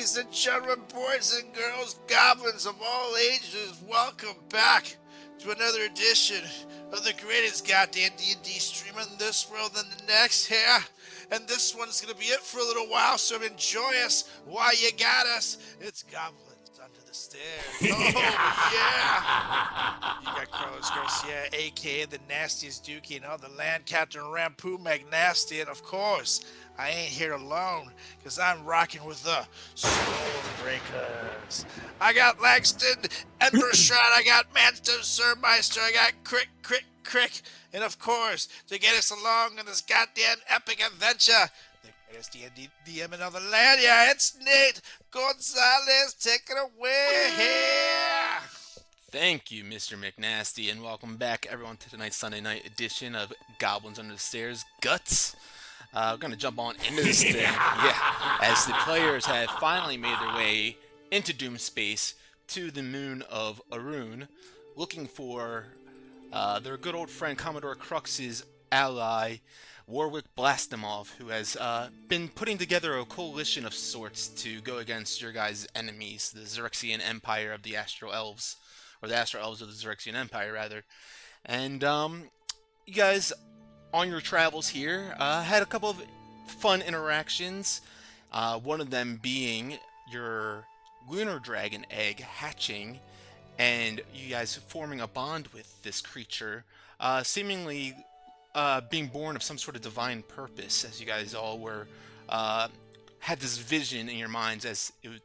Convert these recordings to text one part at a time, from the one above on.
Ladies and gentlemen, boys and girls, goblins of all ages, welcome back to another edition of the greatest goddamn D&D stream in this world and the next here. And this one's going to be it for a little while, so enjoy us while you got us. It's Goblins Under the Stairs. Oh, yeah. You got Carlos Garcia, a.k.a. the nastiest dookie in all the land, Captain Rampu McNasty, and of course, I ain't here alone, because I'm rocking with the Stormbreakers. I got Langston, Embershroud, I got Manto Surmeister, I got Crick, and of course, to get us along in this goddamn epic adventure, the greatest D&D DM in all the land, yeah, it's Nate Gonzalez, take it away here! Thank you, Mr. McNasty, and welcome back, everyone, to tonight's Sunday night edition of Goblins Under the Stairs Guts. We're going to jump on into this thing, as the players have finally made their way into Doom Space to the moon of Arun, looking for their good old friend Commodore Crux's ally, Warwick Blastimov, who has been putting together a coalition of sorts to go against your guys' enemies, the Xaryxian Empire of the Astral Elves, or the Astral Elves of the Xaryxian Empire, rather. And you guys, on your travels here, had a couple of fun interactions, one of them being your lunar dragon egg hatching, and you guys forming a bond with this creature, seemingly being born of some sort of divine purpose, as you guys all were had this vision in your minds as it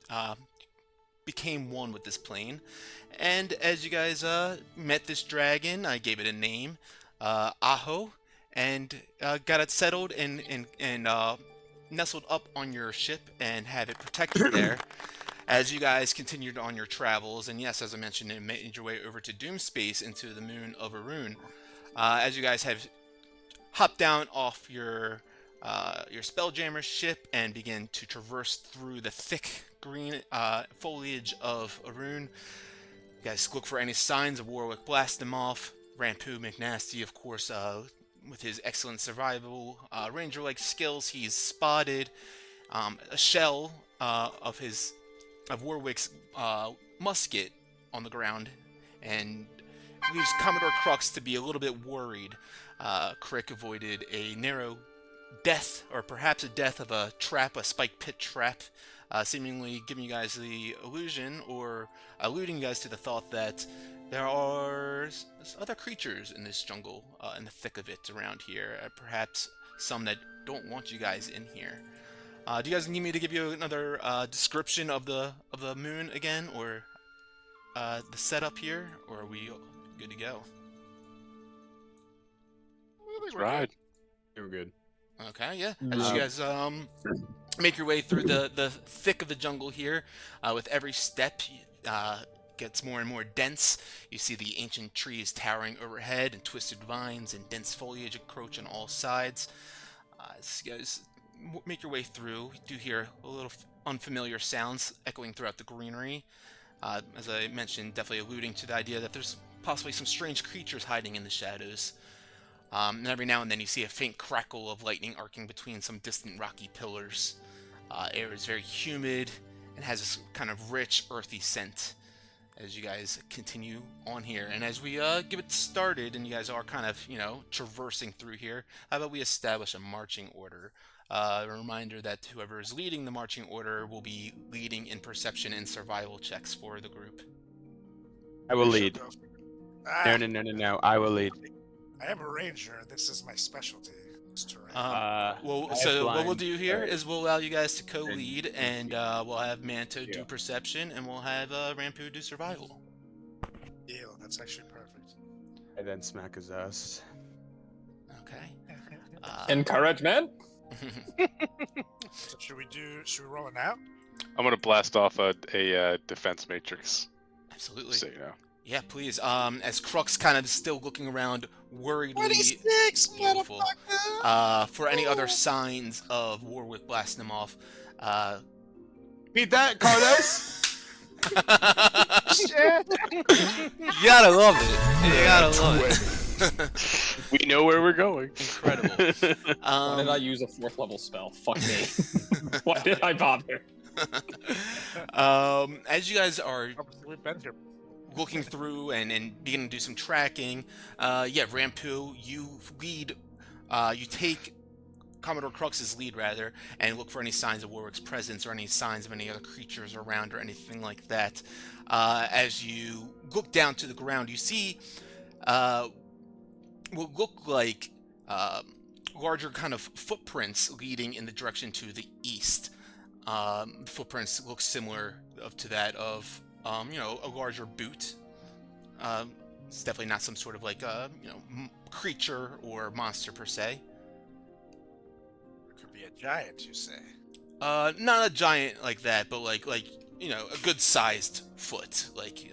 became one with this plane. And as you guys met this dragon, I gave it a name, Aho, and got it settled and nestled up on your ship and had it protected there as you guys continued on your travels. And yes, as I mentioned, it made your way over to Doom Space into the moon of Arun. As you guys have hopped down off your Spelljammer ship and begin to traverse through the thick green foliage of Arun, you guys look for any signs of Warwick Blastimov, Rampu McNasty, of course, with his excellent survival ranger-like skills. He's spotted a shell of Warwick's musket on the ground, and leaves Commodore Crux to be a little bit worried. Crick avoided a narrow death, or perhaps a death of a trap, a spike pit trap, seemingly giving you guys the illusion, or alluding you guys to the thought that there are other creatures in this jungle, in the thick of it around here. Perhaps some that don't want you guys in here. Do you guys need me to give you another description of the moon again, or the setup here, or are we good to go? Right. We're good. Okay, yeah. As you guys make your way through the thick of the jungle here, with every step gets more and more dense. You see the ancient trees towering overhead, and twisted vines and dense foliage encroach on all sides. As you guys make your way through, you do hear a little unfamiliar sounds echoing throughout the greenery. As I mentioned, definitely alluding to the idea that there's possibly some strange creatures hiding in the shadows. And every now and then you see a faint crackle of lightning arcing between some distant rocky pillars. Air is very humid and has this kind of rich, earthy scent as you guys continue on here. And as we get it started, and you guys are kind of, traversing through here, how about we establish a marching order? A reminder that whoever is leading the marching order will be leading in perception and survival checks for the group. I will lead. No. I will lead. I am a ranger. This is my specialty. Terrain. What we'll do here is we'll allow you guys to co-lead, and we'll have Manto do perception, and we'll have Rampu do survival. Yeah, that's actually perfect. I then smack his ass. Okay. Encouragement. So should we roll it now? I'm gonna blast off a defense matrix. Absolutely. So you know. Yeah, please. As Crux kind of still looking around worriedly 26, beautiful, for any other signs of Warwick Blastimov. Beat that, Carlos! Shit! You gotta love it. You gotta love it. We know where we're going. Incredible. Why did I use a 4th level spell? Fuck me. Why did I bother? As you guys are We've been here. looking through and beginning to do some tracking, yeah, Rampu, you lead, you take Commodore Crux's lead, rather, and look for any signs of Warwick's presence or any signs of any other creatures around or anything like that. As you look down to the ground, you see what look like larger kind of footprints leading in the direction to the east. The footprints look similar to that of, a larger boot. It's definitely not some sort of like, creature or monster per se. It could be a giant, you say? Not a giant like that, but like a good-sized foot, like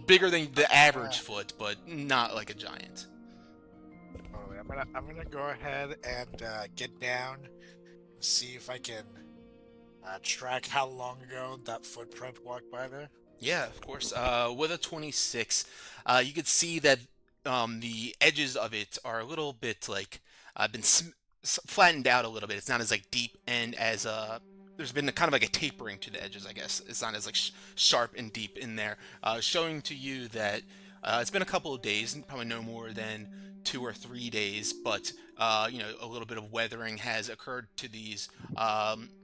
bigger than the average foot, but not like a giant. Oh, I'm gonna go ahead and get down and see if I can track how long ago that footprint walked by there. Yeah, of course. With a 26, you could see that the edges of it are a little bit like been flattened out a little bit. It's not as like deep and as there's been kind of like a tapering to the edges, I guess. It's not as like sharp and deep in there, showing to you that it's been a couple of days, probably no more than 2 or 3 days, but a little bit of weathering has occurred to these,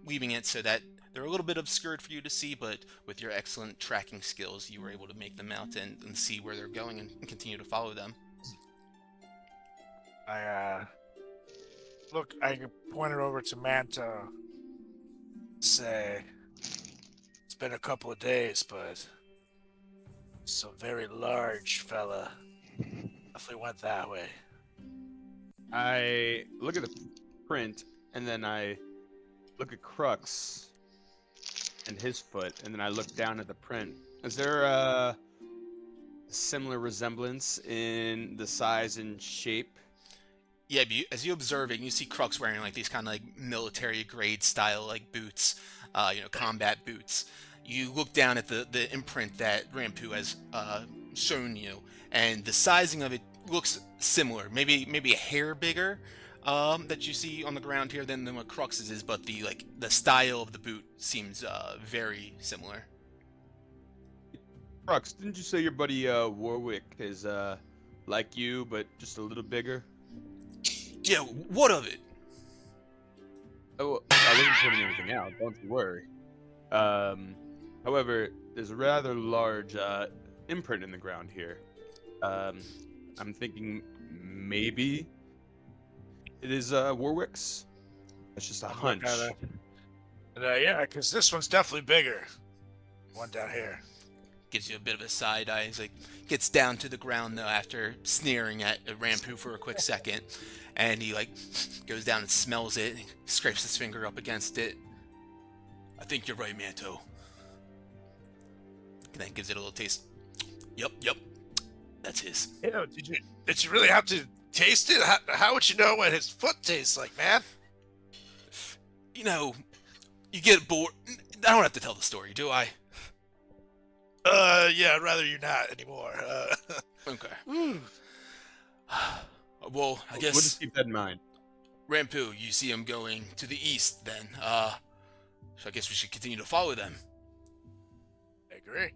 leaving it so that they're a little bit obscured for you to see, but with your excellent tracking skills, you were able to make them out and see where they're going and continue to follow them. I pointed over to Manto. Say, it's been a couple of days, but it's a very large fella. If we went that way. I look at the print, and then I look at Crux and his foot, and then I look down at the print. Is there a similar resemblance in the size and shape? Yeah, as you observe it, you see Crux wearing like these kind of like military grade style like boots, combat boots. You look down at the imprint that Rampu has shown you, and the sizing of it looks similar. Maybe a hair bigger that you see on the ground here than what Crux's is, but the style of the boot seems very similar. Crux, didn't you say your buddy Warwick is like you, but just a little bigger? Yeah, what of it? Oh, I wasn't pointing anything out. Don't you worry. However, there's a rather large imprint in the ground here. I'm thinking maybe it is Warwick's. It's just a hunch. Yeah, because this one's definitely bigger. One down here. Gives you a bit of a side eye. He's like, gets down to the ground though after sneering at Rampu for a quick second, and he like goes down and smells it and scrapes his finger up against it. I think you're right, Manto. And then gives it a little taste. Yep, that's his. Yeah, did you really have to taste it? How would you know what his foot tastes like, man? You get bored. I don't have to tell the story, do I? Yeah, I'd rather you not anymore. Okay. Well, I guess... We'll just keep that in mind. Rampu, you see him going to the east, then. So I guess we should continue to follow them. I agree.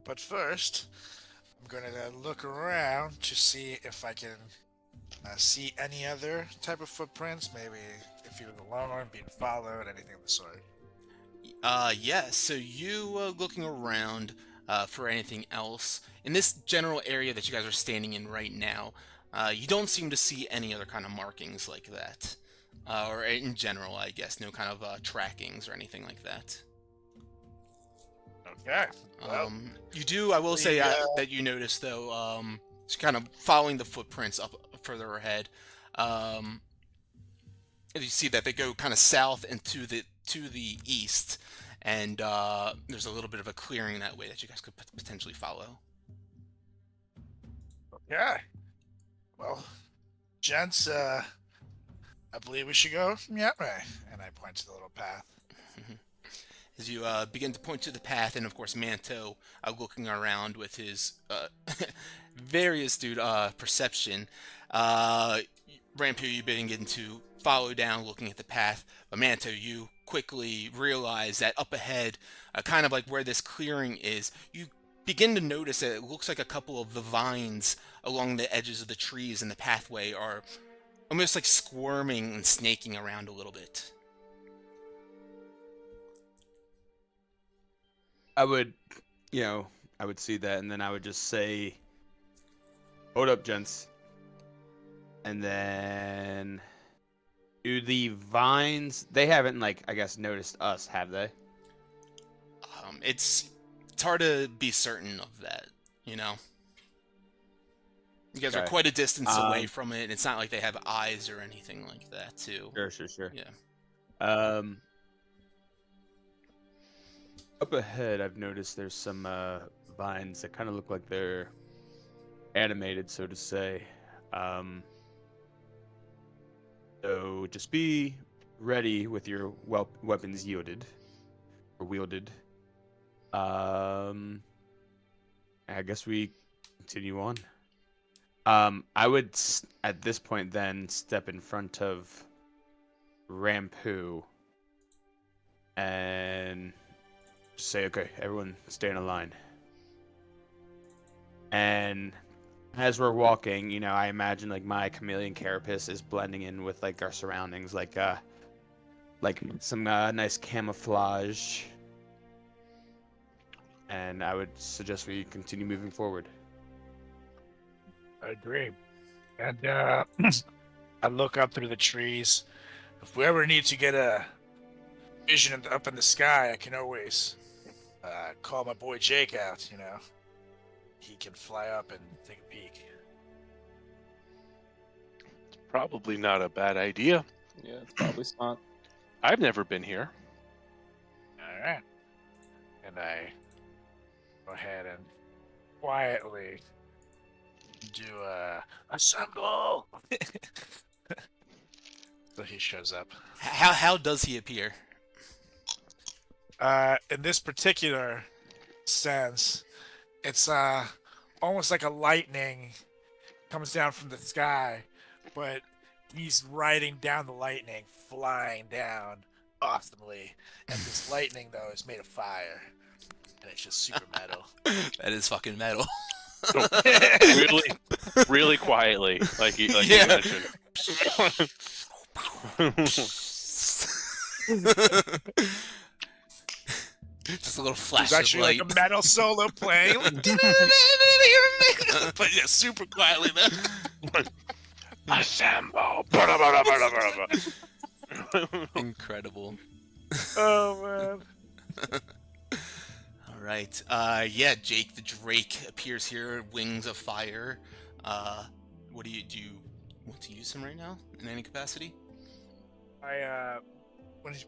But first, I'm going to look around to see if I can see any other type of footprints. Maybe if he was alone, being followed, anything of the sort. Yeah, so you looking around for anything else. In this general area that you guys are standing in right now, you don't seem to see any other kind of markings like that. Or in general, I guess, no kind of trackings or anything like that. Okay. Well, you do, I will say that you notice, though, kind of following the footprints up further ahead, you see that they go kind of south and to the east, and there's a little bit of a clearing that way that you guys could potentially follow. Okay. Well, gents, I believe we should go that way. And I point to the little path. As you begin to point to the path, and of course Manto, looking around with his very astute perception, Rampu, you begin to follow down looking at the path. But Manto, you quickly realize that up ahead, kind of like where this clearing is, you begin to notice that it looks like a couple of the vines along the edges of the trees in the pathway are almost like squirming and snaking around a little bit. I would see that, and then I would just say, hold up, gents. And then, do the vines, they haven't, like, I guess, noticed us, have they? It's hard to be certain of that, you know? You guys are quite a distance away from it, and it's not like they have eyes or anything like that, too. Sure. Yeah. Up ahead, I've noticed there's some vines that kind of look like they're animated, so to say. So just be ready with your weapons wielded. I guess we continue on. I would at this point then step in front of Rampu and say, okay, everyone stay in a line. And as we're walking, I imagine like my chameleon carapace is blending in with like our surroundings, like some nice camouflage. And I would suggest we continue moving forward. I agree. And I look up through the trees. If we ever need to get a vision up in the sky, I can always call my boy Jake out, He can fly up and take a peek. It's probably not a bad idea. Yeah, it's probably smart. I've never been here. All right. And I go ahead and quietly do assemble. So he shows up. How does he appear? In this particular sense, it's almost like a lightning comes down from the sky, but he's riding down the lightning, flying down awesomely. And this lightning, though, is made of fire. And it's just super metal. That is fucking metal. really quietly, like you Yeah. mentioned. Just a little flash There's actually of light. like a metal solo playing. But yeah, super quietly, man. Assemble. Incredible. Oh, man. All right. Yeah, Jake the Drake appears here, wings of fire. What do you want to use him right now in any capacity?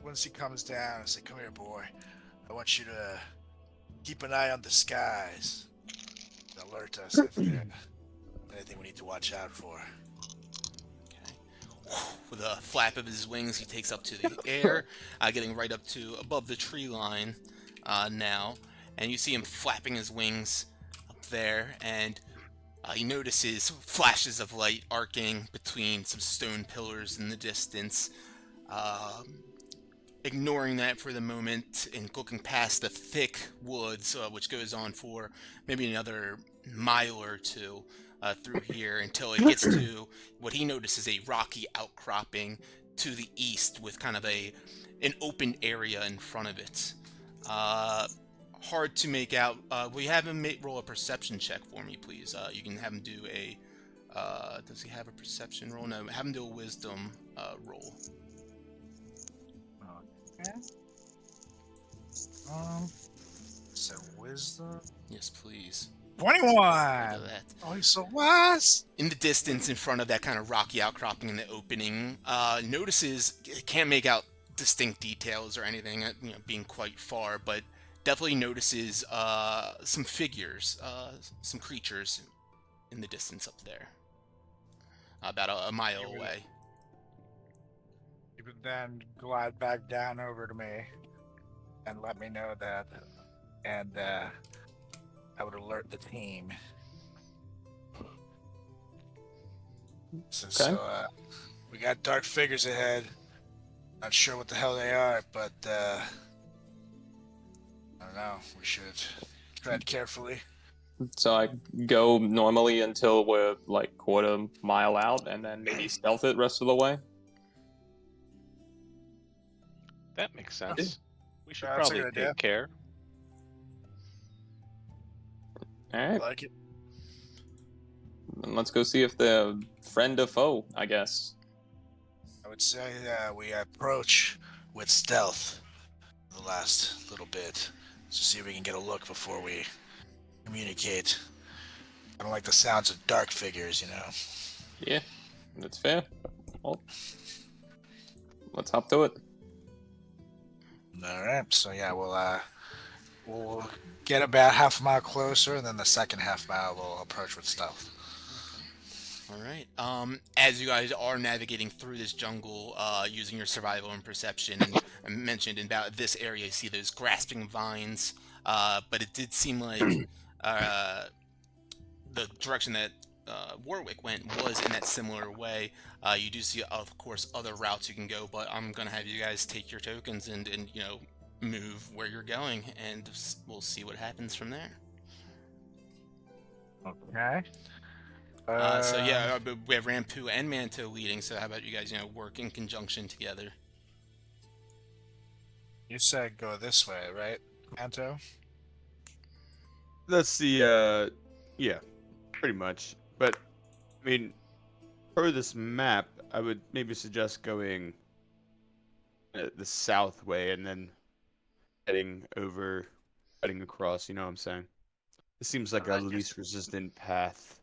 Once he comes down, I say, "Come here, boy. I want you to keep an eye on the skies. Alert us if there's anything we need to watch out for." Okay. With a flap of his wings, he takes up to the air, getting right up to above the tree line now. And you see him flapping his wings up there, and he notices flashes of light arcing between some stone pillars in the distance. Ignoring that for the moment and looking past the thick woods, which goes on for maybe another mile or two through here until it gets to what he notices a rocky outcropping to the east with kind of an open area in front of it. Hard to make out. Will you have him roll a perception check for me, please? You can have him do a... does he have a perception roll? No, have him do a wisdom roll. Okay. So wisdom. Yes, please. 21. Look at that. Oh, he's so wise. In the distance, in front of that kind of rocky outcropping in the opening, notices, can't make out distinct details or anything, being quite far, but definitely notices some figures, some creatures in the distance up there, about a mile away. You would then glide back down over to me and let me know that, and I would alert the team. We got dark figures ahead. Not sure what the hell they are, but I don't know. We should tread carefully. So I go normally until we're like quarter mile out, and then maybe stealth it rest of the way. That makes sense. We should Yeah, that's a probably good idea. take care. All I right, like it. then let's go see if they're friend or foe, I guess. I would say we approach with stealth the last little bit to see if we can get a look before we communicate. I don't like the sounds of dark figures, you know. Yeah, that's fair. Well, let's hop to it. All right, so yeah, we'll get about half a mile closer, and then the second half mile we'll approach with stealth. All right. As you guys are navigating through this jungle, using your survival and perception, and I mentioned in about this area, you see those grasping vines. But it did seem like the direction that Warwick went was in that similar way. You do see, of course, other routes you can go, but I'm gonna have you guys take your tokens and move where you're going, and we'll see what happens from there. Okay. So yeah, we have Rampu and Manto leading. So how about you guys, work in conjunction together? You said go this way, right, Anto? That's the yeah, pretty much. But I mean, per this map, I would maybe suggest going the south way and then heading across. You know what I'm saying? It seems like a least resistant path.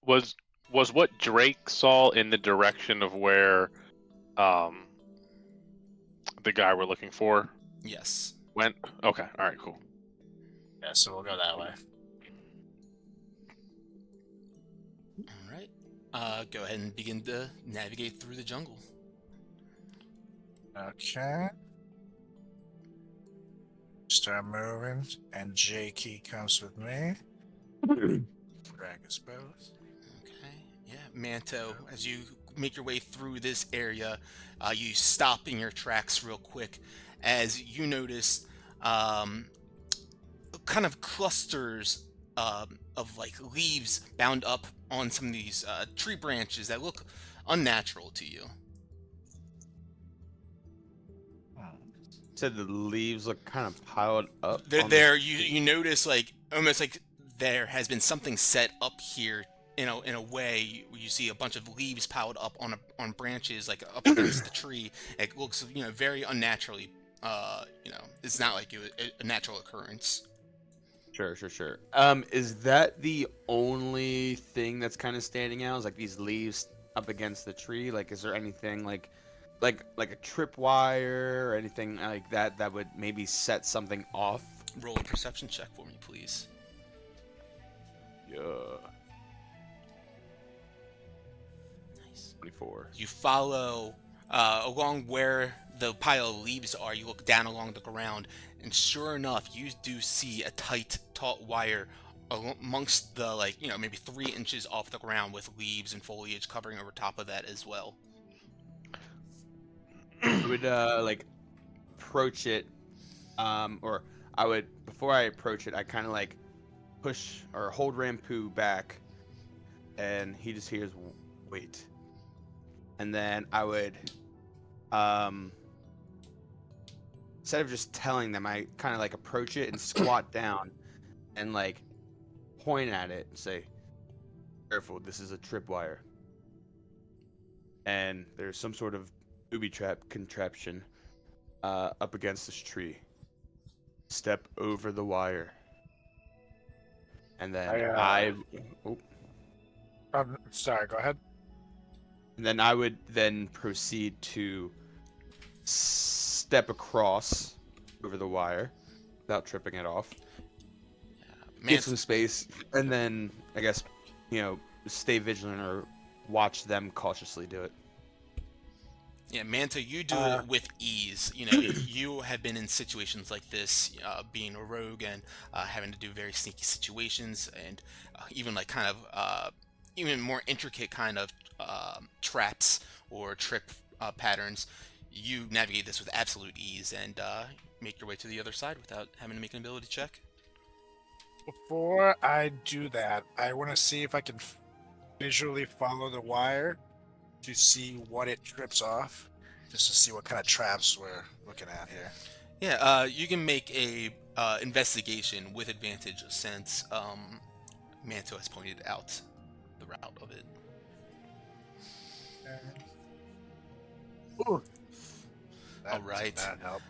Was what Drake saw in the direction of where the guy we're looking for Yes. went? Okay, all right, cool. Yeah, so we'll go that way. All right. Go ahead and begin to navigate through the jungle. Okay. Start moving, and Jakey comes with me. Drag us both. Okay. Yeah, Manto, as you make your way through this area, you stop in your tracks real quick as you notice kind of clusters of like leaves bound up on some of these tree branches that look unnatural to you. Said the leaves look kind of piled up. They're on there. the You notice like almost like there has been something set up here in a way where you see a bunch of leaves piled up on branches like up against the tree. It looks very unnaturally. It's not like a natural occurrence. Sure. Is that the only thing that's kind of standing out? Is like these leaves up against the tree? Like, is there anything like a tripwire or anything like that that would maybe set something off? Roll a perception check for me, please. Yeah. Nice. 24. You follow along where the pile of leaves are. You look down along the ground, and sure enough, you do see a tight, taut wire amongst the maybe 3 inches off the ground with leaves and foliage covering over top of that as well. I would approach it, or I would before I approach it, I kind of like push or hold Rampu back, and he just hears wait, and then I would instead of just telling them, I kind of like approach it and squat down and like point at it and say, "Careful, this is a tripwire, and there's some sort of booby trap contraption up against this tree. Step over the wire." And then Sorry, go ahead. and then I would then proceed to step across over the wire without tripping it off. Get some space, and then I guess stay vigilant or watch them cautiously do it. Yeah, Manta, you do it with ease. You have been in situations like this, being a rogue and having to do very sneaky situations, and even like kind of even more intricate kind of traps or trick patterns, you navigate this with absolute ease and make your way to the other side without having to make an ability check. Before I do that, I want to see if I can visually follow the wire to see what it trips off, just to see what kind of traps we're looking at here. Yeah, you can make a investigation with advantage since Manto has pointed out the route of it. Ooh. All right. That help.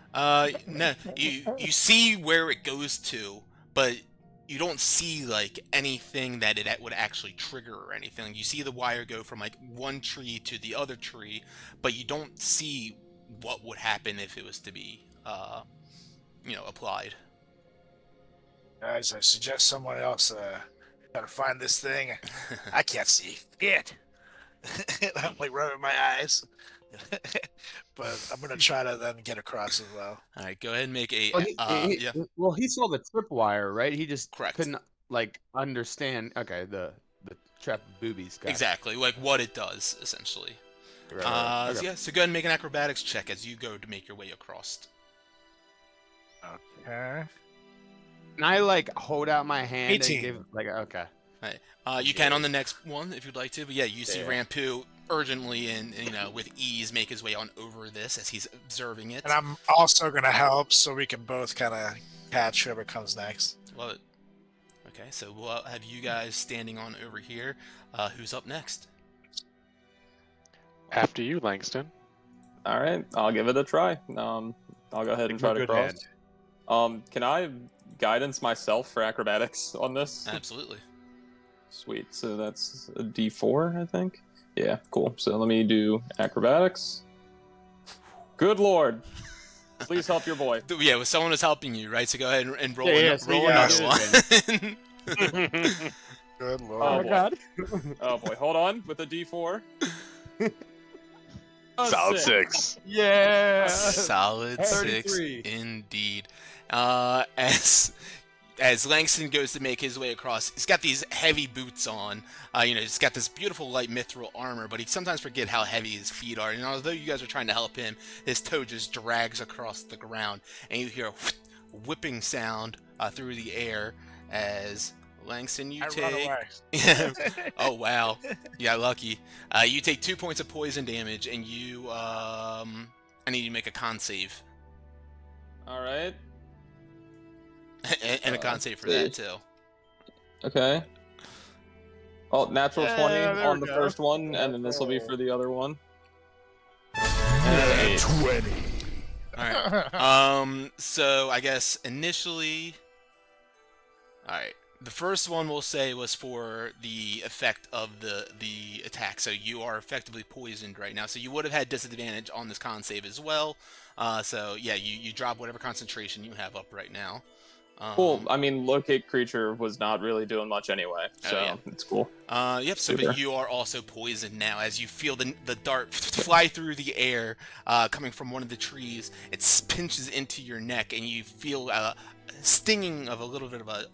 No, you see where it goes to, but you don't see like anything that it would actually trigger or anything. You see the wire go from like one tree to the other tree, but you don't see what would happen if it was to be, applied. Guys, I suggest someone else try to find this thing. I can't see it. I'm like rubbing my eyes. But I'm gonna try to then get across as well. All right, go ahead and make a. Well, well, he saw the tripwire, right? He just Correct. couldn't like understand. Okay, the trap boobies. Got it. Exactly, like what it does essentially. Right. So yeah, so go ahead and make an acrobatics check as you go to make your way across. Okay. Can I like hold out my hand 18. and give like okay? You can on the next one if you'd like to, but yeah, you see Yeah. Rampu urgently and with ease make his way on over this as he's observing it. And I'm also gonna help, so we can both kind of catch whoever comes next. Love it. Okay, so we'll have you guys standing on over here. Who's up next? After you, Langston. All right, I'll give it a try. I'll go ahead and try to cross. Can I guidance myself for acrobatics on this? Absolutely. Sweet. So that's a D4, I think. Yeah, cool. So let me do acrobatics. Good lord. Please help your boy. Yeah, well, someone was helping you, right? So go ahead and roll, so another yeah, one. Good lord. Oh, my boy. god. Oh boy, hold on with a D4. Solid 6. Yeah. Solid 6 33. indeed. As Langston goes to make his way across, he's got these heavy boots on. He's got this beautiful light mithril armor, but he sometimes forget how heavy his feet are. And although you guys are trying to help him, his toe just drags across the ground, and you hear a whipping sound through the air as Langston, you I run take. away. Oh wow, yeah, lucky. You take 2 points of poison damage, and you I need you to make a con save. All right. and a con save for that too. Okay. Oh, natural 20 there on we the go. first one, and then this will be for the other one. Yeah, 20. Alright. So I guess initially, alright, the first one we'll say was for the effect of the attack. So you are effectively poisoned right now. So you would have had disadvantage on this con save as well. So yeah, you drop whatever concentration you have up right now. Cool. I mean, locate creature was not really doing much anyway, so yeah. it's cool. Yep, so Super. but you are also poisoned now as you feel the dart fly through the air coming from one of the trees. It pinches into your neck and you feel a stinging of a little bit of a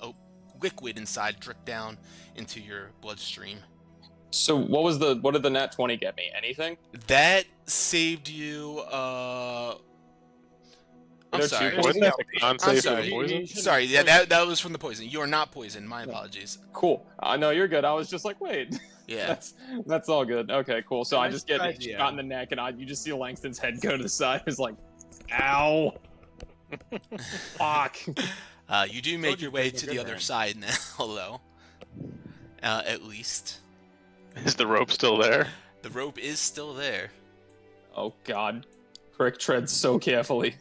liquid inside drip down into your bloodstream. So what did the nat 20 get me? Anything? That saved you, I'm There sorry. two Wasn't that the con I'm save for sorry. the poison? Sorry, yeah, that was from the poison. You are not poisoned. My apologies. Cool. No, you're good. I was just like, wait. Yeah. That's all good. Okay, cool. So I Nice just get idea. shot in the neck, and you just see Langston's head go to the side. It's like, ow. Fuck. You do make Told you your way he was a to the good other man. side now, though. At least. Is the rope still there? The rope is still there. Oh god. Crick treads so carefully.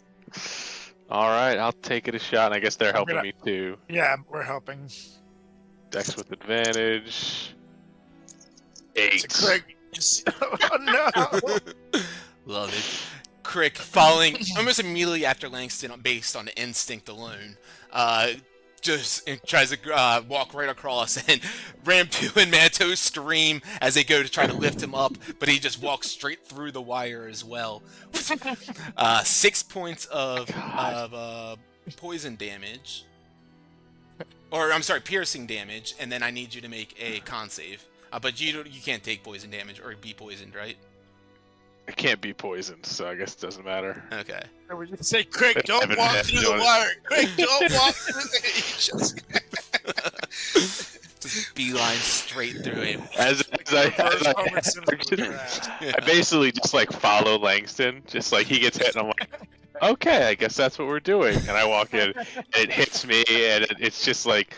All right, I'll take it a shot. And I guess they're I'm helping gonna- me too. Yeah, we're helping. Dex with advantage. It's 8. a Craig. Oh no! Love it. Crick following almost immediately after Langston, based on instinct alone, just tries to walk right across, and Rampu and Manto scream as they go to try to lift him up, but he just walks straight through the wire as well. 6 points of poison damage, or I'm sorry, piercing damage, and then I need you to make a con save. But you can't take poison damage or be poisoned, right? It can't be poisoned, so I guess it doesn't matter. Okay. I would just say, Crick, don't walk through the water. Crick, don't walk through the Just beeline straight through it. I basically just like follow Langston, just like he gets hit, and I'm like, okay, I guess that's what we're doing. And I walk in, and it hits me, and it's just like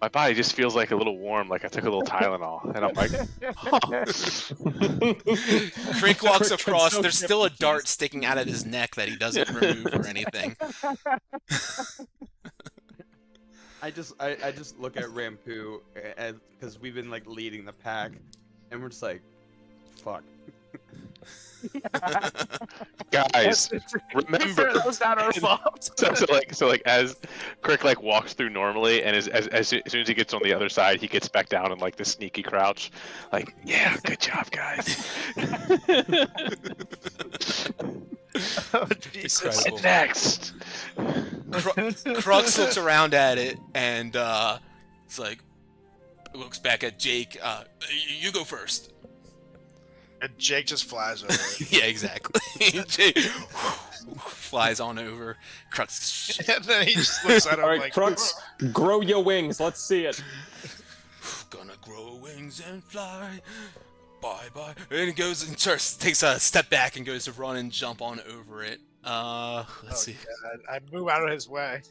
my body just feels like a little warm, like I took a little Tylenol, and I'm like, Crick walks across. There's still a dart sticking out of his neck that he doesn't remove or anything. I just look at Rampu because we've been like leading the pack, and we're just like, fuck. guys, remember that was not our fault. so like as Crick like walks through normally, and as soon as he gets on the other side, he gets back down in like the sneaky crouch, like, yeah, good job, guys. Oh, Jesus. Incredible. Next. Crux looks around at it and it's like, looks back at Jake. You go first. And Jake just flies over it. Yeah, exactly. Jake flies on over. Crux. And then he just looks at him All right, like, Crux, grow your wings. Let's see it. Gonna grow wings and fly. Bye bye. And he goes and takes a step back and goes to run and jump on over it. Let's see. God, I move out of his way.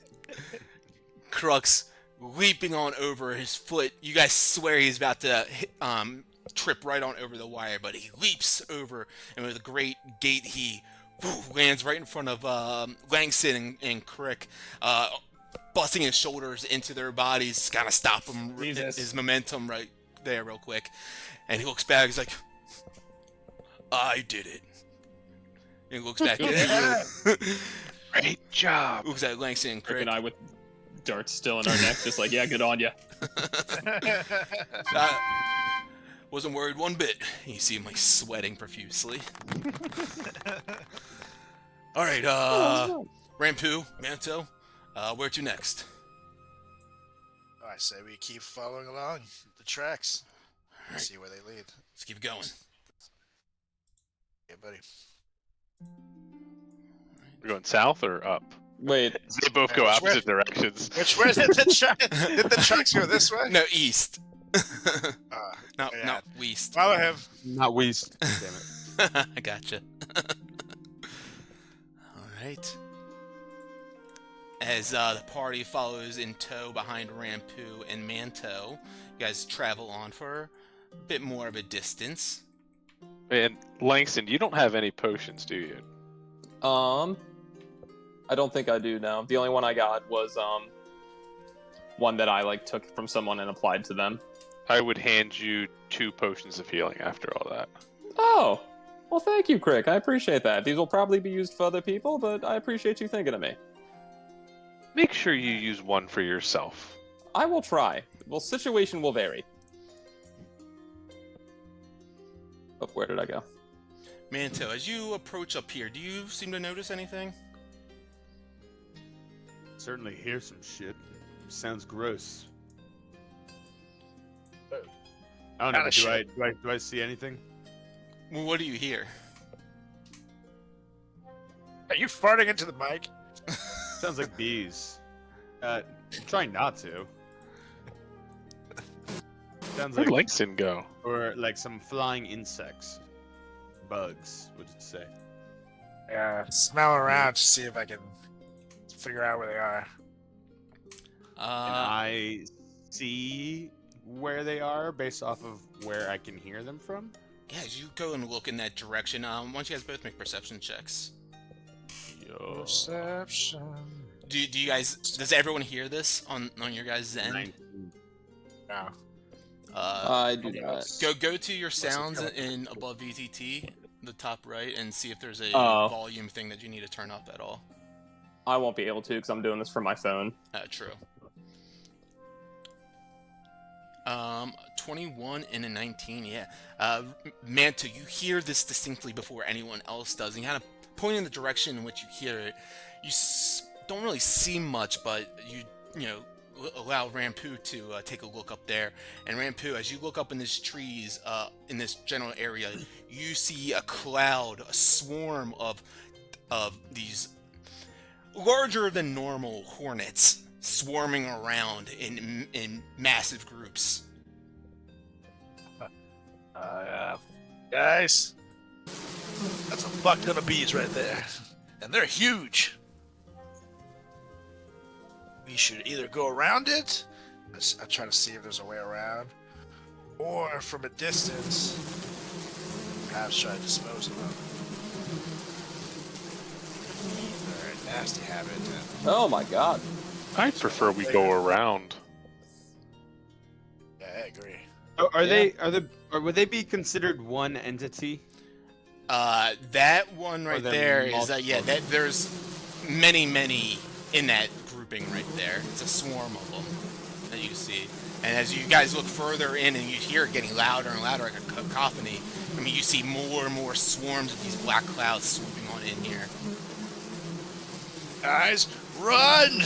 Crux leaping on over his foot. You guys swear he's about to trip right on over the wire, but he leaps over, and with a great gait, he lands right in front of Langston and Crick, busting his shoulders into their bodies, kind of stop him, his momentum right there real quick. And he looks back, he's like, I did it. And he looks back at you. Great job. Looks at Langston and Crick Crick. and I with darts still in our neck, just like, yeah, good on ya. Wasn't worried one bit. You see him like sweating profusely. All right, Rampu, Manto, where to next? I say we keep following along the tracks. Right. See where they lead. Let's keep going. Yeah, buddy. We're going south or up? Wait, They both go opposite directions. Which way did the tracks go this way? No, east. Yeah. Not west. Follow him. Not Weast. Damn it. I gotcha. Alright. As the party follows in tow behind Rampu and Manto, you guys travel on for a bit more of a distance. And Langston, you don't have any potions, do you? I don't think I do now. The only one I got was one that I like took from someone and applied to them. I would hand you 2 potions of healing after all that. Oh, well, thank you, Crick. I appreciate that. These will probably be used for other people, but I appreciate you thinking of me. Make sure you use one for yourself. I will try. Well, situation will vary. Oh, where did I go? Manto, as you approach up here, do you seem to notice anything? Certainly hear some shit. Sounds gross. I don't know. Kinda Do I see anything? Well, what do you hear? Are you farting into the mic? Sounds like bees. Try not to. Sounds Where'd like, Langston go? or like some flying insects, bugs. Would you say? Yeah. Smell around to see if I can figure out where they are. Can I see where they are based off of where I can hear them from? Yeah, as you go and look in that direction, why don't you guys both make perception checks? Perception. Do you guys? Does everyone hear this on your guys' end? 19. No. I do not. Go to your sounds in AboveVTT, the top right, and see if there's a Oh. volume thing that you need to turn up at all. I won't be able to because I'm doing this from my phone. True. 21 and a 19, yeah. Manta, you hear this distinctly before anyone else does, and you kind of point in the direction in which you hear it. You don't really see much, but you allow Rampu to take a look up there. And Rampu, as you look up in these trees, in this general area, you see a cloud, a swarm of these larger than normal hornets swarming around in massive groups. Guys, that's a fuck ton of bees right there, and they're huge. We should either go around it. I try to see if there's a way around, or from a distance, perhaps try to dispose of them. They're a nasty habit. Oh my god. I prefer we go around. Yeah, I agree. Would they be considered one entity? That one right there there is multiple? there's many in that grouping right there. It's a swarm of them that you see. And as you guys look further in and you hear it getting louder and louder, like a cacophony, I mean, you see more and more swarms of these black clouds swooping on in here. Guys, run!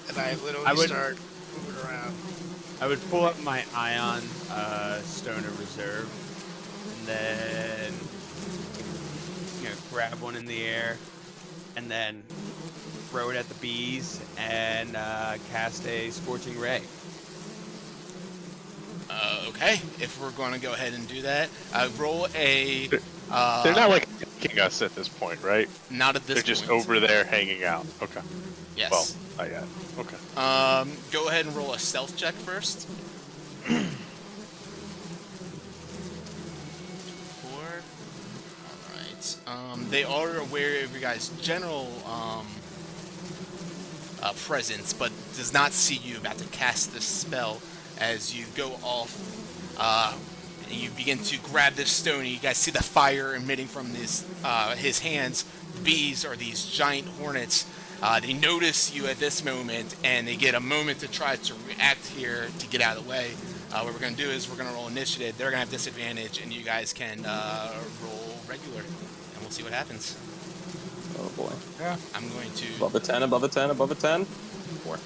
And I literally would- start moving around. I would pull up my Ion Stone of Reserve, and then grab one in the air, and then throw it at the bees and cast a Scorching Ray. Okay, if we're going to go ahead and do that, roll a... They're not like attacking us at this point, right? Not at this They're point. just over there hanging out. Okay. Yes. Well, I got it. Okay. Go ahead and roll a stealth check first. 4. Alright. They are aware of your guys' general presence, but does not see you about to cast this spell as you go off. And you begin to grab this stone, and you guys see the fire emitting from his hands. The bees are these giant hornets. They notice you at this moment, and they get a moment to try to react here to get out of the way. What we're going to do is we're going to roll initiative. They're going to have disadvantage, and you guys can roll regular, and we'll see what happens. Oh boy. I'm going to... Above a 10, above a 10, above a 10. 4.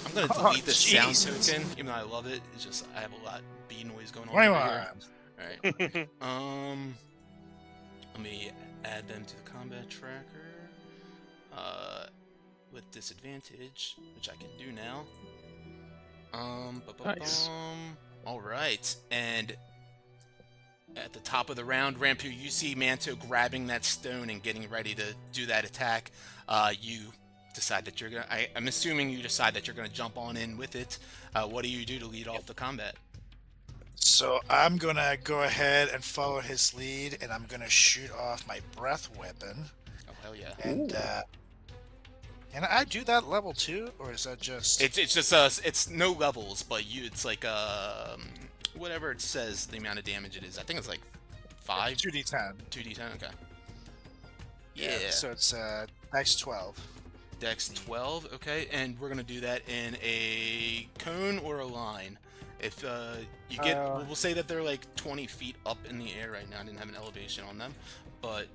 I'm going to delete this sound Jesus. token, even though I love it. It's just I have a lot of bee noise going on 21. over here. Alright. Let me add them to the combat tracker. With disadvantage, which I can do now. Nice. Alright, and at the top of the round, Rampu, you see Manto grabbing that stone and getting ready to do that attack. You decide that you're gonna... I'm assuming you decide that you're gonna jump on in with it. What do you do to lead off the combat? So I'm gonna go ahead and follow his lead, and I'm gonna shoot off my breath weapon. Oh, hell yeah. And can I do that level 2, or is that just? It's just it's no levels, but it's like whatever it says the amount of damage it is. I think it's like 5. 2d10. 2d10. Okay. Yeah. So it's Dex 12. Dex 12. Okay, and we're gonna do that in a cone or a line. If you get, we'll say that they're like 20 feet up in the air right now. I didn't have an elevation on them, but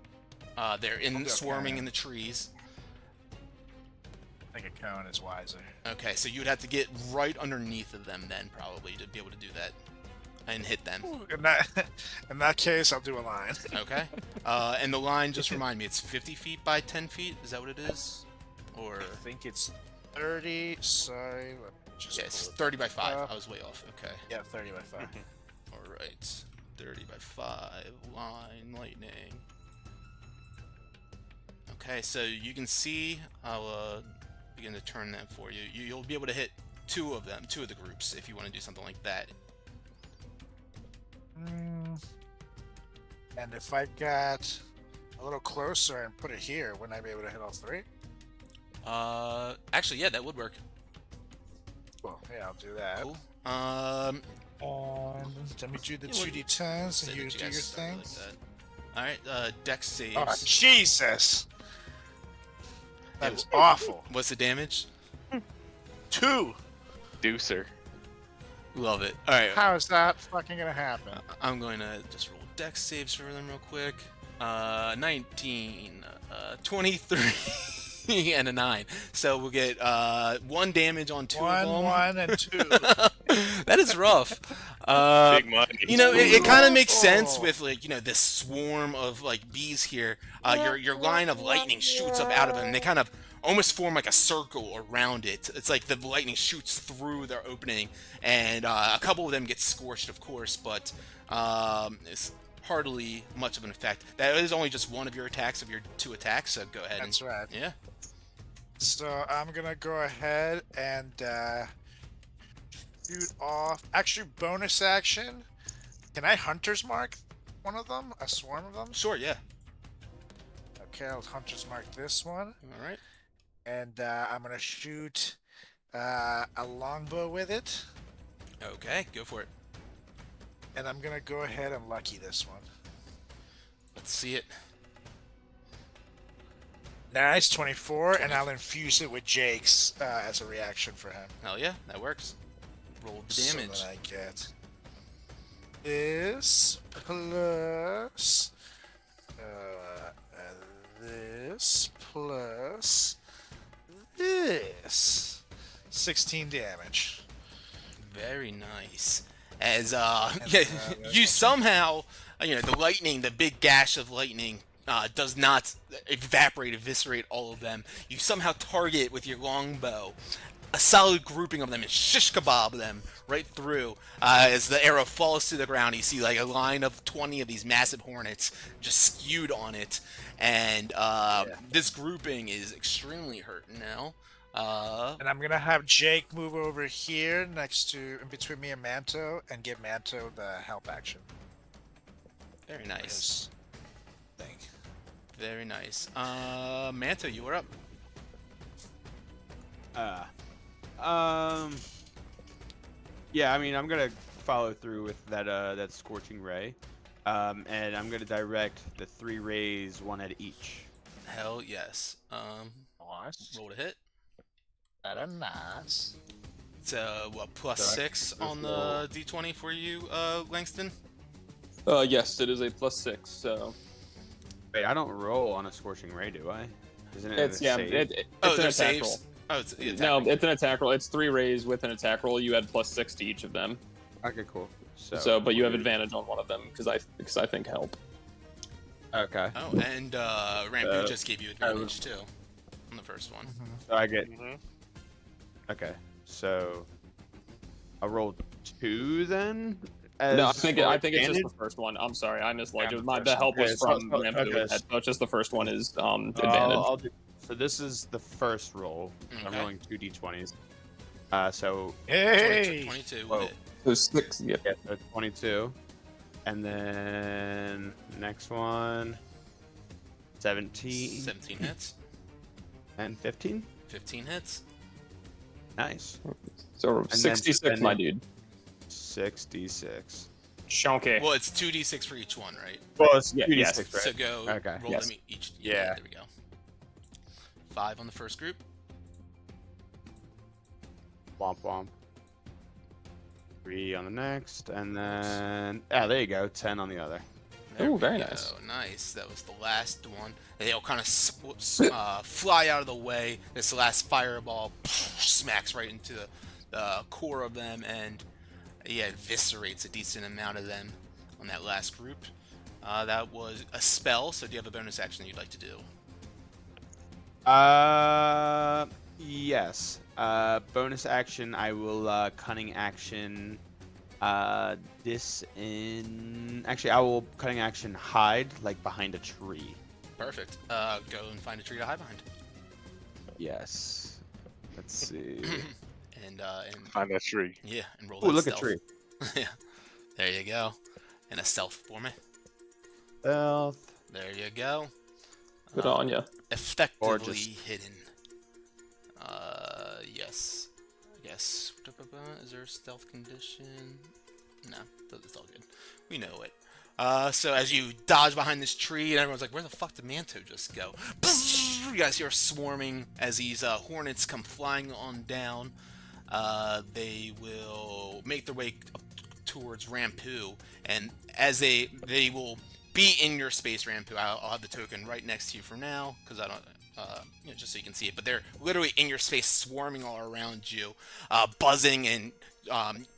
they're swarming in the trees. I think a cone is wiser. Okay, so you'd have to get right underneath of them then, probably, to be able to do that and hit them. In that case, I'll do a line. Okay. And the line, just remind me, it's 50 feet by 10 feet? Is that what it is? Or... I think it's 30. Sorry. Let me just Yes, pull it 30 by 5. up. I was way off. Okay. Yeah, 30 by 5. Alright. 30 by 5. Line, lightning. Okay, so you can see, I'll begin to turn that for you. You'll be able to hit 2 of them, 2 of the groups, if you want to do something like that. And if I got a little closer and put it here, wouldn't I be able to hit all 3? Actually, yeah, that would work. Well, yeah, I'll do that. Cool. Let me do the 2d10s and you do your thing. Alright, Dex saves. Oh, Jesus! That is awful. What's the damage? 2! Deucer. Love it. Alright, How is that fucking gonna happen? I'm going to just roll Dex saves for them real quick. 19, 23. and a 9. So we'll get 1 damage on 2 of One, them. 1, and 2. That is rough. Big money. You know, it kind of makes sense Oh. with like, you know, this swarm of like bees here. Your line of lightning shoots up out of them. They kind of almost form like a circle around it. It's like the lightning shoots through their opening, and a couple of them get scorched, of course, but it's hardly much of an effect. That is only just one of your attacks of your 2 attacks. So go ahead. That's right. Yeah. So I'm gonna go ahead and shoot off. Actually, bonus action. Can I hunter's mark one of them? A swarm of them? Sure. Yeah. Okay, I'll hunter's mark this one, All right. and I'm gonna shoot a longbow with it, Okay. Go for it. and I'm gonna go ahead and lucky this one. Let's see it. Nice, 24, and I'll infuse it with Jake's as a reaction for him. Hell yeah, that works. Roll the So damage. that I get this plus this plus this. 16 damage. Very nice. As And, yeah, that's you awesome. somehow, you know, the lightning, the big gash of lightning, does not eviscerate all of them. You somehow target with your longbow a solid grouping of them and shish kebab them right through. As the arrow falls to the ground, you see like a line of 20 of these massive hornets just skewed on it, and this grouping is extremely hurt now. And I'm gonna have Jake move over here next to, in between me and Manto, and give Manto the help action. Very nice. His thing. Very nice. Manto, you are up. Yeah, I mean, I'm gonna follow through with that scorching ray, and I'm gonna direct the 3 rays, 1 at each. Hell yes. Nice. Roll to hit. Very nice. So what, plus Okay. 6 on the d20 for you, Langston? Yes, it is a +6. So Wait, I don't roll on a scorching ray, do I? Isn't it? it's a yeah, save? it's Oh, an there's attack saves. roll. Oh, it's the attack No, roll. it's an attack roll. It's 3 rays with an attack roll. You add +6 to each of them. Okay, cool. So, but you have advantage on one of them because I think help. Okay. Oh, and Rampu just gave you advantage too on the first one. So I get. Mhm. Okay. So I roll 2 then. No, I as think for it's just advantage? the first one. I'm sorry, I misled Yeah, you. the The first help one. was Okay, from so- Rambo. okay. So it's just the first one is advantage. I'll do. So this is the first roll. I'm Okay. rolling 2d20s. So Hey! 22 Whoa. with it. So 6. Yeah. yeah, so 22, and then next one, 17 17 hits. and 15. 15 hits. Nice. So then 66, my spending- dude. 66. Shonky. Well, it's 2d6 for each one, right? Well, it's Yeah, 2d6, yes. right? So go Okay. roll Yes. them each. Yeah. There we go. 5 on the first group. Womp womp. 3 on the next, and then there you go, 10 on the other. There Ooh, we very go. nice. Nice. That was the last one. They all kind of fly out of the way. This last fireball smacks right into the core of them, and yeah, it eviscerates a decent amount of them on that last group. That was a spell. So do you have a bonus action you'd like to do? Yes. Bonus action, I will cunning action this in actually I will cunning action hide like behind a tree. Perfect. Go and find a tree to hide behind. Yes. Let's see. And On that tree. yeah, and roll. Ooh, that look at stealth. tree. Yeah. There you go. And a stealth for me. Stealth. There you go. Good on ya. Effectively Gorgeous. hidden. Yes. Yes. Is there a stealth condition? No, it's all good. We know it. So as you dodge behind this tree, and everyone's like, "Where the fuck did Manto just go?" You guys hear swarming as these hornets come flying on down. They will make their way up towards Rampu, and as they will be in your space, Rampu. I'll have the token right next to you for now, because I don't. just so you can see it. But they're literally in your space, swarming all around you, buzzing, and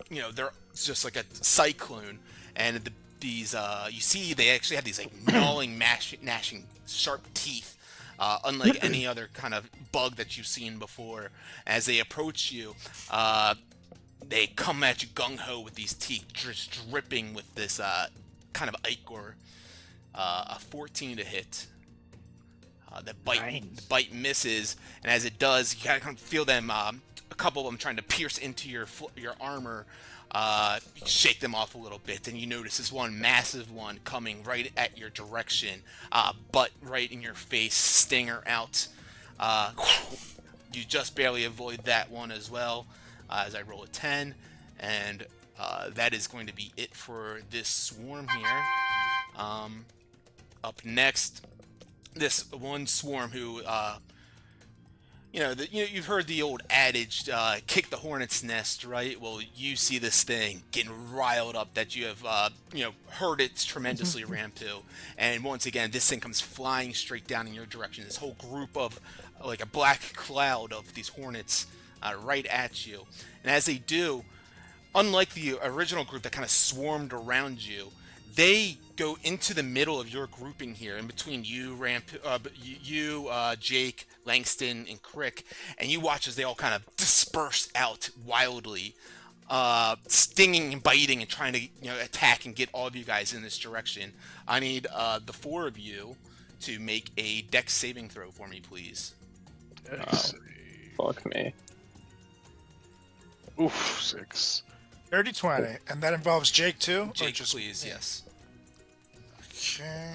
they're just like a cyclone. And these you see they actually have these like gnawing, gnashing, sharp teeth. Unlike any other kind of bug that you've seen before, as they approach you, they come at you gung-ho with these teeth just dripping with this kind of ichor. A 14 to hit. The bite misses, and as it does, you kind of feel them. A couple of them trying to pierce into your armor. You shake them off a little bit, and you notice this one massive one coming right at your direction, but right in your face, stinger out. You just barely avoid that one as well, as I roll a 10, and that is going to be it for this swarm here. Up next, this one swarm who, you've heard the old adage, kick the hornet's nest, right? Well, you see this thing getting riled up that you have, heard it tremendously ramp to. And once again, this thing comes flying straight down in your direction. This whole group of, like a black cloud of these hornets right at you. And as they do, unlike the original group that kind of swarmed around you, they go into the middle of your grouping here, in between you, Jake, Langston, and Crick, and you watch as they all kind of disperse out wildly, stinging and biting and trying to attack and get all of you guys in this direction. I need the four of you to make a dex saving throw for me, please. Fuck me. Oof, 6. Dirty 20, and that involves Jake too? Or Jake, just please, yes. Okay.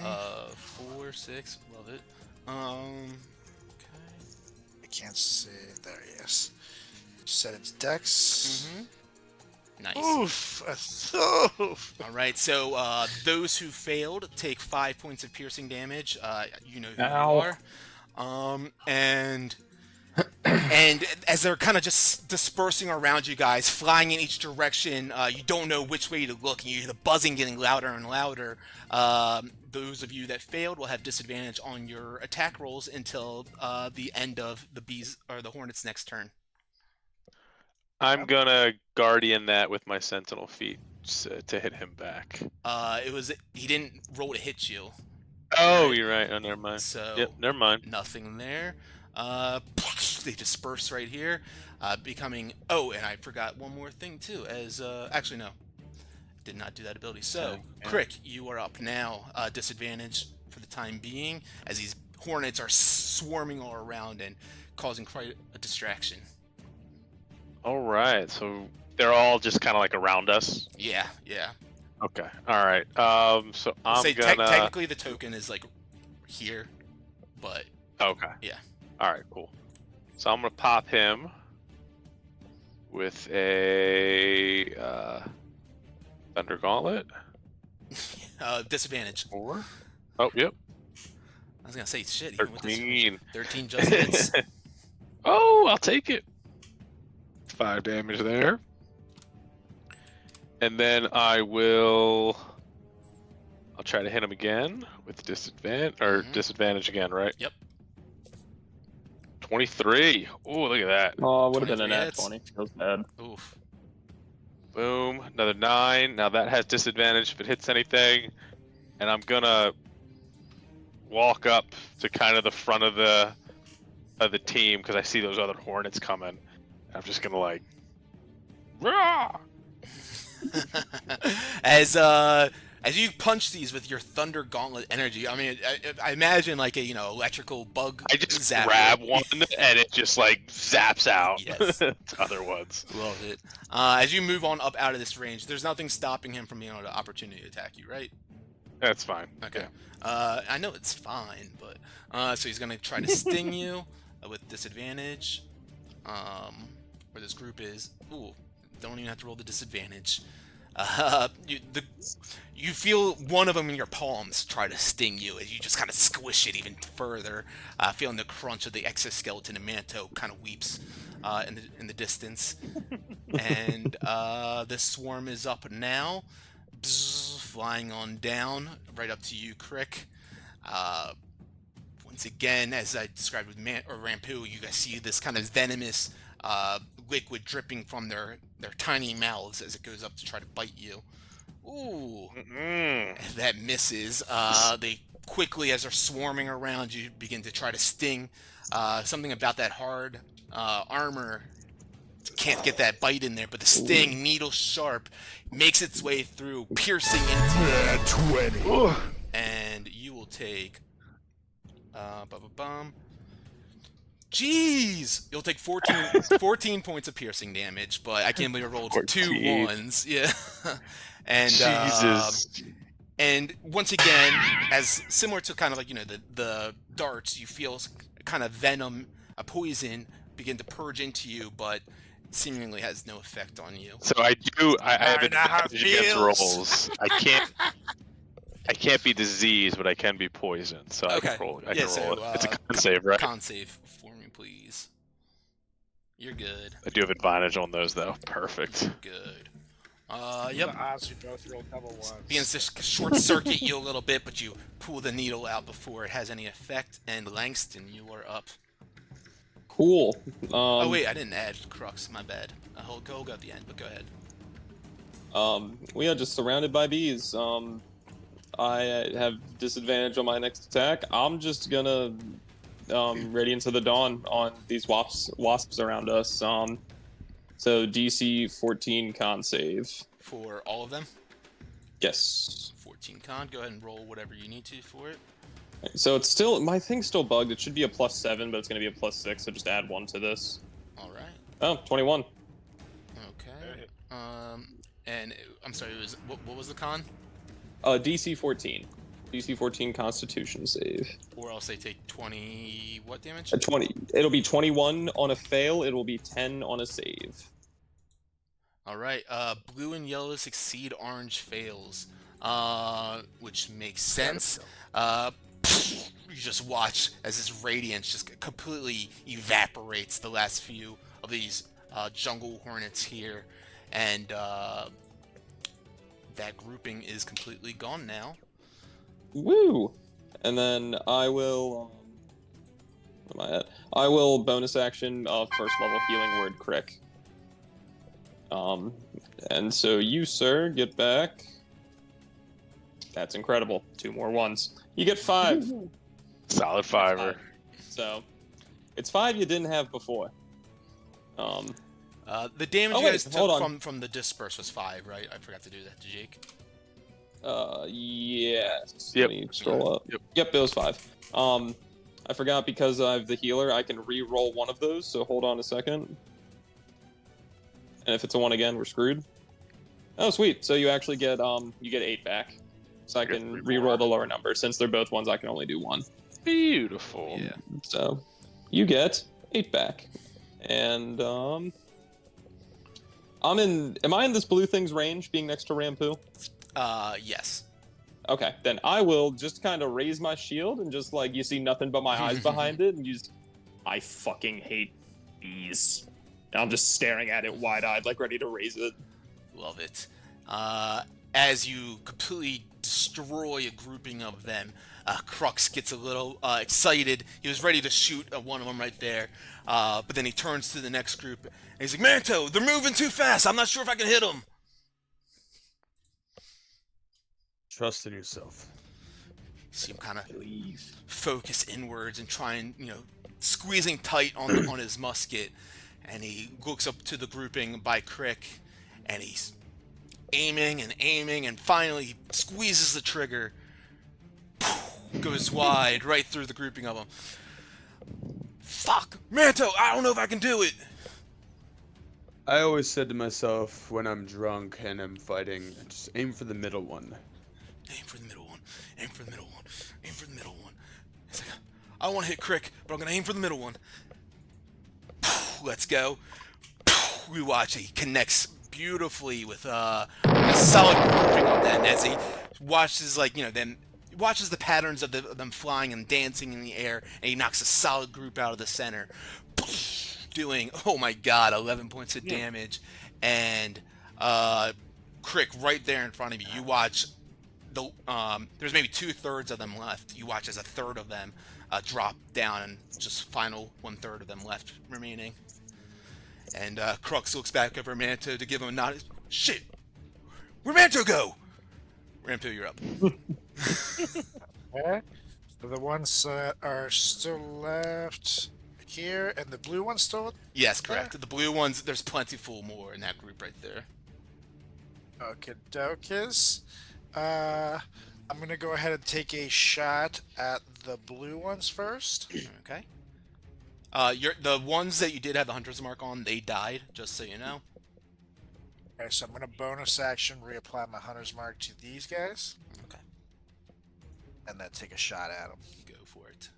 4, 6, love it. Okay. I can't see. There he is. Set its dex. Nice. Oof. All right, so those who failed take 5 points of piercing damage. You know who Ow. you are. And as they're kind of just dispersing around you guys, flying in each direction, you don't know which way to look, and you hear the buzzing getting louder and louder. Those of you that failed will have disadvantage on your attack rolls until the end of the hornet's next turn. I'm gonna guardian that with my sentinel feet to hit him back. He didn't roll to hit you, Oh, Right. you're right. Oh, never mind. so Yep, never mind. nothing there. They disperse right here, becoming. Oh, and I forgot one more thing too. As actually no, did not do that ability. So, Okay, yeah. Crick, you are up now. Disadvantage for the time being, as these hornets are swarming all around and causing quite a distraction. All right, so they're all just kind of like around us. Yeah. Okay. All right. So I'm Say gonna. technically the token is like here, but Okay. yeah. All right. Cool. So I'm gonna pop him with a Thunder Gauntlet. Disadvantage. 4. Oh, yep. I was gonna say shit. Even with this 13. 13 just hits. Oh, I'll take it. 5 damage there. And then I'll try to hit him again with disadvantage again, right? Yep. 23. Oh, look at that. Oh, it would have been 23 a nat hits. 20. That was bad. Oof. Boom. Another 9. Now that has disadvantage if it hits anything. And I'm gonna walk up to kind of the front of the team because I see those other hornets coming. I'm just gonna like, rah! As you punch these with your Thunder Gauntlet energy, I mean, I imagine like a electrical bug. I just zapper. grab one and it just like zaps out Yes. to other ones. Love it. As you move on up out of this range, there's nothing stopping him from being able to opportunity attack you, right? That's fine. Okay. I know it's fine, but so he's gonna try to sting you with disadvantage. Where this group is. Ooh, don't even have to roll the disadvantage. You feel one of them in your palms try to sting you as you just kind of squish it even further, feeling the crunch of the exoskeleton, and Manto kind of weeps in the distance. And this swarm is up now, flying on down right up to you, Crick. once again, as I described with Rampu, you guys see this kind of venomous liquid dripping from their tiny mouths as it goes up to try to bite you. Ooh, that misses. They quickly, as they're swarming around you, begin to try to sting. Something about that hard armor can't get that bite in there, but the sting, needle sharp, makes its way through, piercing into 20. and you will take Jeez! You'll take 14 points of piercing damage, but I can't believe I rolled 2 1s. Yeah. And Jesus. And once again, as similar to kind of like, the darts, you feel kind of venom, a poison begin to purge into you, but seemingly has no effect on you. So I have I know how it advantage against feels. rolls. I can't be diseased, but I can be poisoned. So I can roll. I can roll it. It's a con save, right? Con save for me, please. You're good. I do have advantage on those, though. Perfect. Good. Yep. The odds we both rolled double ones. Begins to short circuit you a little bit, but you pull the needle out before it has any effect. And Langston, you are up. Cool. Oh wait, I didn't add Crux. My bad. I'll go at the end, but go ahead. We are just surrounded by bees. I have disadvantage on my next attack. I'm just gonna Radiance of the Dawn on these wasps around us. So DC 14 con save. For all of them? Yes. 14 con. Go ahead and roll whatever you need to for it. So it's still, my thing's still bugged. It should be a +7, but it's gonna be a +6. So just add 1 to this. All right. Oh, 21. Okay. And I'm sorry. It was what was the con? DC 14. DC 14 Constitution save. Or else they take 20 what damage? 20. It'll be 21 on a fail. It will be 10 on a save. All right. Blue and yellow succeed. Orange fails. Which makes sense. You just watch as this radiance just completely evaporates the last few of these jungle hornets here, and that grouping is completely gone now. Woo! And then I will. Where am I at? I will bonus action first level healing word crick. And so you, sir, get back. That's incredible. 2 more ones. You get 5. Solid fiver. So it's 5 you didn't have before. The damage Oh, you wait, guys hold took on. from the disperse was 5, right? I forgot to do that to Jake. Yes. Yep. Let me scroll up. Yep. Yep, it was 5. I forgot because I have the healer, I can re-roll one of those, so hold on a second. And if it's a 1 again, we're screwed. Oh, sweet. So you actually get you get 8 back. So I Get can 3 re-roll more. the lower number. Since they're both 1s, I can only do 1. Beautiful. Yeah. So you get 8 back. And am I in this blue thing's range being next to Rampu? Yes. Okay, then I will just kind of raise my shield and just like you see nothing but my eyes behind it and I fucking hate bees. And I'm just staring at it wide-eyed, like ready to raise it. Love it. As you completely destroy a grouping of them, Crux gets a little excited. He was ready to shoot one of them right there, but then he turns to the next group and he's like, "Manto, they're moving too fast. I'm not sure if I can hit them." Trust in yourself. You see him kind of focus inwards and try and, squeezing tight on his musket, and he looks up to the grouping by Crick, and he's aiming, and finally he squeezes the trigger, goes wide right through the grouping of them. Fuck, Manto, I don't know if I can do it. I always said to myself when I'm drunk and I'm fighting, just aim for the middle one. Aim for the middle one. Aim for the middle one. Aim for the middle one. It's like, I want to hit Crick, but I'm gonna aim for the middle one. Let's go. We watch. He connects beautifully with a solid grouping of them as he watches, watches the patterns of them flying and dancing in the air, and he knocks a solid group out of the center, doing, oh my god, 11 points of damage, and Crick right there in front of you. You watch. There's maybe 2/3 of them left. You watch as a third of them drop down, and just final 1/3 of them left remaining. And Crux looks back over Manto to give him a nod. Shit! Where'd Manto go? Rampo, you're up. Okay. So the ones that are still left here, and the blue one's still. Yes, correct. The blue ones, there's plentiful more in that group right there. Okay, dokes. I'm gonna go ahead and take a shot at the blue ones first. Okay. The ones that you did have the hunter's mark on, they died, just so you know. Okay, so I'm gonna bonus action reapply my hunter's mark to these guys. Okay. And then take a shot at them. Go for it.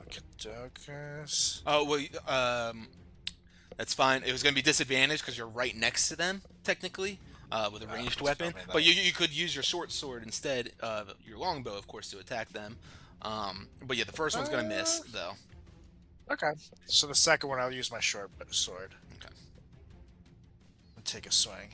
Okay, dokes. Oh, well, that's fine. It was going to be disadvantaged because you're right next to them, technically, with a ranged just weapon. tell me that. But you could use your short sword instead of your longbow, of course, to attack them. But yeah, the first one's going to miss, though. Okay. So the second one, I'll use my short sword. Okay. And take a swing.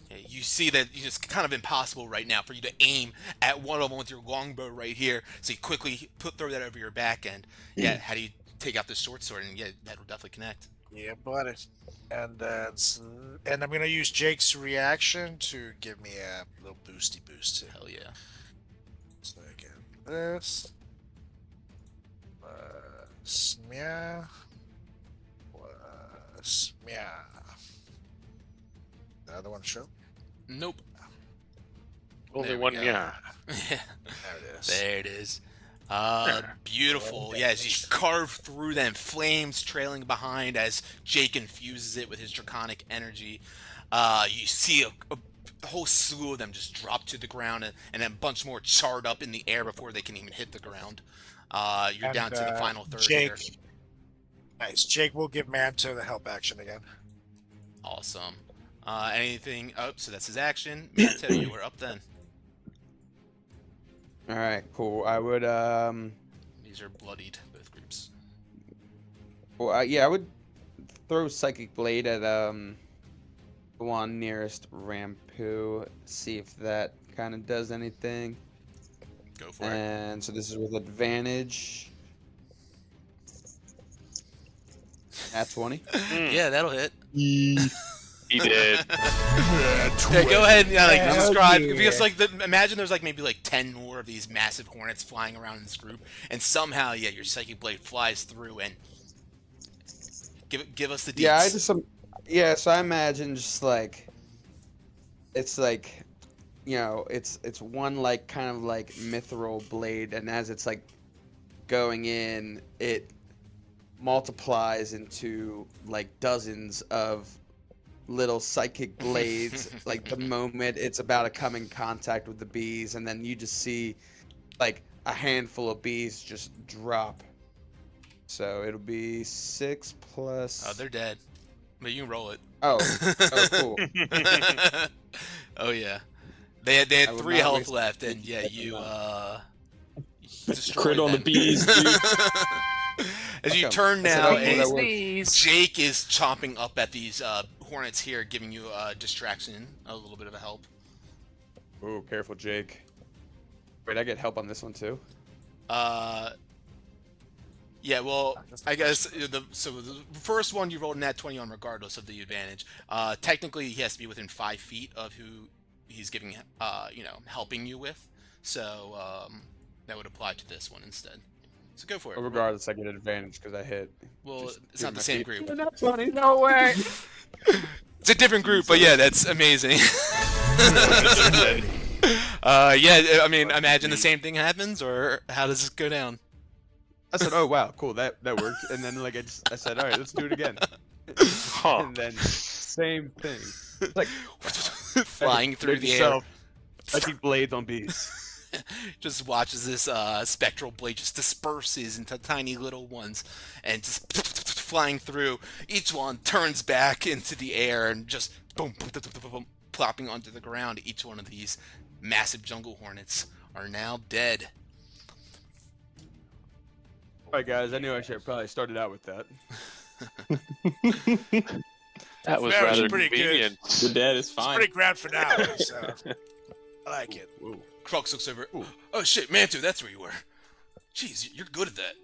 Yeah, you see that it's kind of impossible right now for you to aim at one of them with your longbow right here. So you quickly throw that over your back, and yeah, how do you take out the short sword? And yeah, that'll definitely connect. Yeah, buddy. And I'm gonna use Jake's reaction to give me a little boosty boost too. Hell yeah. So I get this. Smia. Smia. The other one show? Nope. Only There we one, go. yeah. Yeah. There it is. There it is. Beautiful. Yeah, as you carve through them, flames trailing behind as Jake infuses it with his draconic energy. You see a whole slew of them just drop to the ground, and a bunch more charred up in the air before they can even hit the ground. You're And, down to the final third Jake. here. Nice. Jake will give Manto the help action again. Awesome. Anything? Oh, so that's his action. Manto, you were up then. All right, cool. I would These are bloodied, both groups. well, yeah, I would throw Psychic Blade at the one nearest Rampu, see if that kind of does anything. Go for it. And so this is with advantage. At 20. Yeah, that'll hit. He did. Yeah, go ahead and Yeah, describe okay. because imagine there's maybe 10 more of these massive hornets flying around in this group, and somehow your psychic blade flies through and give us the deets. Yeah, I just so I imagine just it's it's one kind of mithril blade, and as it's going in, it multiplies into dozens of little psychic blades the moment it's about to come in contact with the bees, and then you just see a handful of bees just drop. So it'll be 6 plus. Oh, they're dead, but you can roll it. Oh, cool. Oh yeah, they had I would 3 not health waste left, and it. yeah, you destroyed Crit on the them. bees, dude. As you Okay. turn I said, now, oh, cool, that and works. Jake is chomping up at these hornets here, giving you a distraction, a little bit of a help. Ooh, careful, Jake. Wait, I get help on this one too. Yeah, well, I guess the first one you rolled a nat 20 on regardless of the advantage. Technically, he has to be within 5 feet of who he's giving, helping you with. So that would apply to this one instead. So go for it. Regardless, I get an advantage because I hit. Well, Just it's not give the my same feet. group. Not funny. No way. It's a different group, but yeah, that's amazing. Yeah, I mean, imagine the same thing happens, or how does this go down? I said, "Oh wow, cool, that worked." And then I said, "All right, let's do it again." Huh. And then same thing. Flying through the air. I keep blades on bees. Just watches this spectral blade just disperses into tiny little ones and just flying through. Each one turns back into the air and just boom, boom, boom, boom, boom, boom, plopping onto the ground. Each one of these massive jungle hornets are now dead. All right, guys, I knew I should have probably started out with that. That was That was rather pretty good. convenient. The dead is It's fine. pretty grand finale, so I like it. Crux looks over. Oh shit, Mantu, that's where you were. Jeez, you're good at that.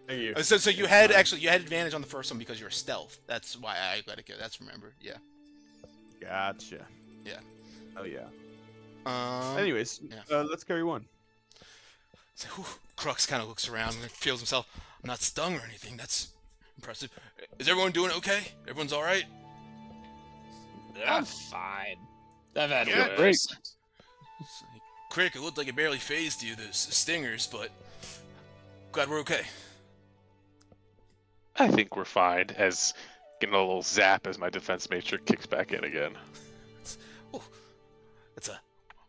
Thank you. So you had advantage on the first one because you're stealth. That's why I let it go. That's remember. Yeah. Gotcha. Yeah. Oh yeah. Um. Anyways, yeah. Let's carry one. So, Crux kind of looks around and feels himself. I'm not stung or anything. That's impressive. Is everyone doing okay? Everyone's all right? I'm fine. I've had Yeah, worse. great. Crick, it looked like it barely phased you, those stingers, but glad we're okay. I think we're fine. As getting a little zap as my defense matrix kicks back in again. That's a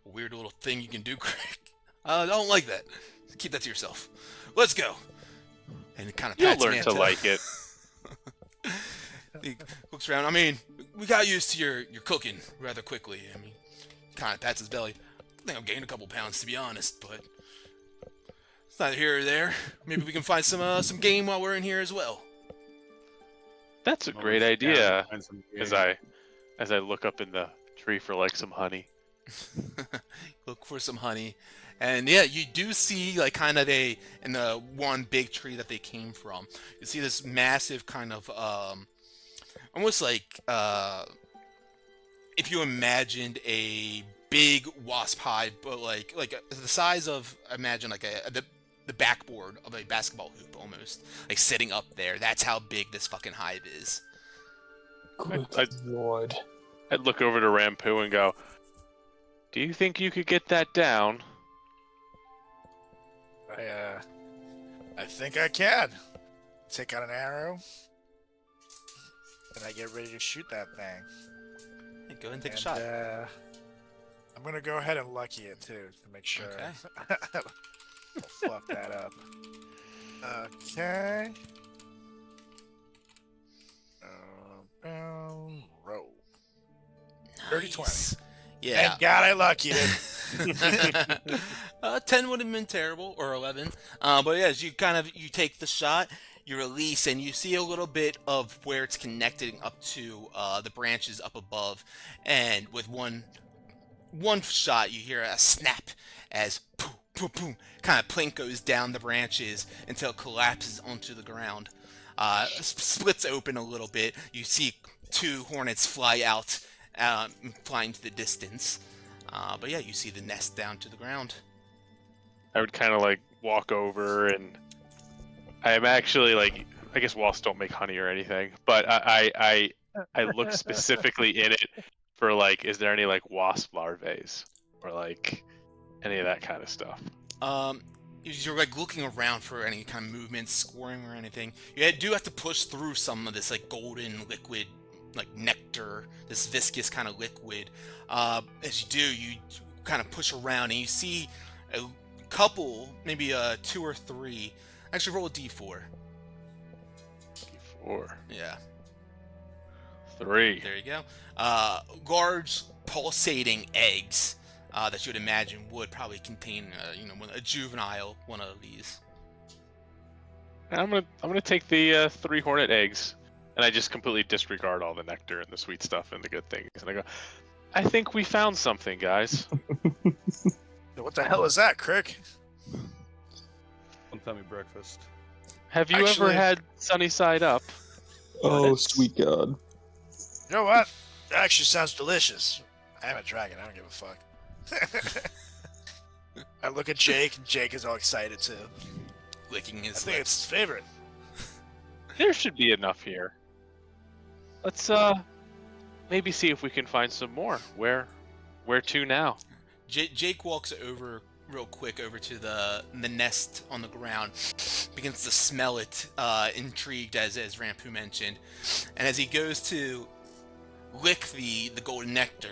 weird little thing you can do, Crick. I don't like that. Keep that to yourself. Let's go. And it kind of You'll pats learn me to like it. He looks around. I mean, we got used to your cooking rather quickly. I mean, kind of pats his belly. I think I've gained a couple pounds, to be honest, but it's neither here or there. Maybe we can find some game while we're in here as well. That's a Well, great yeah, idea. find some As game. I look up in the tree for like some honey. Look for some honey. And yeah, you do see like kind of in the one big tree that they came from. You see this massive kind of almost like if you imagined a big wasp hive, but like the size of, imagine like the backboard of a basketball hoop almost, like sitting up there. That's how big this fucking hive is. Good lord. I'd look over to Rampu and go, "Do you think you could get that down?" I think I can. Take out an arrow, and I get ready to shoot that thing. Hey, go ahead and take a And, shot. I'm gonna go ahead and lucky it too to make sure. Okay. I'll fuck that up. Okay. Roll. 30-20. Nice. Yeah. Thank God I luckied it. 10 would have been terrible, or 11. But yeah, as you take the shot, you release, and you see a little bit of where it's connecting up to the branches up above. And with one shot, you hear a snap as boom, boom, boom, kind of plink goes down the branches until it collapses onto the ground. Splits open a little bit. You see 2 hornets fly out, flying to the distance. But yeah, you see the nest down to the ground. I would kind of like walk over, and I'm actually like, I guess wasps don't make honey or anything, but I look specifically in it for like, is there any like wasp larvae or like any of that kind of stuff? You're like looking around for any kind of movement, scoring or anything. You do have to push through some of this like golden liquid, like nectar, this viscous kind of liquid. As you do, you kind of push around and you see a couple, maybe 2 or 3. Actually, roll a d4. 4, Yeah, 3. there you go. Large pulsating eggs that you would imagine would probably contain, a juvenile one of these. I'm gonna take the 3 hornet eggs, and I just completely disregard all the nectar and the sweet stuff and the good things, and I go, I think we found something, guys. What the hell is that, Crick? Don't tell me breakfast. Have you Actually- ever had sunny side up? Oh, sweet God. You know what? That actually sounds delicious. I am a dragon. I don't give a fuck. I look at Jake, and Jake is all excited too. Licking I his think it's lips. his favorite. There should be enough here. Let's maybe see if we can find some more. Where to now? Jake walks over real quick over to the nest on the ground, begins to smell it, intrigued as Rampu mentioned, and as he goes to lick the golden nectar,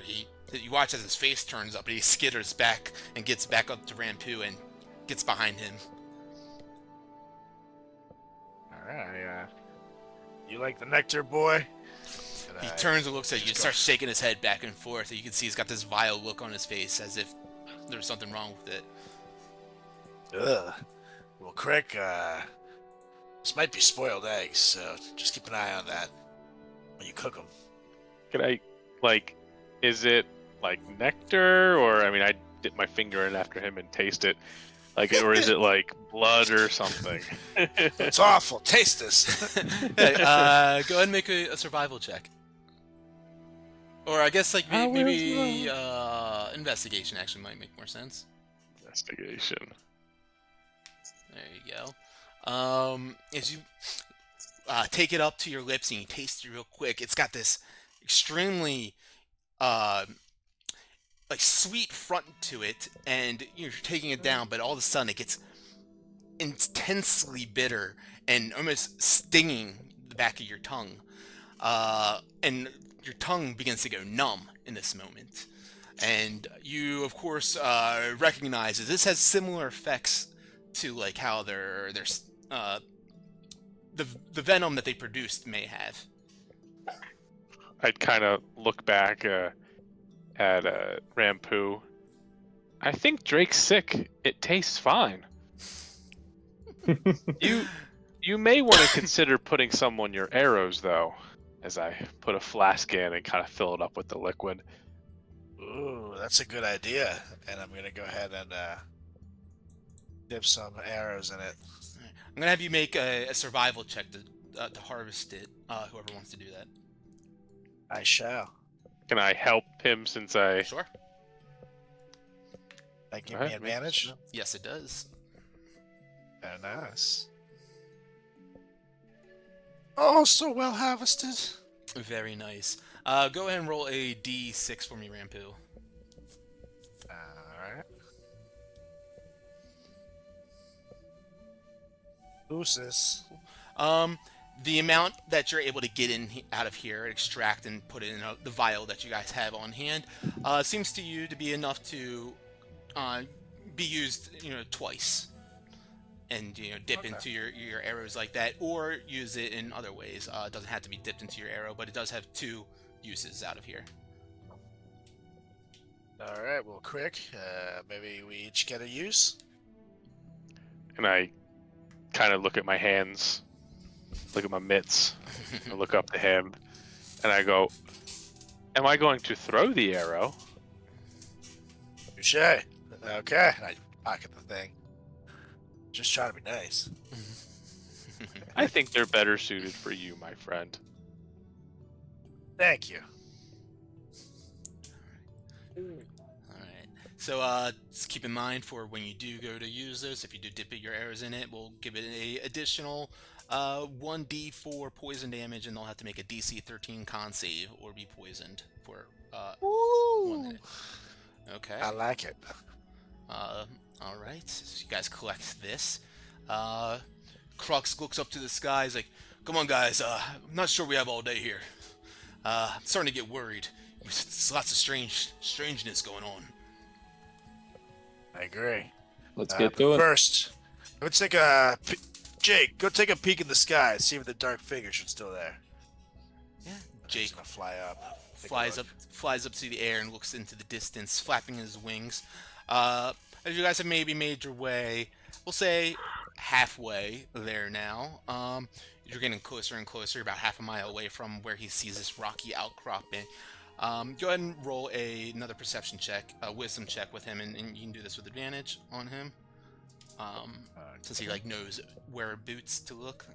you watch as his face turns up and he skitters back and gets back up to Rampu and gets behind him. Alright, you like the nectar, boy? And He I turns and looks at you and just starts shaking his head back and forth, and you can see he's got this vile look on his face as if there's something wrong with it. Ugh. Well, Crick, this might be spoiled eggs, so just keep an eye on that when you cook them. Can I, like, is it like nectar, or I mean, I dip my finger in after him and taste it. Like, or is it like blood or something? It's awful. Taste this. Hey, go ahead and make a survival check. Or I guess like maybe investigation actually might make more sense. Investigation. There you go. As you take it up to your lips and you taste it real quick, it's got this extremely like sweet front to it, and you're taking it down, but all of a sudden it gets intensely bitter and almost stinging the back of your tongue, and your tongue begins to go numb in this moment. And you, of course, recognize that this has similar effects to like how the venom that they produced may have. I'd kind of look back at Rampu. I think Drake's sick. It tastes fine. You may want to consider putting some on your arrows, though, as I put a flask in and kind of fill it up with the liquid. Ooh, that's a good idea. And I'm gonna go ahead and dip some arrows in it. I'm gonna have you make a survival check to harvest it. Whoever wants to do that. I shall. Can I help him since I... Sure. That give me advantage. Yes, it does. Very nice. Oh, so well harvested. Very nice. Go ahead and roll a d6 for me, Rampu. Alright. Who's this? The amount that you're able to get out of here, extract and put it in the vial that you guys have on hand, seems to you to be enough to be used, twice, and dip into your arrows like that, or use it in other ways. It doesn't have to be dipped into your arrow, but it does have 2 uses out of here. All right. Well, quick. Maybe we each get a use. And I kind of look at my hands, look at my mitts, and look up to him, and I go, am I going to throw the arrow? Touche. Okay. And I pocket the thing. Just trying to be nice. I think they're better suited for you, my friend. Thank you. Alright. So just keep in mind for when you do go to use this, if you do dip your arrows in it, we'll give it an additional 1d4 poison damage, and they'll have to make a DC 13 con save or be poisoned for 1 minute. Okay. I like it. Alright, so you guys collect this. Crux looks up to the sky, he's like, come on guys, I'm not sure we have all day here. I'm starting to get worried. There's lots of strangeness going on. I agree. Let's get But going. first, let's take Jake, go take a peek in the sky, see if the dark figures are still there. Yeah. Jake's Jake gonna fly up. Take a flies look. up to the air and looks into the distance, flapping his wings. As you guys have maybe made your way, we'll say halfway there now. You're getting closer and closer, about half a mile away from where he sees this rocky outcropping. Go ahead and roll another perception check, a wisdom check with him, and you can do this with advantage on him. Since he knows where boots to look.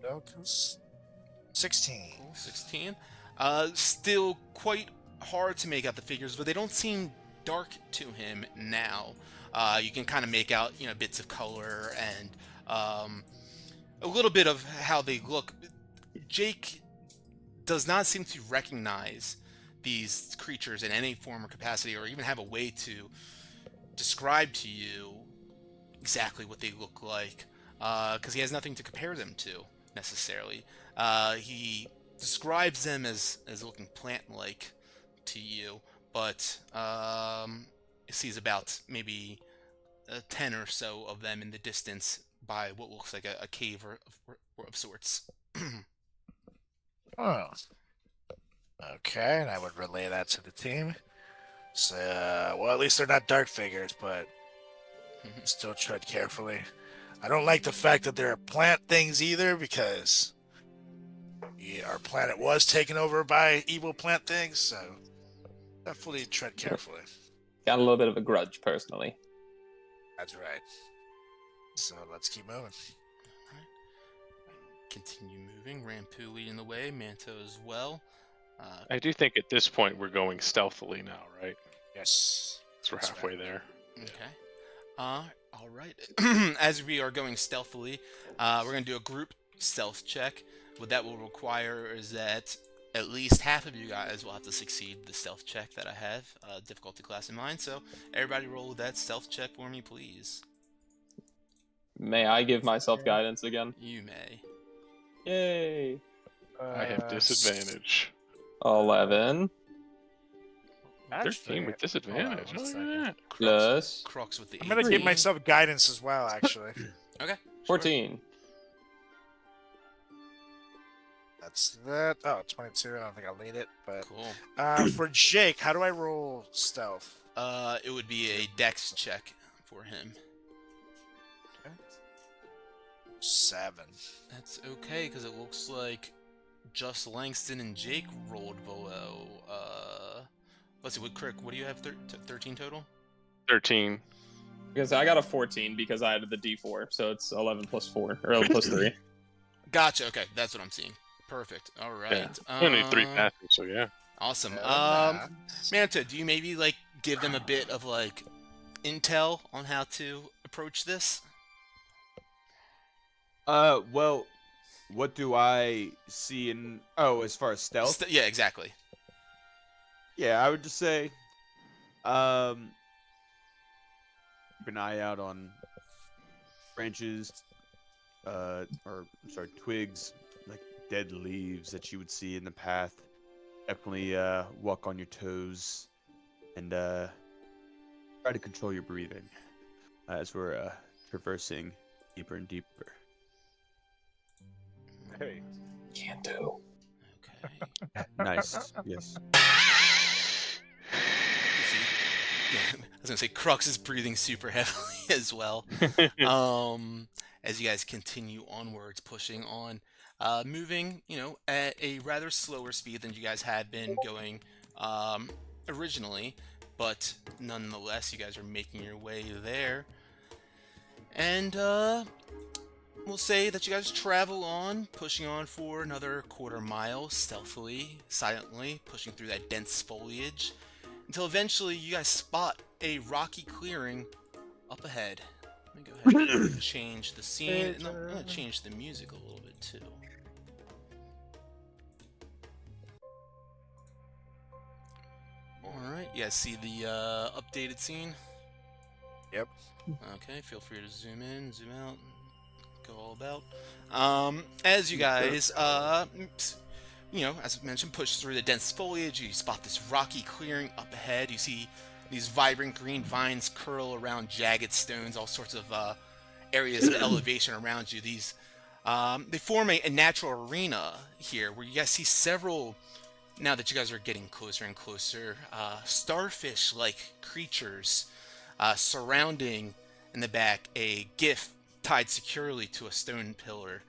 Focus. 16. 16. Still quite hard to make out the figures, but they don't seem dark to him now. You can kind of make out, bits of color and a little bit of how they look. Jake does not seem to recognize these creatures in any form or capacity, or even have a way to describe to you exactly what they look like, because he has nothing to compare them to necessarily. He describes them as looking plant-like to you, but sees about maybe 10 or so of them in the distance by what looks like a cave or of sorts. Oh. Okay, and I would relay that to the team. So, well, at least they're not dark figures, but still tread carefully. I don't like the fact that there are plant things either, because our planet was taken over by evil plant things, so definitely tread carefully. got a little bit of a grudge personally. That's right. So let's keep moving. Continue moving. Rampu leading the way. Manto as well. I do think at this point we're going stealthily now, right? Yes. So we're That's halfway right. there. Okay. All right. As we are going stealthily, we're going to do a group stealth check. What that will require is that at least half of you guys will have to succeed the stealth check that I have, difficulty class in mind. So everybody roll that stealth check for me, please. May I give myself guidance again? You may. Yay! I have disadvantage. 11 13 with disadvantage. Hold on one Oh, second. yeah. plus Crux with the I'm gonna 18. give myself guidance as well, actually. Okay. Sure. 14. That's that. Oh, 22. I don't think I'll need it. But Cool. for Jake, how do I roll stealth? It would be a dex check for him. 7. That's okay, because it looks like just Langston and Jake rolled below. Let's see, Crick, what do you have? 13 total? 13. Because I got a 14 because I had the D4, so it's 11 plus 4 or 11 plus 3. Gotcha. Okay, that's what I'm seeing. Perfect. All right. Yeah. Only 3 passes, so yeah. Awesome. Yeah. Manta, do you maybe like give them a bit of like intel on how to approach this? Well, what do I see in... Oh, as far as stealth? Yeah, exactly. Yeah, I would just say, keep an eye out on branches, twigs, like dead leaves that you would see in the path. Definitely, walk on your toes, and, try to control your breathing, as we're, traversing deeper and deeper. Hey. Can do. Okay. Nice, yes. Yeah, I was gonna say Crux is breathing super heavily as well. As you guys continue onwards, pushing on, moving, at a rather slower speed than you guys had been going originally, but nonetheless, you guys are making your way there. And we'll say that you guys travel on, pushing on for another quarter mile, stealthily, silently, pushing through that dense foliage, until eventually you guys spot a rocky clearing up ahead. Let me go ahead and change the scene, and I'm going to change the music a little bit too. Alright, you guys see the updated scene? Yep. Okay, feel free to zoom in, zoom out, go all about. As you guys, as I mentioned, push through the dense foliage, you spot this rocky clearing up ahead. You see these vibrant green vines curl around jagged stones, all sorts of areas of elevation around you. These they form a natural arena here, where you guys see several. Now that you guys are getting closer and closer, starfish-like creatures surrounding in the back a gift tied securely to a stone pillar.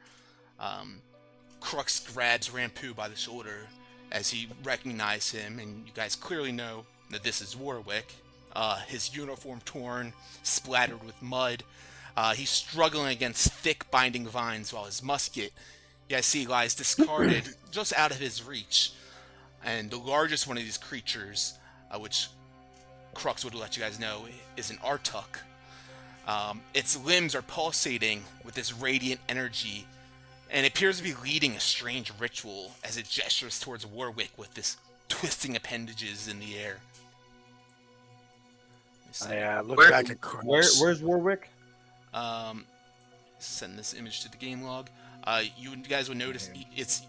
Crux grabs Rampu by the shoulder as he recognizes him, and you guys clearly know that this is Warwick. His uniform torn, splattered with mud. He's struggling against thick binding vines while his musket, you guys see, lies discarded just out of his reach. And the largest one of these creatures, which Crux would let you guys know, is an Artuk. Its limbs are pulsating with this radiant energy, and it appears to be leading a strange ritual as it gestures towards Warwick with this twisting appendages in the air. I look back at Crux. Where's Warwick? Send this image to the game log. You guys would notice it's,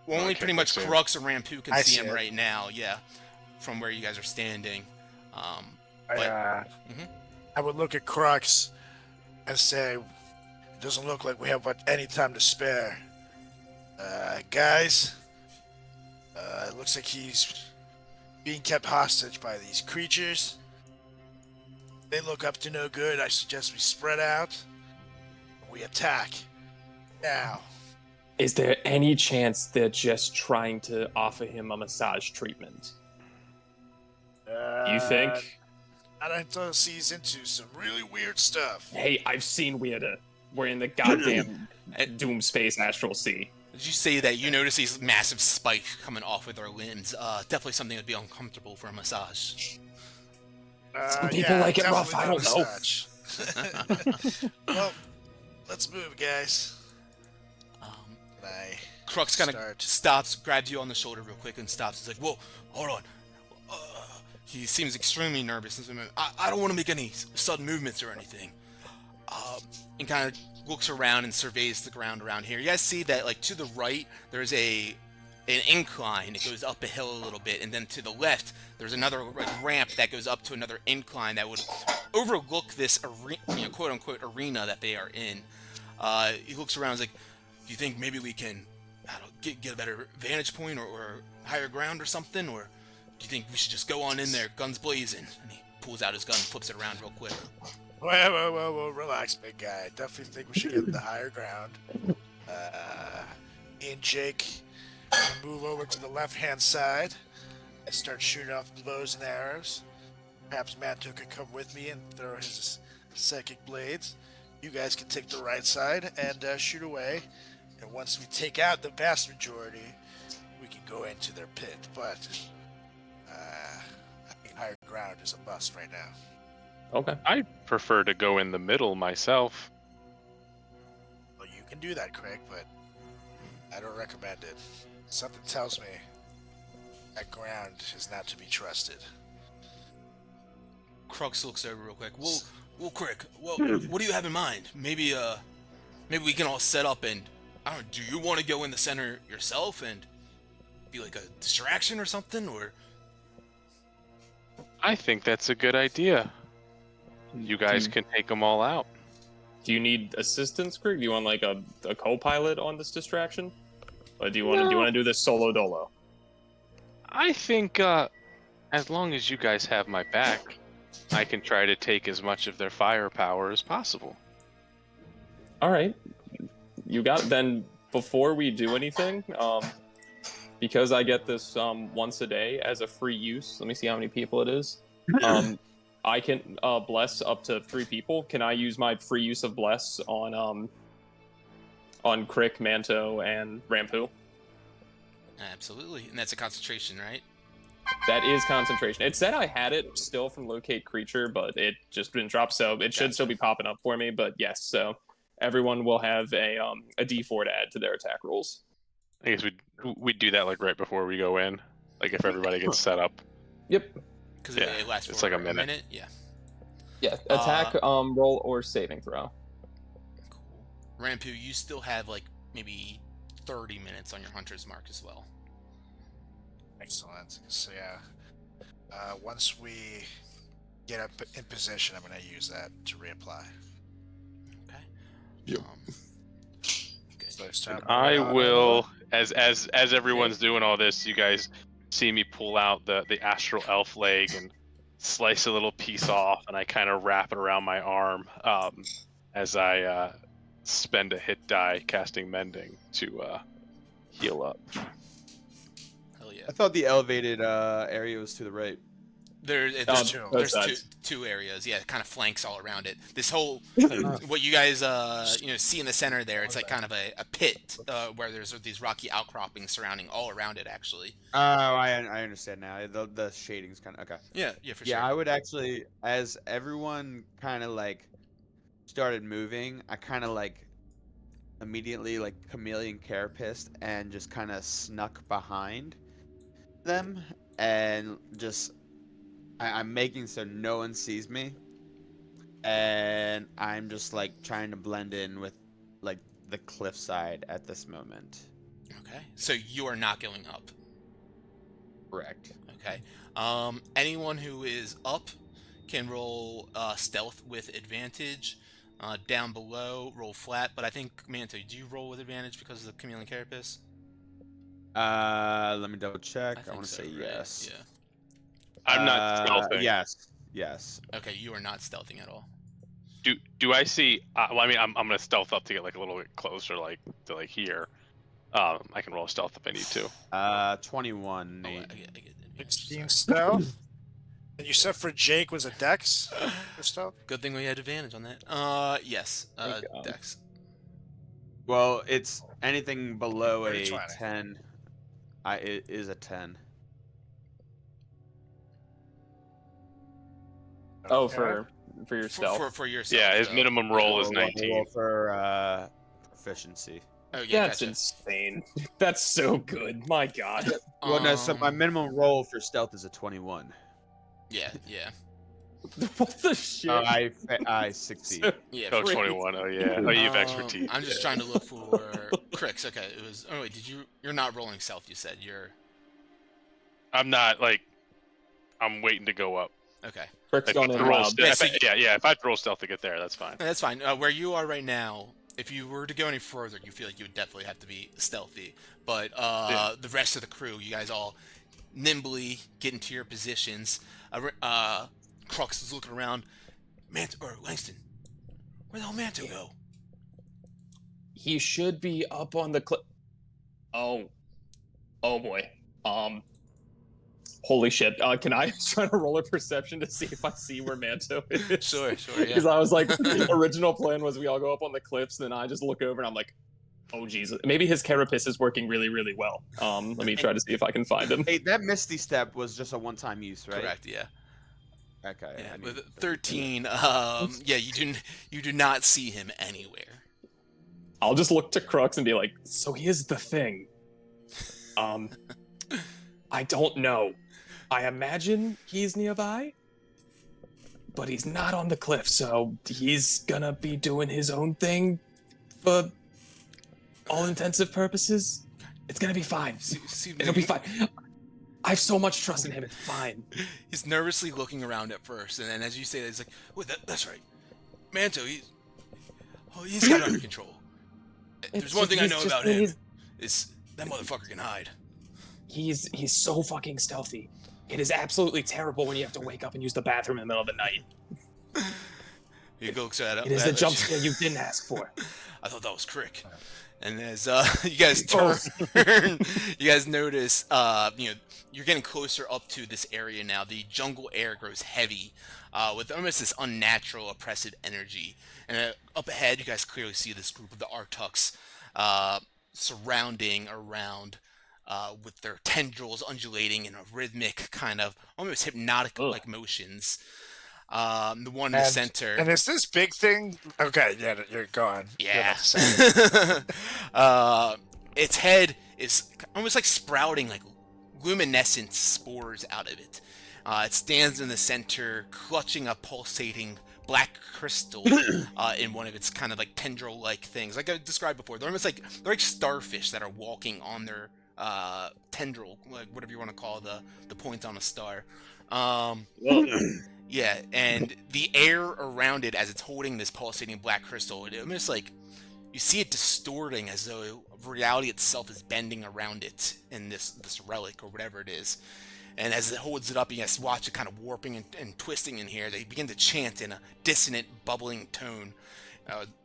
only pretty much Crux and Rampu can see him right now, from where you guys are standing. I would look at Crux and say, it doesn't look like we have any time to spare. Guys, it looks like he's being kept hostage by these creatures. They look up to no good. I suggest we spread out and we attack. Now. Is there any chance they're just trying to offer him a massage treatment? You think? I don't know. He's into some really weird stuff. Hey, I've seen weirder. We're in the goddamn Doom Space Astral Sea. Did you say that you notice these massive spikes coming off with our limbs? Definitely something that'd be uncomfortable for a massage. Some people like it rough, I don't know. Well, let's move, guys. Crux kind of stops, grabs you on the shoulder real quick, and stops. He's like, "Whoa, hold on." He seems extremely nervous. I don't want to make any sudden movements or anything. And kind of looks around and surveys the ground around here. You guys see that, like, to the right, there's an incline. It goes up a hill a little bit, and then to the left, there's another ramp that goes up to another incline that would overlook this quote-unquote arena that they are in. He looks around and is like, "Do you think maybe we can, I don't know, get a better vantage point or higher ground or something? Or do you think we should just go on in there, guns blazing?" And he pulls out his gun and flips it around real quick. Whoa, relax, big guy. Definitely think we should get to the higher ground. Me and Jake move over to the left-hand side and start shooting off bows and arrows. Perhaps Manto could come with me and throw his psychic blades. You guys can take the right side and shoot away. And once we take out the vast majority, we can go into their pit. But I think higher ground is a must right now. Okay. I prefer to go in the middle myself. Well, you can do that, Craig, but I don't recommend it. Something tells me that ground is not to be trusted. Crux looks over real quick. Well, Craig, what do you have in mind? Maybe we can all set up and, I don't know, do you want to go in the center yourself and be like a distraction or something, or? I think that's a good idea. You guys can take them all out. Do you need assistance, Greg? Do you want like a co-pilot on this distraction? Or do you want to do this solo dolo? I think as long as you guys have my back, I can try to take as much of their firepower as possible. All right. You got then before we do anything, because I get this once a day as a free use. Let me see how many people it is. I can bless up to 3 people. Can I use my free use of bless on Crick, Manto, and Rampu? Absolutely, and that's a concentration, right? That is concentration. It said I had it still from locate creature, but it just didn't drop, so it should still be popping up for me. But yes, so everyone will have a D4 to add to their attack rolls. I guess we'd do that like right before we go in, like if everybody gets set up. Yep. Because it lasts it's for like a minute. Yeah. Yeah. Attack, roll, or saving throw. Cool. Rampu, you still have like maybe 30 minutes on your hunter's mark as well. Excellent. So yeah, once we get up in position, I'm going to use that to reapply. Okay. Yep. So it's time to I move on. will, as everyone's doing all this, you guys see me pull out the astral elf leg and slice a little piece off, and I kind of wrap it around my arm as I spend a hit die casting mending to heal up. Hell yeah. I thought the elevated area was to the right. There's two areas. Yeah, it kind of flanks all around it. This whole what you guys see in the center there, it's like kind of a pit where there's these rocky outcroppings surrounding all around it actually. Oh, I understand now. The shading's kind of okay. Yeah, for sure. Yeah, I would actually, as everyone kind of like started moving, I kind of like immediately like chameleon carapaced and just kind of snuck behind them and just I'm making so no one sees me, and I'm just like trying to blend in with like the cliffside at this moment. Okay, so you are not going up. Correct. Okay. Anyone who is up can roll stealth with advantage. Down below, roll flat. But I think, Manto, do you roll with advantage because of the chameleon carapace? Let me double check. I want to so, say right? yes. Yeah. I'm not stealthing. Yes. Okay, you are not stealthing at all. Do I see? Well, I mean, I'm gonna stealth up to get like a little bit closer, like to like here. I can roll stealth if I need to. 21. Oh, I get advantage. 16 stealth. And you said for Jake was a Dex or stuff? Good thing we had advantage on that. Yes. Thank God. Dex. Well, it's anything below Dirty a 20. 10. It is a 10. Oh, Okay. for your stealth. For yourself. Yeah, his though. minimum roll is Roll 19. for proficiency. Oh yeah, That's gotcha. insane. That's so good. My God. Well, no. So my Um, minimum roll for stealth is a 21. Yeah, yeah, What the shit? I succeed. So yeah. Oh, crazy. 21. Oh, yeah. Oh, you have expertise. I'm just trying to look for Crix. Okay, it was. Oh wait, You're not rolling stealth. You said you're. I'm not, like, I'm waiting to go up. Okay, Crick's Like, gone if in I roll loud. ste- yeah, if I have to roll stealth to get there, that's fine. that's fine. Where you are right now, if you were to go any further, you feel like you would definitely have to be stealthy. But the rest of the crew, you guys all nimbly get into your positions. Crux is looking around. Langston, where the hell Manto go? He should be up on the cliff. Oh boy. Holy shit. Can I try to roll a perception to see if I see where Manto is? Sure, yeah. Because I was like, original plan was we all go up on the cliffs, then I just look over and I'm like, oh Jesus. Maybe his carapace is working really, really well. Let me try to see if I can find him. Hey, that Misty Step was just a one-time use, right? Correct. Yeah. Okay. Yeah. I With mean, 13, yeah, you do not see him anywhere. I'll just look to Crux and be like, so here's the thing. I don't know. I imagine he's nearby, but he's not on the cliff, so he's gonna be doing his own thing for all intensive purposes. It's gonna be fine. It'll be fine. I have so much trust in him. It's fine. He's nervously looking around at first, and then as you say that, he's like, "Wait, that's right, Manto. He's got it under control. There's one thing I know about him is that motherfucker can hide. He's so fucking stealthy. It is absolutely terrible when you have to wake up and use the bathroom in the middle of the night. He looks at it. It is the jump scare you didn't ask for. I thought that was Crick. And as you guys turn, you guys notice, you're getting closer up to this area now. The jungle air grows heavy, with almost this unnatural, oppressive energy. And up ahead, you guys clearly see this group of the Artuks surrounding around, with their tendrils undulating in a rhythmic, kind of almost hypnotic-like motions. The one in the center. And is this big thing? Okay, yeah, you're gone. Yeah. Its head is almost like sprouting like luminescent spores out of it. It stands in the center, clutching a pulsating black crystal in one of its kind of like tendril-like things. Like I described before, they're like starfish that are walking on their tendril, like whatever you want to call the point on a star. Yeah, and the air around it as it's holding this pulsating black crystal, it almost like you see it distorting as though reality itself is bending around it in this relic or whatever it is. And as it holds it up, you guys watch it kind of warping and twisting in here. They begin to chant in a dissonant, bubbling tone.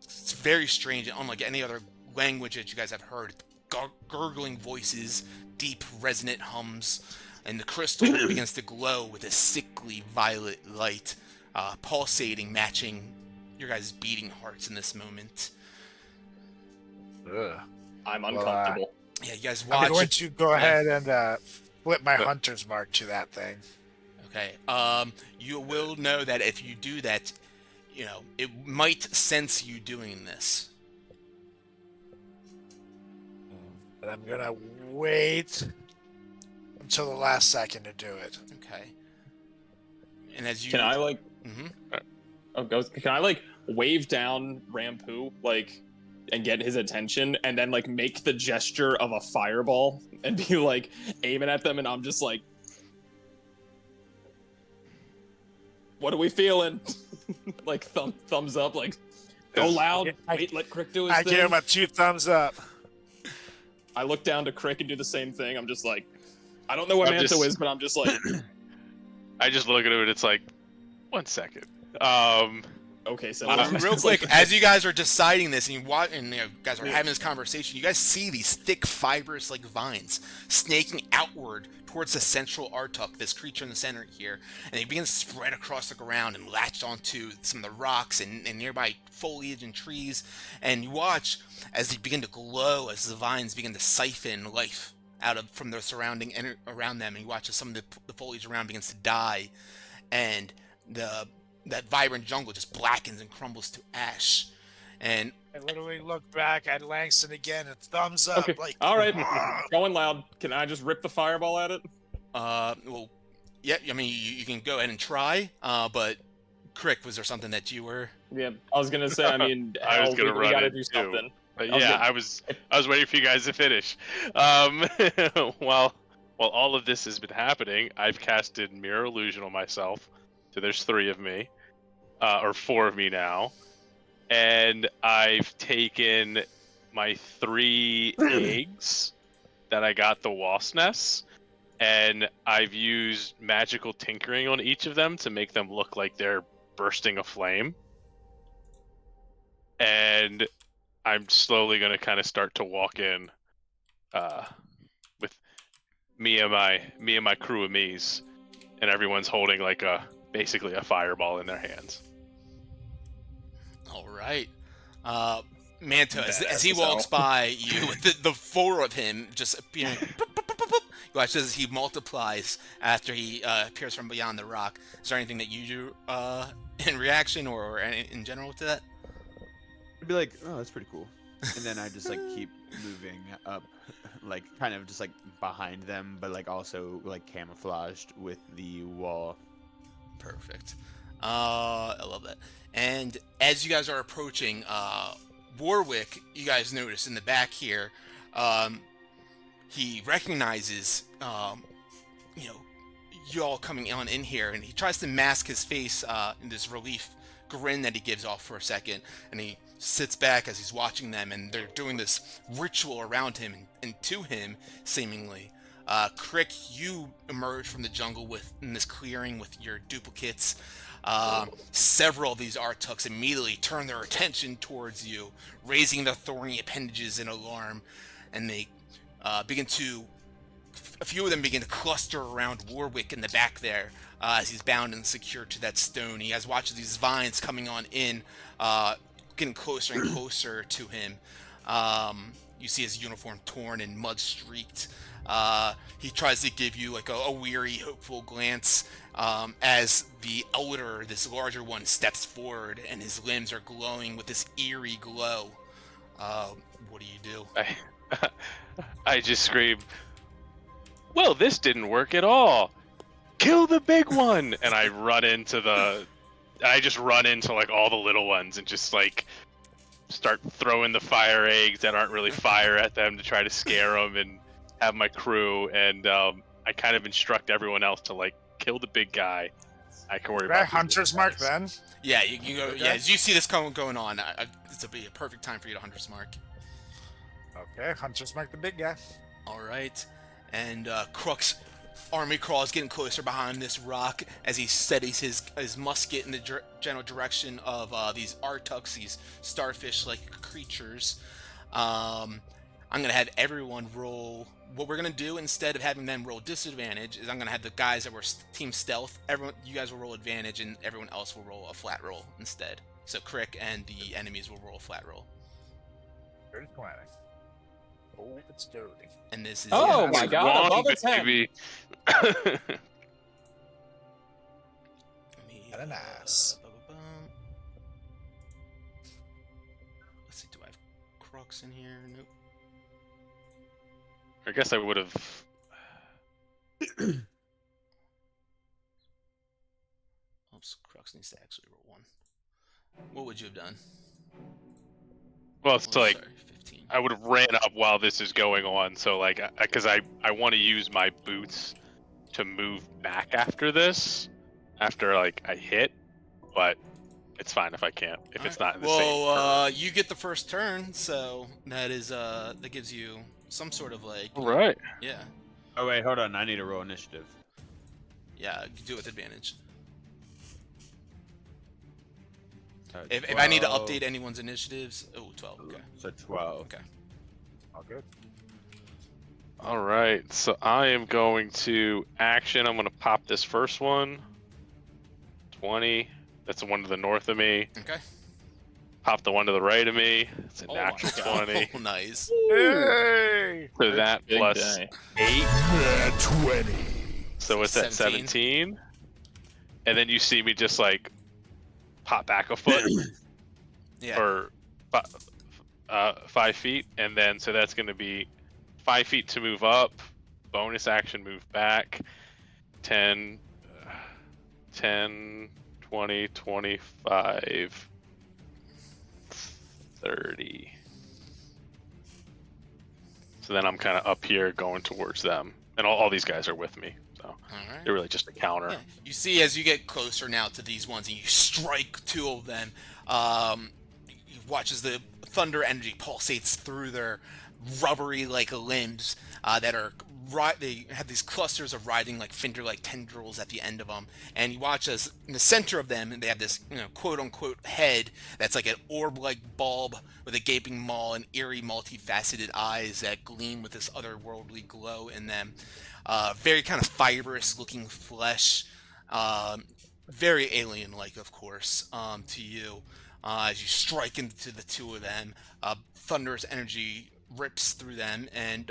It's very strange, unlike any other language that you guys have heard. Gurgling voices, deep, resonant hums. And the crystal begins to glow with a sickly violet light, pulsating, matching your guys' beating hearts in this moment. Ugh. I'm uncomfortable. Yeah, you guys I'm watch. going to go ahead and flip my hunter's mark to that thing. Okay. You will know that if you do that, it might sense you doing this. But I'm gonna wait until the last second to do it. Okay. And as you Can I like? Mhm. Can I like wave down Rampu and get his attention, and then like make the gesture of a fireball and be like aiming at them, and I'm just like, what are we feeling? Like thumbs up, like go loud. Yeah, Wait, let Crick do his I thing. give him a 2 thumbs up. I look down to Crick and do the same thing. I'm just like, I don't know where I'm Manto just- is, but I'm just like, I just look at him and it's like, 1 second. Okay, so Real quick, as you guys are deciding this and you guys are having this conversation, you guys see these thick, fibrous like vines snaking outward towards the central Artuk, this creature in the center here, and they begin to spread across the ground and latch onto some of the rocks and nearby foliage and trees. And you watch as they begin to glow, as the vines begin to siphon life from their surrounding around them, and you watch as some of the foliage around begins to die, and that vibrant jungle just blackens and crumbles to ash. And I literally look back at Langston again and thumbs up. Okay. Like, All right, going loud. Can I just rip the fireball at it? well, yeah, I mean, you can go ahead and try, but Crick, was there something that you were... Yeah, I was gonna say. I mean, I was hell, gonna we run gotta it, do too. something. But I was yeah, good. I was waiting for you guys to finish. While all of this has been happening, I've casted Mirror Illusion on myself. So there's 3 of me, or 4 of me now, and I've taken my 3 eggs that I got the wasp nests, and I've used magical tinkering on each of them to make them look like they're bursting a flame. And I'm slowly going to kind of start to walk in with me and my crew of me's, and everyone's holding like basically a fireball in their hands. All right. Manta, as he as walks hell. by you, with the 4 of him just appearing, you watch as he multiplies after he appears from beyond the rock. Is there anything that you do in reaction or in general to that? I'd be like, oh, that's pretty cool. And then I just like keep moving up, like kind of just like behind them, but like also like camouflaged with the wall. Perfect. I love that. And as you guys are approaching Warwick, you guys notice in the back here, he recognizes, you all coming on in here, and he tries to mask his face in this relief grin that he gives off for a second, and he sits back as he's watching them, and they're doing this ritual around him and to him, seemingly. Crick, you emerge from the jungle in this clearing with your duplicates. Several of these Artuks immediately turn their attention towards you, raising their thorny appendages in alarm, and they a few of them begin to cluster around Warwick in the back there, as he's bound and secured to that stone. He has watched these vines coming on in, getting closer and closer to him. You see his uniform torn and mud streaked. He tries to give you like a weary, hopeful glance as the elder, this larger one, steps forward, and his limbs are glowing with this eerie glow. What do you do? I just scream, well, this didn't work at all. Kill the big one! And I just run into like all the little ones and just like start throwing the fire eggs that aren't really fire at them to try to scare them, and have my crew, and I kind of instruct everyone else to like kill the big guy. I can worry about Hunter's Mark then. Yeah, you go. Okay. Yeah, as you see this going on, this will be a perfect time for you to Hunter's Mark. Okay, Hunter's Mark the big guy. All right, and Crook's army crawl is getting closer behind this rock as he steadies his musket in the general direction of these Artuks, these starfish-like creatures. I'm gonna have everyone roll. What we're gonna do, instead of having them roll disadvantage, is I'm gonna have the guys that were team stealth. You guys will roll advantage, and everyone else will roll a flat roll instead. So Crick and the enemies will roll a flat roll. 30-20. Oh, it's dirty. And this is Oh my god, above a 10. baby. Let me, Kinda nice. Let's see, do I have Crux in here? Nope. I guess I would have. Oops, Crux needs to actually roll 1. What would you have done? Well, it's Oh, like sorry, 15. I would have ran up while this is going on. So like, because I want to use my boots to move back after this, after like I hit, but it's fine if I can't. If it's not in the same. Well, you get the first turn, so that is that gives you some sort of like Right. yeah. Oh wait, hold on. I need to roll initiative. Yeah, you do it with advantage. If I need to update anyone's initiatives, 12. Okay. So 12. Okay. All good. All right, so I am going to action. I'm going to pop this first one. 20. That's the one to the north of me. Okay. Pop the one to the right of me. It's a Oh natural my God. 20. Oh, nice. Hey! So that Big plus day. 8. 20. So it's at 17. And then you see me just like pop back a foot Yeah. or 5 feet. And then so that's going to be 5 feet to move up. Bonus action move back. 10, 20, 25, 30. So then I'm kind of up here going towards them. And all these guys are with me. So All right. they're really just a counter. Yeah. You see, as you get closer now to these ones, and you strike 2 of them, you watch as the thunder energy pulsates through their rubbery-like limbs that are they have these clusters of writhing like finger-like tendrils at the end of them, and you watch as in the center of them they have this quote-unquote head that's like an orb-like bulb with a gaping maw and eerie multifaceted eyes that gleam with this otherworldly glow in them. Very kind of fibrous looking flesh, very alien-like, of course, to you. As you strike into the 2 of them, thunderous energy rips through them, and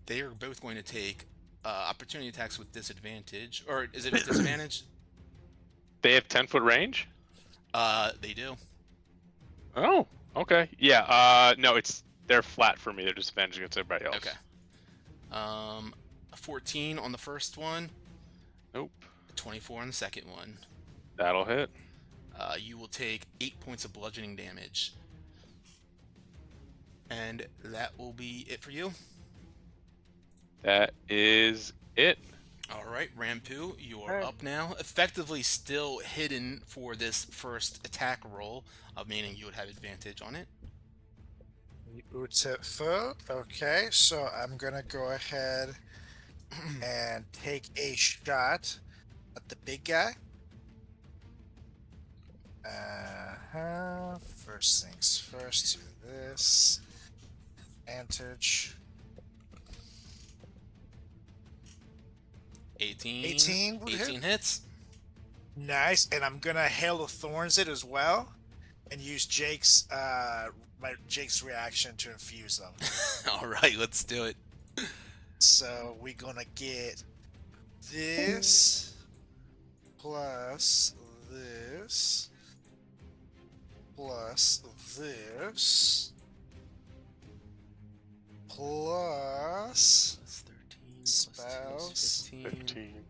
they are both going to take opportunity attacks with disadvantage. Or is it with disadvantage? They have 10-foot range? They do. Oh, okay. Yeah, no, they're flat for me. They're disadvantaged against everybody else. Okay. A 14 on the first one. Nope. A 24 on the second one. That'll hit. You will take 8 points of bludgeoning damage. And that will be it for you. That is it. All right, Rampu, you are up now. Effectively still hidden for this first attack roll, meaning you would have advantage on it. Beautiful. Okay, so I'm gonna go ahead and take a shot at the big guy. First things first, do this. Advantage. 18. 18 would hit. 18 hits. Nice, and I'm gonna Hail of Thorns it as well, and use Jake's reaction to infuse them. All right, let's do it. So we're gonna get this plus this plus this plus Plus 13. Spells. 15.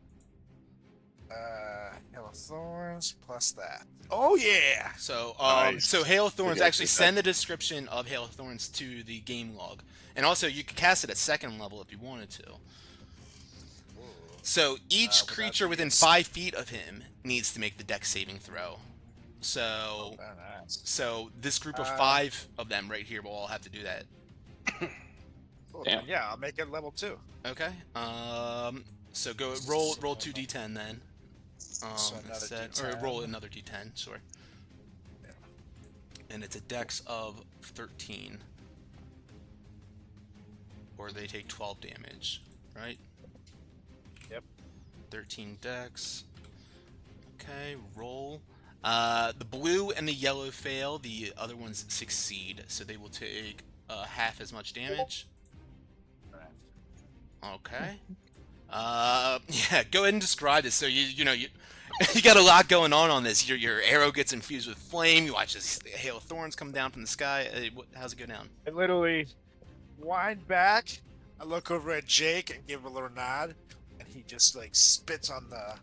Hail of Thorns plus that. Oh yeah! So, Nice. so Hail of Thorns, Yeah, actually good. send the description of Hail of Thorns to the game log. And also, you could cast it at 2nd level if you wanted to. So, each without creature within being 5 feet of him needs to make the dex saving throw. So, Very nice. so this group of Uh, 5 of them right here will all have to do that. Cool. Damn. Yeah, I'll make it level 2. Okay. So go roll 2d10 then. So another Or D10. roll another d10, sorry. Yeah. And it's a dex of 13. Or they take 12 damage, right? Yep. 13 dex. Okay, roll. The blue and the yellow fail, the other ones succeed, so they will take half as much damage. Okay. Yeah, go ahead and describe this. So you got a lot going on this. Your arrow gets infused with flame. You watch this hail of thorns come down from the sky. How's it go down? I literally wind back. I look over at Jake and give him a little nod, and he just like spits on the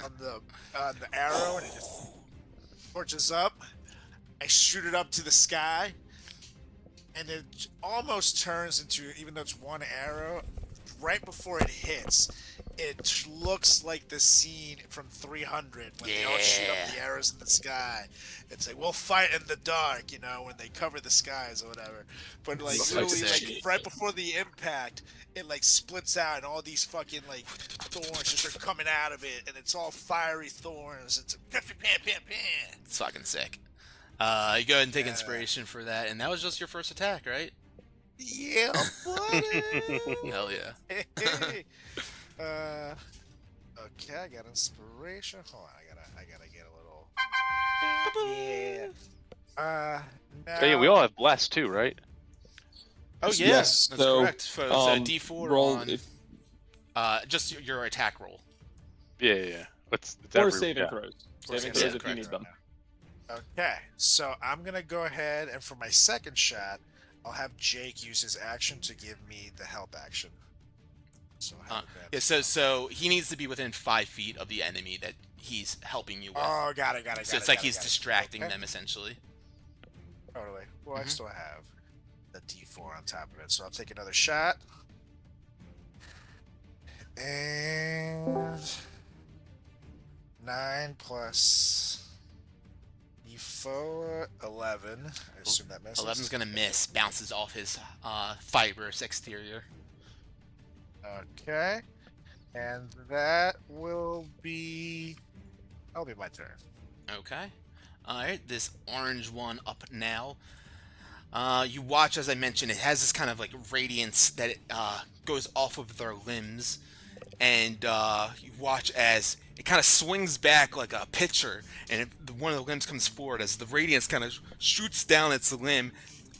on the arrow, and it just torches up. I shoot it up to the sky, and it almost turns into, even though it's one arrow, right before it hits, it looks like the scene from 300 when they all shoot up the arrows in the sky. It's like, we'll fight in the dark, when they cover the skies or whatever. But like Looks literally, sick. like right before the impact, it like splits out, and all these fucking like thorns just are coming out of it, and it's all fiery thorns. It's like, pam, pam, pam, pam. It's fucking sick. You go ahead and take inspiration for that, and that was just your first attack, right? Yeah, buddy. Hell yeah. Okay, I got inspiration. Hold on, I gotta get a little. Yeah. Now, Oh, yeah, we all have bless too, right? Oh yeah, Yes, that's so, correct. So it's a D4 roll on if, just your attack roll. Yeah. It's or every, saving yeah. throws. Or Saving saving throws if you correct. need them. Okay, so I'm gonna go ahead and for my second shot, I'll have Jake use his action to give me the help action. So I'll have Yeah, so he needs to be within 5 feet of the enemy that he's helping you with. Oh, got it. So it's like he's distracting them essentially. Totally. Well, I Mhm. still have the D4 on top of it, so I'll take another shot. And 9 plus D4, 11. I assume that misses. 11's gonna miss, bounces off his fibrous exterior. Okay. And that'll be my turn. Okay. Alright, this orange one up now. You watch, as I mentioned, it has this kind of like radiance that it goes off of their limbs. And you watch as it kind of swings back like a pitcher, and one of the limbs comes forward as the radiance kind of shoots down its limb,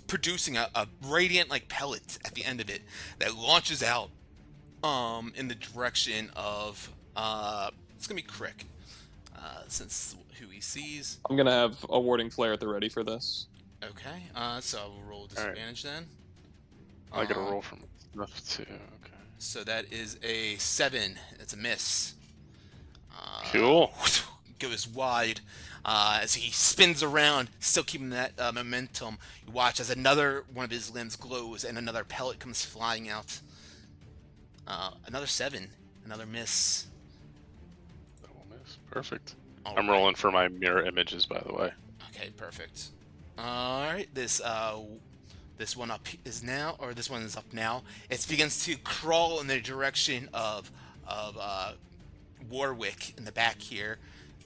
producing a radiant like pellet at the end of it that launches out in the direction of it's gonna be Crick, since who he sees. I'm gonna have a warding flare at the ready for this. Okay, so I will roll disadvantage then. I gotta roll from stuff too. Okay. So that is a 7. It's a miss. Cool. Goes wide as he spins around, still keeping that momentum. You watch as another one of his limbs glows and another pellet comes flying out. Another 7. Another miss. Double miss. Perfect. All I'm right. rolling for my mirror images, by the way. Okay, perfect. All right, this one up is now, or this one is up now. It begins to crawl in the direction of Warwick in the back here.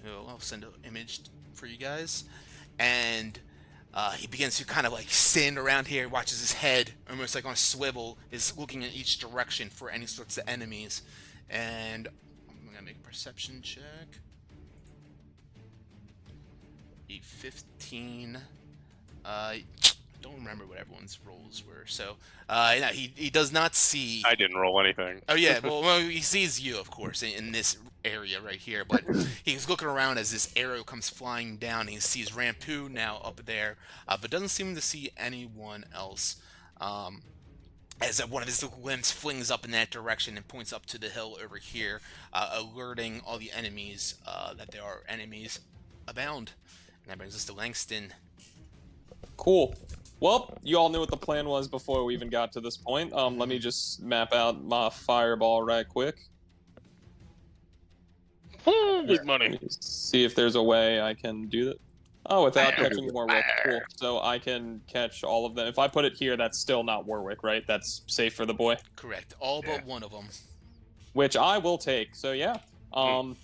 I'll send an image for you guys, and he begins to kind of like stand around here, watches his head almost like on a swivel, is looking in each direction for any sorts of enemies. And I'm gonna make a perception check. 15. I don't remember what everyone's rolls were, so no, he does not see. I didn't roll anything. Oh yeah, well he sees you, of course, in this area right here. But he's looking around as this arrow comes flying down. And he sees Rampu now up there, but doesn't seem to see anyone else. As one of his limbs flings up in that direction and points up to the hill over here, alerting all the enemies that there are enemies abound. And that brings us to Langston. Cool. Well, you all knew what the plan was before we even got to this point. Let me just map out my fireball right quick. Big money. See if there's a way I can do that. Oh, without catching Warwick. Cool. So I can catch all of them. If I put it here, that's still not Warwick, right? That's safe for the boy. Correct. All but one of them. Which I will take. So yeah. Y'all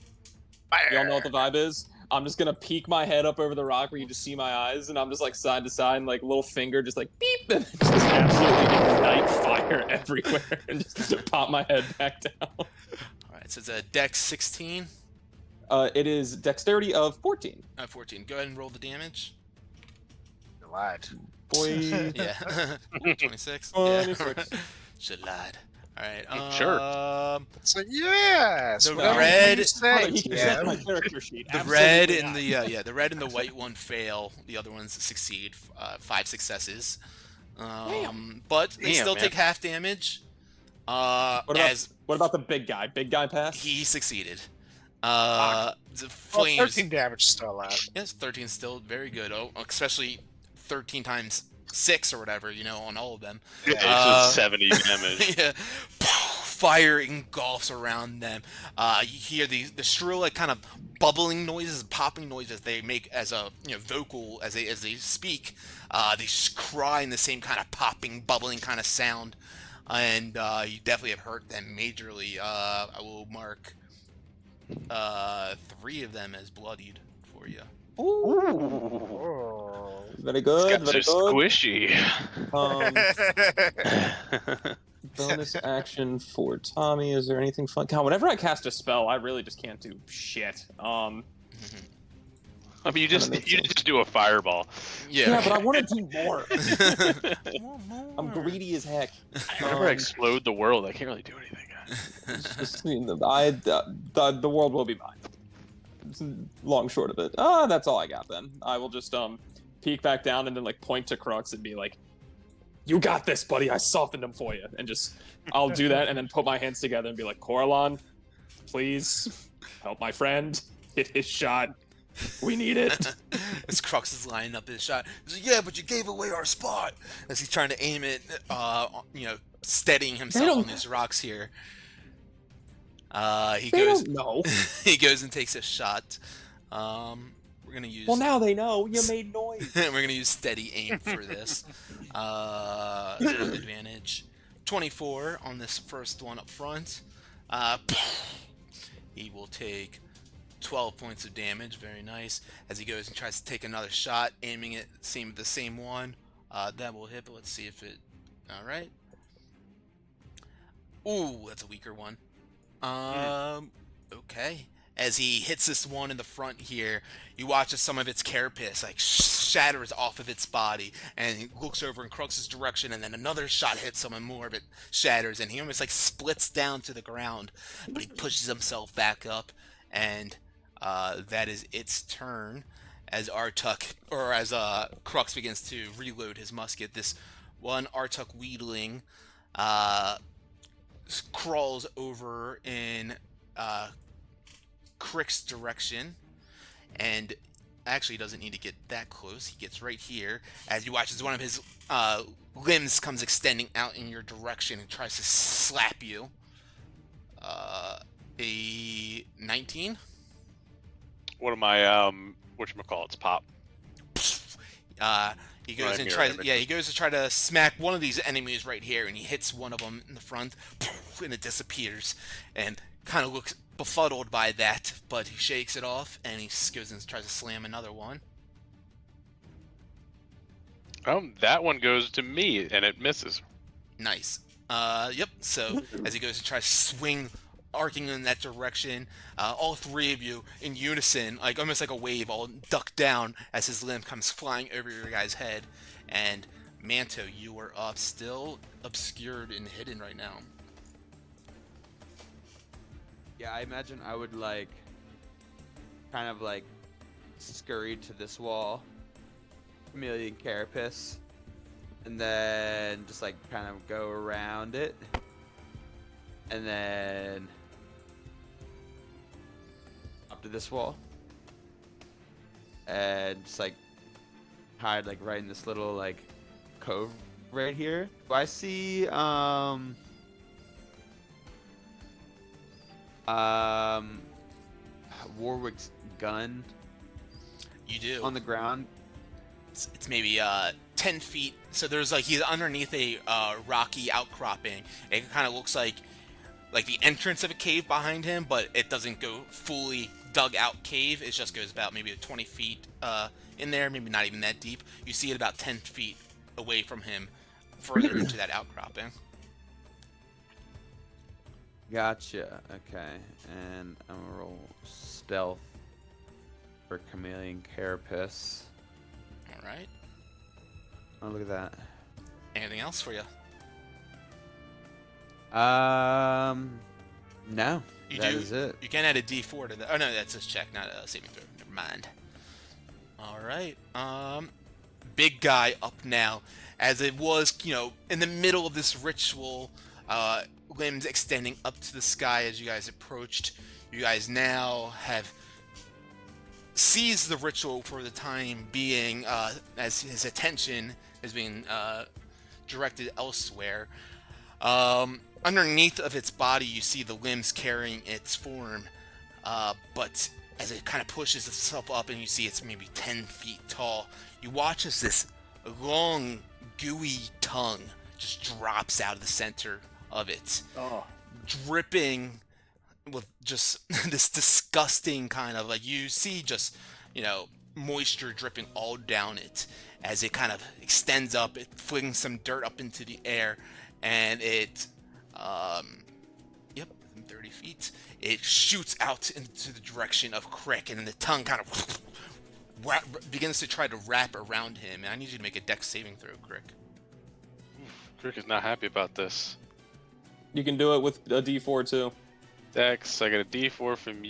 know what the vibe is? I'm just gonna peek my head up over the rock where you just see my eyes, and I'm just like side to side, and like little finger just like beep, and just absolutely ignite fire everywhere, and just pop my head back down. All right. So it's a Dex 16. It is dexterity of 14. 14. Go ahead and roll the damage. You lied. Boy. Yeah. 26. 26. Yeah. Should lied. All right. Sure. So yes, The whatever red- you say, He can yeah. set my character sheet. The Absolutely red and not. the red and the white one fail. The other ones succeed. 5 successes. But they Damn, still man. take half damage. What about the big guy? Big guy pass? He succeeded. The Well, flames. 13 damage still alive. Yes, 13 still very good. Oh, especially 13 times 6 or whatever, on all of them. Yeah, it's just 70 damage. Yeah. Fire engulfs around them. You hear the shrill, like kind of bubbling noises, popping noises they make as a vocal as they speak. They just cry in the same kind of popping, bubbling kind of sound, and you definitely have hurt them majorly. I will mark 3 of them as bloodied for you. Oh. Very It's good. got so Very good. squishy. Bonus action for Tommy. Is there anything fun? God, whenever I cast a spell, I really just can't do shit. I mean, you just do a fireball. Yeah, but I want to do more. I'm greedy as heck. Whenever I explode the world, I can't really do anything. It's just, the world will be mine. It's long short of it. That's all I got then. I will just peek back down and then like point to Crux and be like, "You got this, buddy. I softened him for you." And just I'll do that and then put my hands together and be like, "Coralon, please help my friend hit his shot. We need it." As Crux is lining up his shot, he's like, "Yeah, but you gave away our spot." As he's trying to aim it, steadying himself on these rocks here. He goes. No. He goes and takes a shot. We're gonna use. Well, now they know. You made noise. We're gonna use steady aim for this. Advantage. 24 on this first one up front. He will take 12 points of damage. Very nice. As he goes and tries to take another shot, aiming at the same one. That will hit, but let's see if it. All right. Ooh, that's a weaker one. Okay. As he hits this one in the front here, you watch as some of its carapace like shatters off of its body, and he looks over in Crux's direction, and then another shot hits him, and more of it shatters, and he almost like splits down to the ground, but he pushes himself back up, and that is its turn. As Crux begins to reload his musket, this one Artuk Wheedling crawls over in Crick's direction, and actually doesn't need to get that close. He gets right here as you watch as one of his limbs comes extending out in your direction and tries to slap you. A 19. What am I? Whatchamacallit's pop. He goes and he goes to try to smack one of these enemies right here, and he hits one of them in the front, and it disappears, and kind of looks befuddled by that, but he shakes it off, and he goes and tries to slam another one. That one goes to me, and it misses. Nice. Yep. So as he goes to try to swing, arcing in that direction, all three of you in unison, like almost like a wave, all duck down as his limb comes flying over your guy's head. And Manto, you are up, still obscured and hidden right now. Yeah, I imagine I would like kind of like scurry to this wall, chameleon carapace, and then just like kind of go around it, and then up to this wall, and just like hide like right in this little like cove right here. Do I see Warwick's gun You do. on the ground? It's maybe 10 feet. So there's like, he's underneath a rocky outcropping. It kind of looks like the entrance of a cave behind him, but it doesn't go fully dug out cave. It just goes about maybe 20 feet in there, maybe not even that deep. You see it about 10 feet away from him, further into that outcropping. Gotcha. Okay, and I'm gonna roll stealth for chameleon carapace. All right. Oh, look at that. Anything else for you? No. You That do. is it. You can add a D4 to that. Oh no, that's his check, not a saving throw. Never mind. All right. Big guy up now, as it was, in the middle of this ritual. Limbs extending up to the sky as you guys approached. You guys now have seized the ritual for the time being, as his attention is being directed elsewhere. Underneath of its body, you see the limbs carrying its form, but as it kind of pushes itself up and you see it's maybe 10 feet tall, you watch as this long, gooey tongue just drops out of the center of it, dripping with just this disgusting kind of, like, you see just, moisture dripping all down it as it kind of extends up. It flings some dirt up into the air, and it, yep, 30 feet. It shoots out into the direction of Crick, and then the tongue kind of begins to try to wrap around him. And I need you to make a dex saving throw, Crick. Crick is not happy about this. You can do it with a D4 too. Dex, I got a D4 from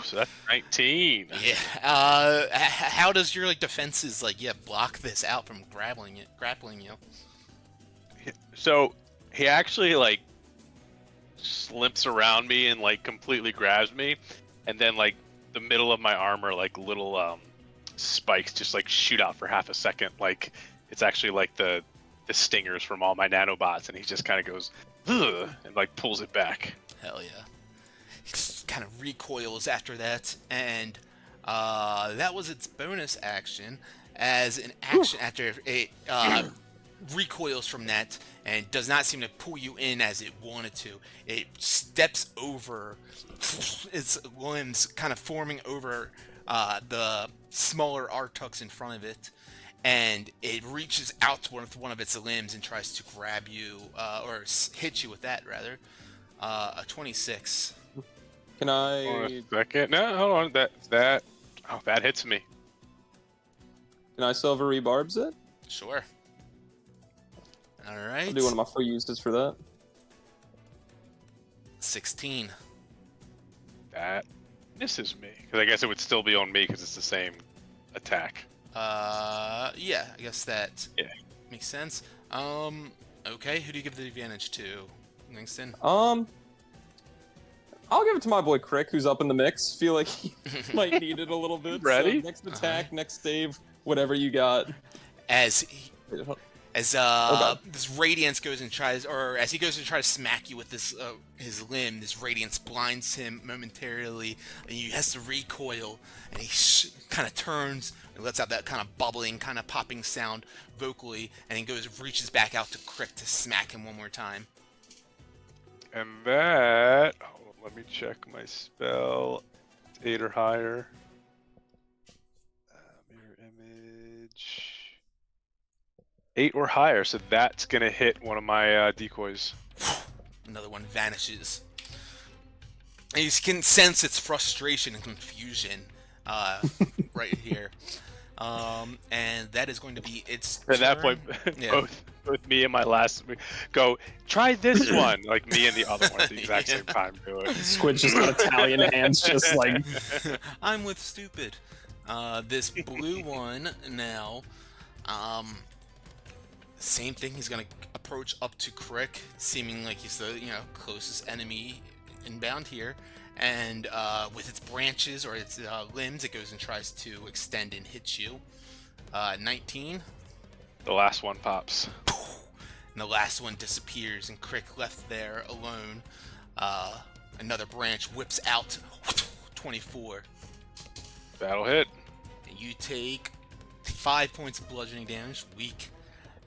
so that's 19. Yeah. How does your defenses block this out from grappling you? So he actually slimps around me and completely grabs me, and then the middle of my armor little spikes just shoot out for half a second. It's actually the stingers from all my nanobots, and he just kind of goes ugh, and pulls it back. Hell yeah. He kind of recoils after that, and that was its bonus action. As an action after it recoils from that and does not seem to pull you in as it wanted to, it steps over its limbs, kind of forming over the smaller Artuks in front of it, and it reaches out to one of its limbs and tries to grab you, or hit you with that, rather. A 26. Can Hold I? on a second. No, hold on. That hits me. Can I silver rebarbs it? Sure. Alright. I'll do one of my free uses for that. 16. That misses me, because I guess it would still be on me because it's the same attack. Yeah, I guess that makes sense. Okay, who do you give the advantage to, Langston? I'll give it to my boy Crick, who's up in the mix. Feel like he might need it a little bit. Ready? So next attack, next save, whatever you got. As this radiance goes and tries, or as he goes to try to smack you with this his limb, this radiance blinds him momentarily, and he has to recoil, and he kind of turns and lets out that kind of bubbling, kind of popping sound vocally, and he reaches back out to Crick to smack him one more time. And that, let me check my spell. It's 8 or higher. Mirror image. 8 or higher, so that's gonna hit one of my decoys. Another one vanishes. And you can sense its frustration and confusion right here. And that is going to be its At that turn. point, Yeah. both me and my last go, try this one. Me and the other one at the exact same time do it. Squid's just got Italian hands, just like. I'm with stupid. This blue one now, same thing. He's gonna approach up to Crick, seeming like he's the closest enemy inbound here, and with its branches or its limbs, it goes and tries to extend and hit you. 19. The last one pops. And the last one disappears, and Crick left there alone. Another branch whips out. 24. That'll hit. And you take 5 points of bludgeoning damage. Weak.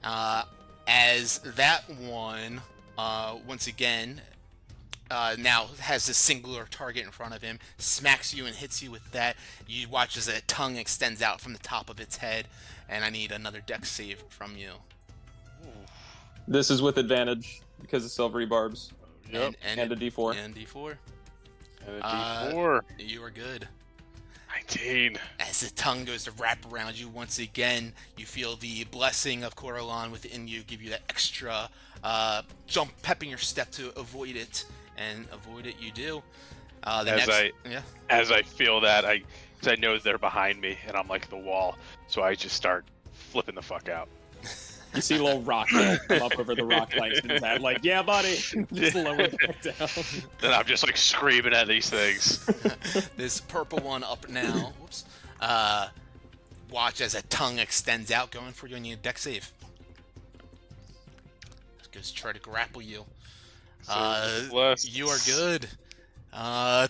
As that one, once again, now has a singular target in front of him, smacks you and hits you with that. You watch as a tongue extends out from the top of its head, and I need another dex save from you. This is with advantage because of silvery barbs. Yep. And a D4. And D4. And a D4. You are good. 19. As the tongue goes to wrap around you once again, you feel the blessing of Coralon within you give you that extra pep in your step to avoid it, and avoid it you do. As I feel that, because I know they're behind me, and I'm like the wall, so I just start flipping the fuck out. You see a little rock come up over the rock Langston's head, like, yeah, buddy. Just lower it back down. And I'm just screaming at these things. This purple one up now. Whoops. Watch as a tongue extends out, going for you, and you need a dex save. Just goes to try to grapple you. You are good.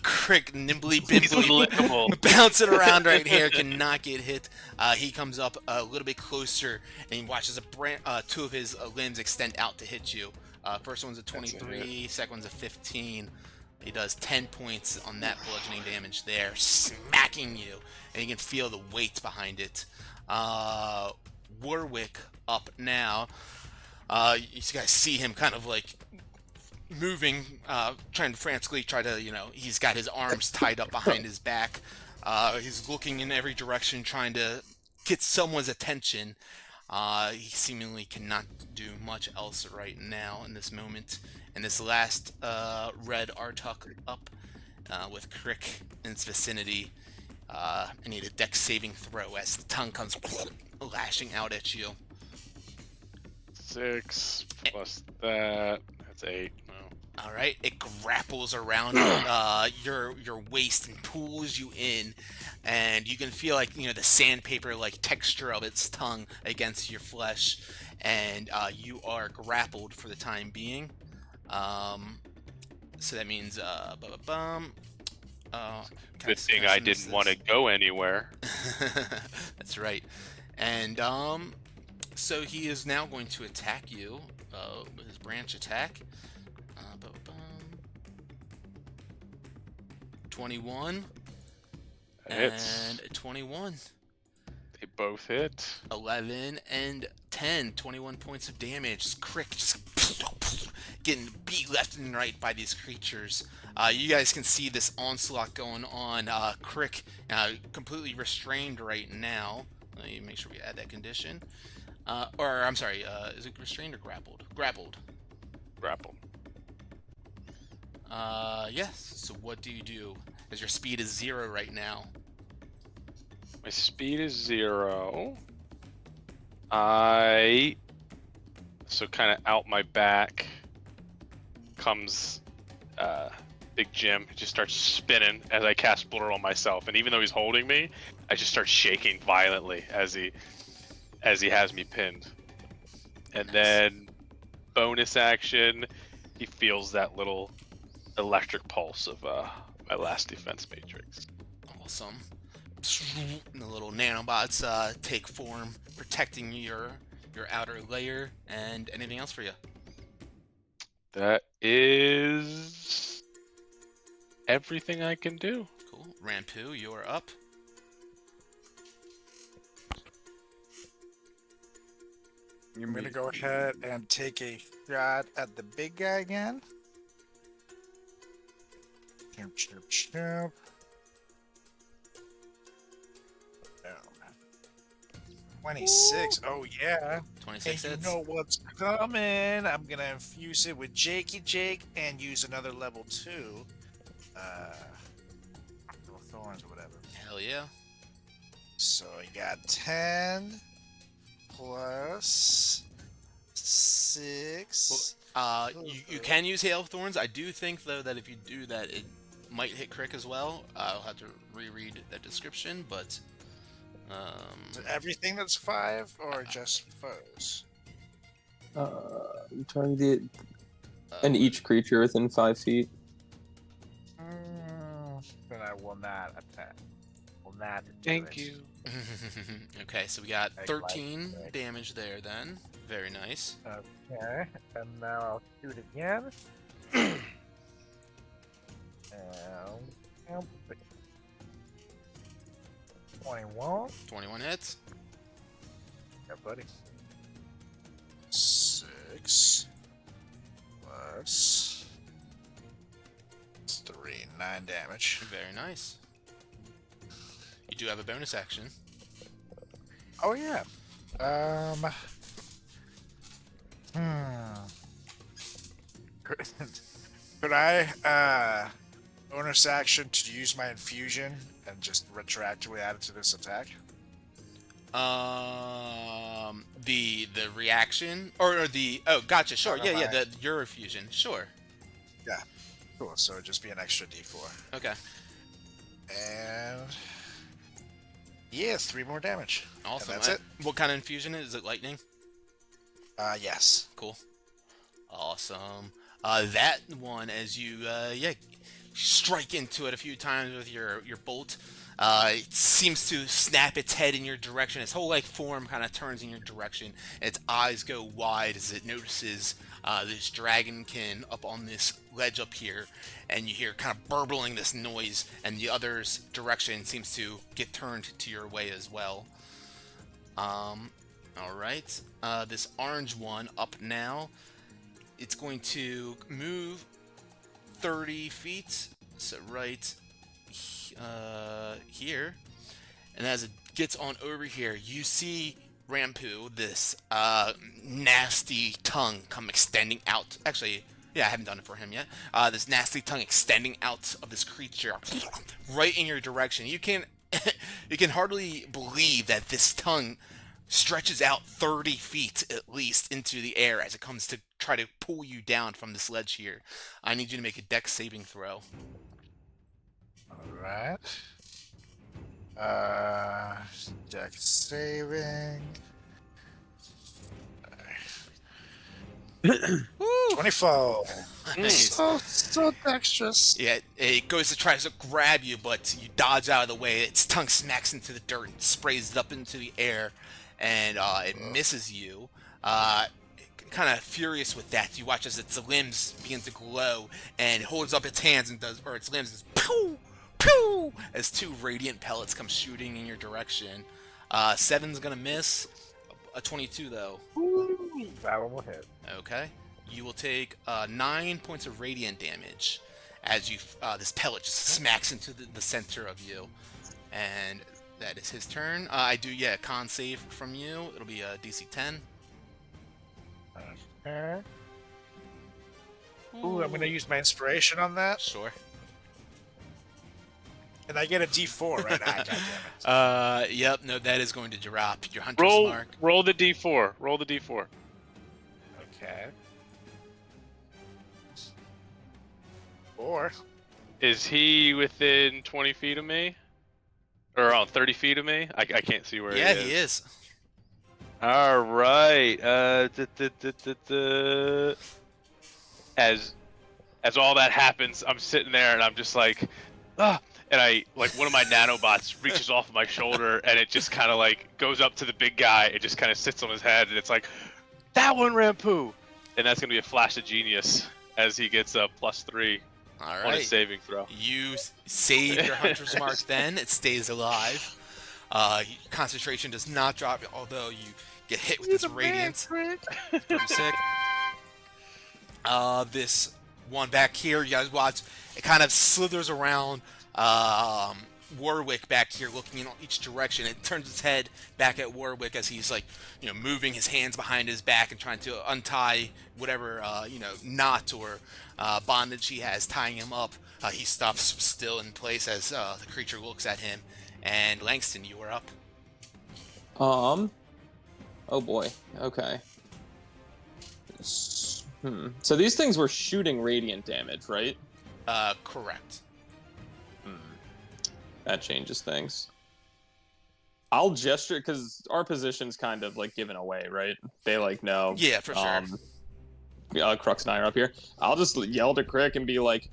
Crick, nimbly bimbly, bouncing around right here, cannot get hit. He comes up a little bit closer, and he watches two of his limbs extend out to hit you. First one's a 23, second one's a 15. He does 10 points on that bludgeoning damage there, smacking you, and you can feel the weight behind it. Warwick up now. You guys see him kind of like moving, trying to frantically try to, he's got his arms tied up behind his back. He's looking in every direction, trying to get someone's attention. He seemingly cannot do much else right now in this moment. And this last red Artuk up with Crick in its vicinity. I need a dex saving throw as the tongue comes lashing out at you. 6 plus that. That's 8. No. All right, it grapples around your waist and pulls you in, and you can feel like the sandpaper like texture of its tongue against your flesh, and you are grappled for the time being. So that means Good thing I didn't want to go anywhere. That's right, and so he is now going to attack you with his branch attack. 21 Hits. and 21. They both hit. 11 and 10. 21 points of damage. Crick just getting beat left and right by these creatures. You guys can see this onslaught going on. Crick completely restrained right now. Let me make sure we add that condition. Or I'm sorry, is it restrained or grappled? Grappled. Grapple. Yes. So what do you do? As your speed is 0 right now. My speed is 0. So kind of out my back comes Big Jim. He just starts spinning as I cast Blur on myself. And even though he's holding me, I just start shaking violently as he has me pinned. And then bonus action, he feels that little electric pulse of my last defense matrix. Awesome. And the little nanobots take form, protecting your outer layer. And anything else for you? That is everything I can do. Cool. Rampu, you're up. I'm gonna go ahead and take a shot at the big guy again. Chirp, chirp, chirp. 26. Oh yeah. 26 And hits. you know what's coming. I'm gonna infuse it with Jakey Jake and use another level 2. Little thorns or whatever. Hell yeah. So I got 10 plus 6. You can use Hail of Thorns. I do think though that if you do that, it might hit Crick as well. I'll have to reread that description, but Is it everything that's 5 or just foes? Target and each creature within 5 feet. Then I will not attack. Will not do Thank it. you. okay, so we got I 13 like- damage there then. Very nice. Okay, and now I'll shoot again. And 21. 21 hits. Yeah, buddy. 6 plus 3, 9 damage. Very nice. You do have a bonus action. Oh yeah. Could I bonus action to use my infusion and just retroactively add it to this attack? The reaction or the gotcha. Sure. No, Yeah, yeah. my- Your fusion. Sure. Cool. So it'd just be an extra D4. Okay. And yeah, 3 more damage. Awesome. And that's it. What kind of infusion is it? Lightning. Yes. Cool. Awesome. That one, as you strike into it a few times with your bolt, it seems to snap its head in your direction. Its whole form kind of turns in your direction. Its eyes go wide as it notices this dragonkin up on this ledge up here, and you hear kind of burbling this noise, and the other's direction seems to get turned to your way as well. Alright, this orange one up now, it's going to move 30 feet, so right here, and as it gets on over here, you see Rampu, this nasty tongue come extending out. Actually, yeah, I haven't done it for him yet. This nasty tongue extending out of this creature right in your direction. You can hardly believe that this tongue stretches out 30 feet at least into the air as it comes to try to pull you down from this ledge here. I need you to make a dex saving throw. Alright. Dex saving. 24. Nice. So dexterous. Yeah, it goes to try to grab you, but you dodge out of the way. Its tongue smacks into the dirt and sprays it up into the air, and it misses you. Kind of furious with that, you watch as its limbs begin to glow, and it holds up its hands and does, or its limbs does pew, pew, as 2 radiant pellets come shooting in your direction. 7's gonna miss. A 22 though. Ooh, that one will hit. Okay. You will take 9 points of radiant damage as you this pellet just smacks into the center of you, and that is his turn. I do a con save from you. It'll be a DC 10. Okay. Ooh, I'm gonna use my inspiration on that, Sure. and I get a D4 right now. Goddammit. Yep. No, that is going to drop your hunter's mark. Roll the D4. Roll the D4. Okay. 4. Is he within 20 feet of me? Or 30 feet of me? I can't see where Yeah, he is. he is. All right. As all that happens, I'm sitting there and I'm just like, ah. And I one of my nanobots reaches off my shoulder and it just kind of goes up to the big guy. It just kind of sits on his head and it's like, that one, Rampu. And that's gonna be a flash of genius as he gets a +3 All on right. his saving throw. You save your hunter's mark. Then it stays alive. Concentration does not drop, although you get hit with this radiance. Pretty sick. This one back here, you guys watch. It kind of slithers around. Warwick back here, looking in each direction. It turns its head back at Warwick as he's moving his hands behind his back and trying to untie whatever knot or bondage he has tying him up. He stops still in place as the creature looks at him. And Langston, you are up. Oh boy. Okay. So these things were shooting radiant damage, right? Correct. That changes things. I'll gesture because our position's kind of given away, right? They know. Yeah, for sure. Crux and I are up here. I'll just yell to Crick and be like,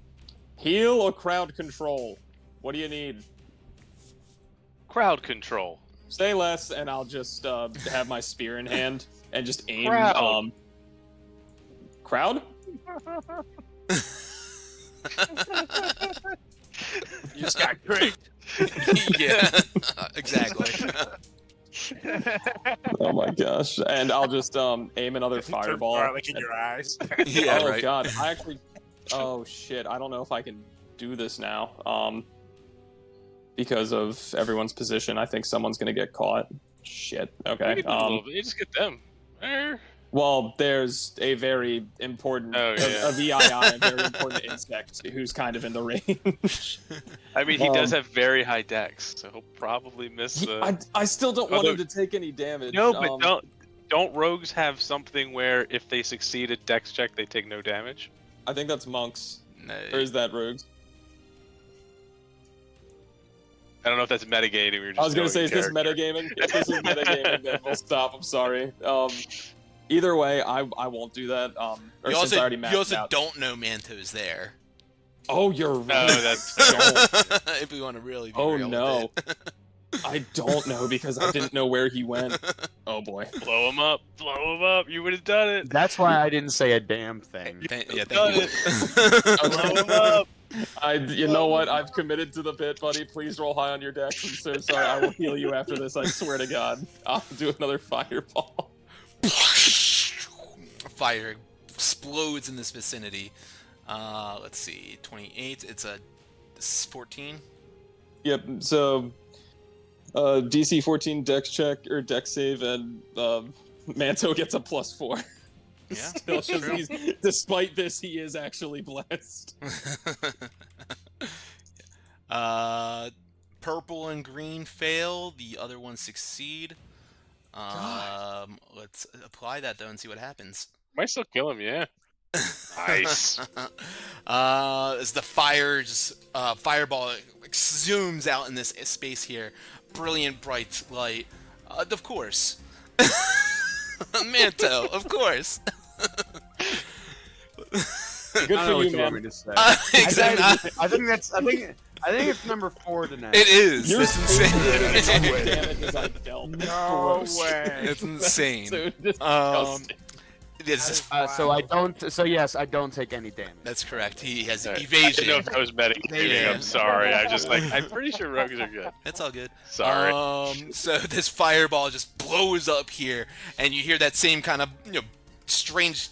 "Heal or crowd control? What do you need?" Crowd control. Say less, and I'll just have my spear in hand and just aim. Crowd. Crowd? You just got tricked. Yeah, exactly. Oh my gosh! And I'll just aim another fireball. Garlic in your eyes. Yeah, oh right. god! I actually. Oh shit! I don't know if I can do this now. Because of everyone's position, I think someone's gonna get caught. Shit. Okay. You just get them. Well, there's a very important, a VII, a very important insect who's kind of in the range. I mean, he does have very high dex, so he'll probably miss the. I still don't want him to take any damage. No, but don't rogues have something where if they succeed a dex check, they take no damage? I think that's monks. No. Or is that rogues? I don't know if that's metagaming or just I was gonna knowing say, is this character. metagaming? If this is metagaming, then we'll stop. I'm sorry. Either way, I won't do that. You Since I already you mapped also out. don't know Manto's there. Oh, you're right. No, that's If we want to really be Oh real no. with it. I don't know because I didn't know where he went. Oh boy. Blow him up. Blow him up. You would have done it. That's why I didn't say a damn thing. Thank you. Blow him up. You know what? I've committed to the bit, buddy. Please roll high on your dex. I'm so sorry. I will heal you after this. I swear to God. I'll do another fireball. Fire explodes in this vicinity. Let's see, 28. It's a 14. Yep. So, DC 14 dex check or dex save, and Manto gets a +4. Yeah, Still shows despite this, he is actually blessed. Purple and green fail. The other ones succeed. Let's apply that though and see what happens. Might still kill him, yeah. Nice. As the fire just fireball like, zooms out in this space here, brilliant bright light. Of course, Manto, of course. Good for you, man. Exactly. I think it's number 4 tonight. It is. You're It's insane. damage as I dealt. No Gross. way. It's insane. So disgusting. So I don't. So yes, I don't take any damage. That's correct. He has I didn't evasion. know if that was metagaming. Yeah. I'm sorry. I'm just like, I'm pretty sure rogues are good. That's all good. Sorry. So this fireball just blows up here, and you hear that same kind of strange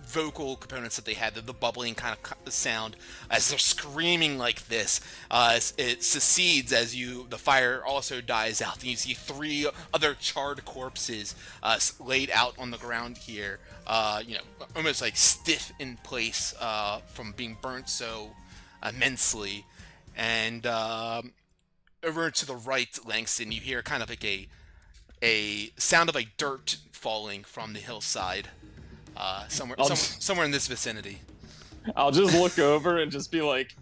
vocal components that they had, the bubbling kind of sound as they're screaming like this. It succeeds as the fire also dies out, and you see 3 other charred corpses laid out on the ground here, almost like stiff in place from being burnt so immensely. And over to the right, Langston, you hear kind of like a sound of like dirt falling from the hillside. Somewhere in this vicinity. I'll just look over and just be like,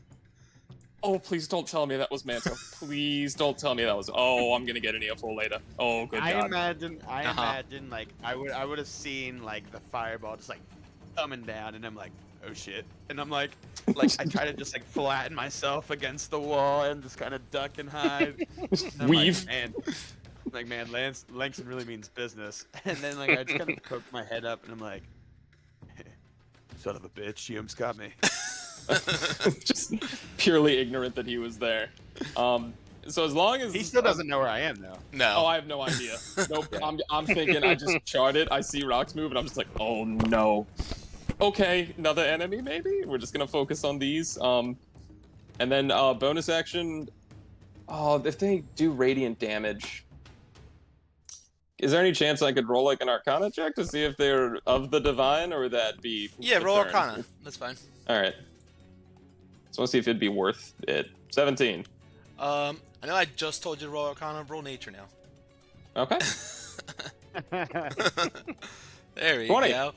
"Oh, please don't tell me that was Manto. Please don't tell me that was. Oh, I'm gonna get an earful later. Oh, good I God." imagine like I would have seen like the fireball just like coming down, and I'm like, oh shit, and I'm like I try to just like flatten myself against the wall and just kind of duck and hide. And I'm Weave. Like, man, Langston really means business. And then like I just kind of poke my head up, and I'm like, son of a bitch, you almost got me. Just purely ignorant that he was there. So as long as He still doesn't know where I am though. No. Oh, I have no idea. Nope. I'm thinking I just charted. I see rocks move, and I'm just like, oh no. Okay, another enemy maybe. We're just gonna focus on these. And then bonus action. Oh, if they do radiant damage, is there any chance I could roll like an Arcana check to see if they're of the divine, or would that be? Yeah, a roll turn? Arcana. That's fine. All right. So let's see if it'd be worth it. 17. I know I just told you to roll Arcana. Roll Nature now. Okay. There we 20. go.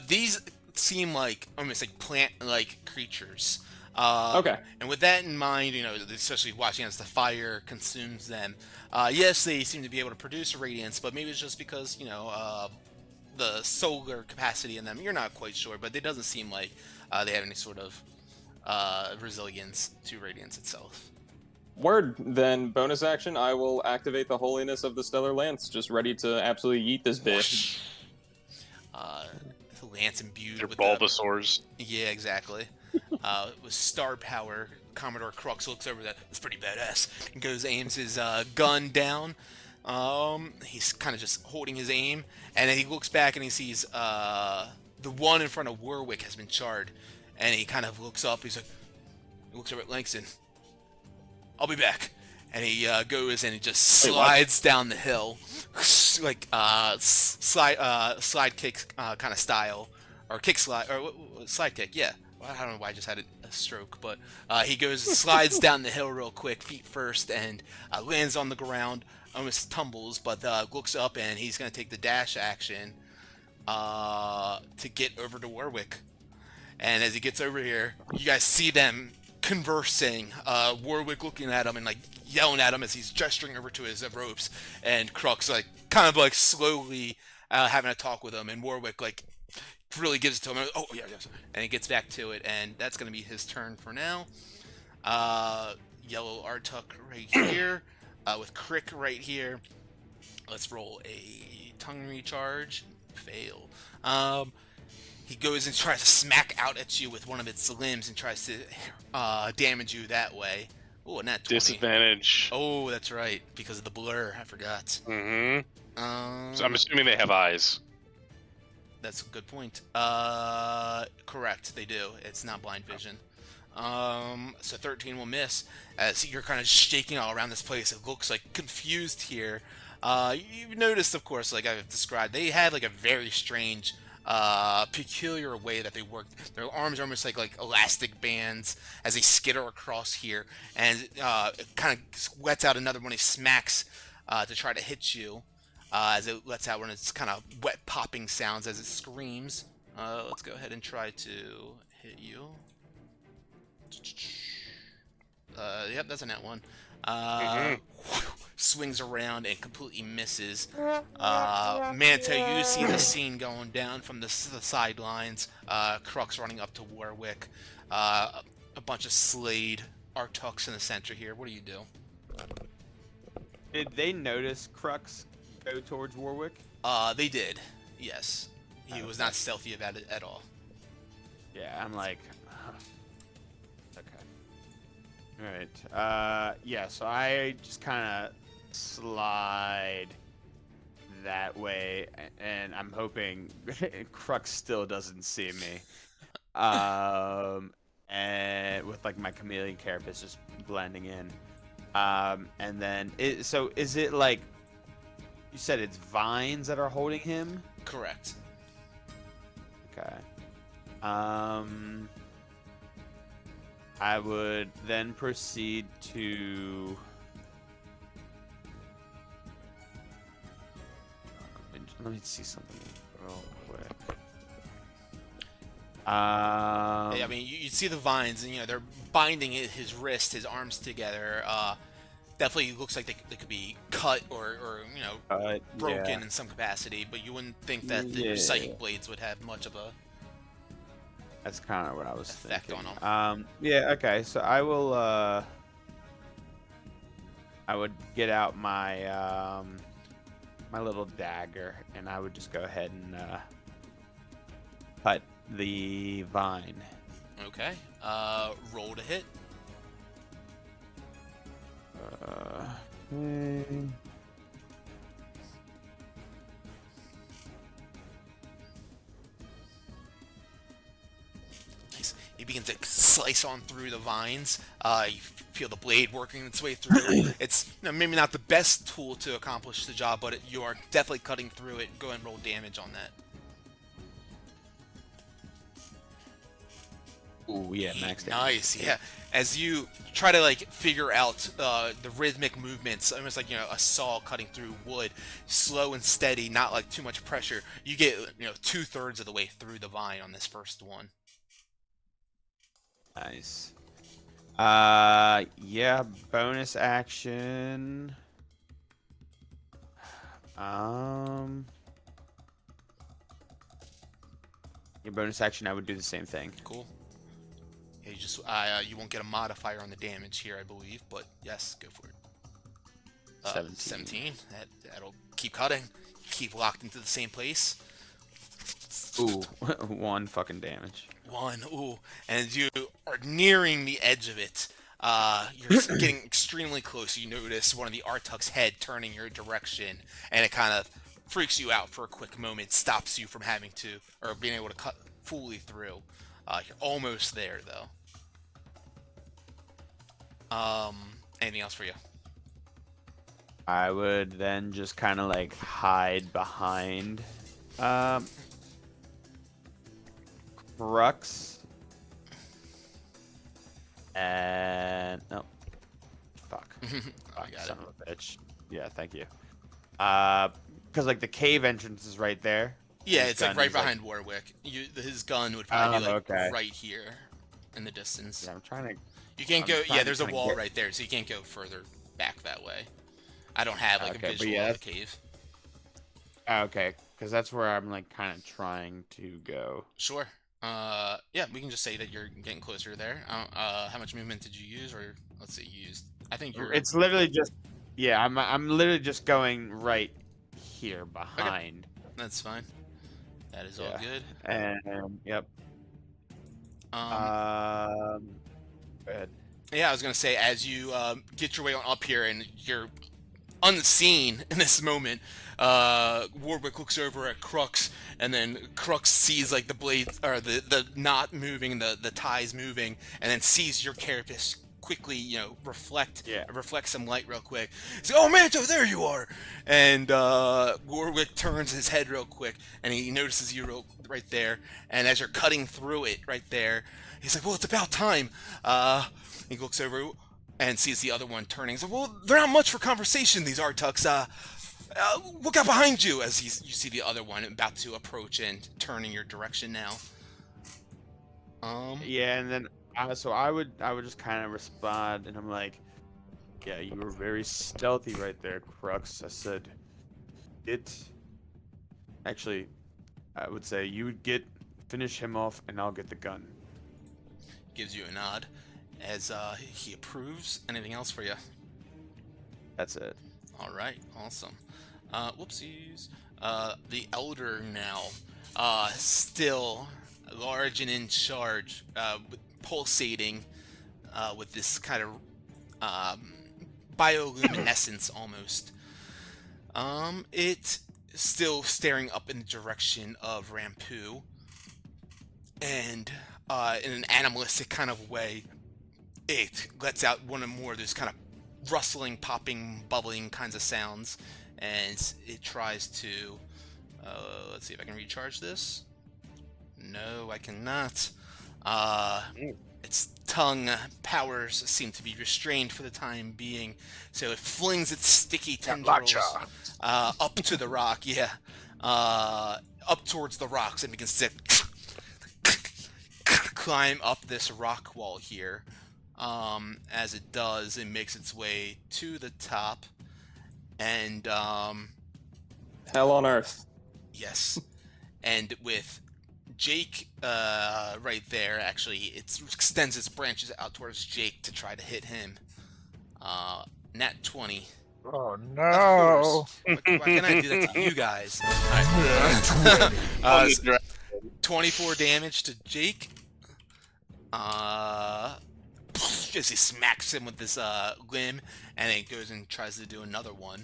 These seem like almost like plant-like creatures. Okay. And with that in mind, especially watching as the fire consumes them, yes, they seem to be able to produce radiance, but maybe it's just because, the solar capacity in them, you're not quite sure, but it doesn't seem like they have any sort of resilience to radiance itself. Word. Then bonus action, I will activate the holiness of the stellar lance, just ready to absolutely yeet this bitch. The lance imbued They're with Bulbasaurs. Yeah, exactly. With star power, Commodore Crux looks over that. It's pretty badass. And goes, aims his gun down. He's kind of just holding his aim, and then he looks back and he sees the one in front of Warwick has been charred, and he kind of looks up. He looks over at Langston. I'll be back. And he goes and he just slides down the hill, like slide kick kind of style, or kick slide, or slide kick. Yeah. I don't know why I just had a stroke, but he slides down the hill real quick, feet first, and lands on the ground, almost tumbles, but looks up, and he's going to take the dash action to get over to Warwick. And as he gets over here, you guys see them conversing, Warwick looking at him and like yelling at him as he's gesturing over to his ropes, and Crux like kind of like slowly having a talk with him, and Warwick like really gives it to him. Oh, yeah, and he gets back to it, and that's going to be his turn for now. Yellow Artuk right here. with Crick right here. Let's roll a tongue recharge. Fail. He goes and tries to smack out at you with one of its limbs and tries to damage you that way. Oh, and that 20. Disadvantage. Oh, that's right, because of the blur. I forgot. Mm-hmm. So I'm assuming they have eyes. That's a good point. Correct, they do. It's not blind vision. So 13 will miss as you're kind of shaking all around this place. It looks like confused here. You've noticed, of course, like I've described, they had like a very strange, peculiar way that they worked. Their arms are almost like elastic bands as they skitter across here, and it kind of lets out another one. He smacks to try to hit you. As it lets out one of its kind of wet popping sounds as it screams. Let's go ahead and try to hit you. Yep, that's a net one. Swings around and completely misses. Manto, you see the scene going down from the sidelines. Crux running up to Warwick. A bunch of Slade Artux in the center here. What do you do? Did they notice Crux go towards Warwick? They did. Yes. He was not stealthy about it at all. Yeah, I'm like, okay. Alright. Yeah, so I just kind of slide that way, and I'm hoping Crux still doesn't see me. And with like my chameleon carapace just blending in. And then, so is it like, you said it's vines that are holding him? Correct. Okay. I would then proceed to... Let me see something real quick. Yeah, I mean, you see the vines, and they're binding his wrist, his arms together. Definitely looks like they could be cut or broken yeah. in some capacity, but you wouldn't think that the psychic blades would have much of a That's kind of what I was effect thinking. on them. Yeah, okay, so I will, I would get out my, my little dagger, and I would just go ahead and, cut the vine. Okay. Roll to hit. Okay. He begins to slice on through the vines. You feel the blade working its way through. It's maybe not the best tool to accomplish the job, but you are definitely cutting through it. Go ahead and roll damage on that. Ooh, yeah, max damage. Nice, yeah. As you try to figure out the rhythmic movements, almost like a saw cutting through wood, slow and steady, not like too much pressure. You get 2/3 of the way through the vine on this first one. Nice. Yeah, bonus action. Your bonus action, I would do the same thing. Cool. Yeah, you won't get a modifier on the damage here, I believe, but yes, go for it. 17. That'll keep cutting. Keep locked into the same place. Ooh, 1 fucking damage. 1. Ooh, and you are nearing the edge of it. You're getting extremely close. You notice one of the Artuk's head turning your direction, and it kind of freaks you out for a quick moment, stops you from having to, or being able to cut fully through. You're almost there, though. Anything else for you? I would then just kind of hide behind Crux. And no, fuck. I got Son it. of a bitch. Yeah, thank you. Because the cave entrance is right there. Yeah, His it's gun right is, behind Warwick. His gun would probably be okay. right here in the distance. Yeah, I'm trying to. You can't I'm go. trying Yeah, to there's a kinda wall get- right there, so you can't go further back that way. I don't have a Okay, but visual yeah, of the cave. Okay, because that's where I'm kind of trying to go. Sure. Yeah, we can just say that you're getting closer there. How much movement did you use, or let's say you used? I think you're. It's literally just Yeah, I'm literally just going right here behind. That's fine. That is all Yeah. good. And yep. Um, Go ahead. yeah, I was gonna say as you get your way on up here and you're unseen in this moment, Warwick looks over at Crux, and then Crux sees like the blade or the knot moving, the ties moving, and then sees your carapace quickly, reflect some light real quick. He's like, "Oh, Manto, there you are!" And Warwick turns his head real quick, and he notices you right there. And as you're cutting through it right there, he's like, "Well, it's about time." He looks over and sees the other one turning. So, well, they're not much for conversation, these Artuks. Look out behind you as you see the other one about to approach and turn in your direction now. Yeah, and then so I would just kind of respond, and I'm like, yeah, you were very stealthy right there, Crux. I said, actually, I would say you would finish him off, and I'll get the gun. Gives you a nod as he approves. Anything else for you? That's it. All right, awesome. Whoopsies. The Elder now, still large and in charge, pulsating with this kind of bioluminescence almost. It still staring up in the direction of Rampu, and in an animalistic kind of way, it lets out one or more of those kind of rustling, popping, bubbling kinds of sounds, and it tries to, let's see if I can recharge this. No, I cannot. Its tongue powers seem to be restrained for the time being, so it flings its sticky tendrils up to the rock, up towards the rocks, and begins to climb up this rock wall here. As it does, it makes its way to the top, and Hell on earth. yes, and with Jake right there, actually, it extends its branches out towards Jake to try to hit him. Nat 20. Oh Of no! course. Why can't I do that to you guys? On the dra- 24 damage to Jake. As he smacks him with this limb, and it goes and tries to do another one.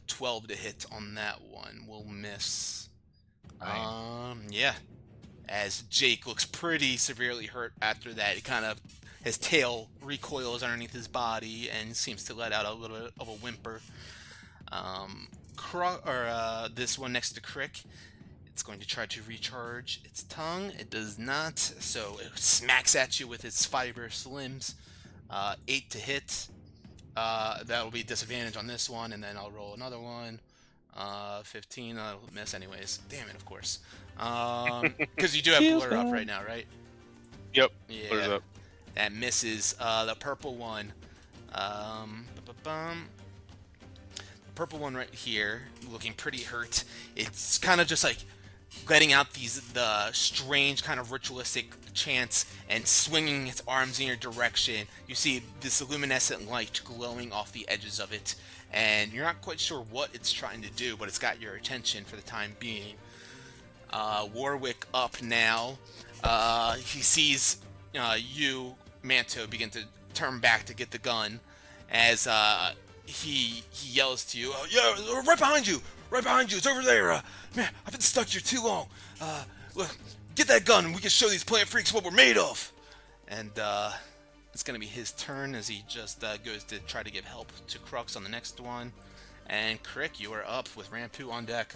12 to hit on that one. Will miss. Yeah. As Jake looks pretty severely hurt after that, his tail recoils underneath his body and seems to let out a little bit of a whimper. This one next to Crick, it's going to try to recharge its tongue. It does not, so it smacks at you with its fibrous limbs. 8 to hit. That'll be disadvantage on this one, and then I'll roll another one. 15, I'll miss anyways. Damn it, of course. Because you do have blur up right now, right? Yep. Yeah. Blur's up. That misses. The purple one. The purple one right here, looking pretty hurt. It's kind of just like letting out the strange kind of ritualistic chants and swinging its arms in your direction. You see this luminescent light glowing off the edges of it, and you're not quite sure what it's trying to do, but it's got your attention for the time being. Warwick up now. He sees you, Manto, begin to turn back to get the gun as he yells to you, "Yeah, right behind you! Right behind you! It's over there! Man, I've been stuck here too long! Look, get that gun and we can show these plant freaks what we're made of!" And it's going to be his turn as he just goes to try to give help to Crux on the next one. And Crick, you are up with Rampu on deck.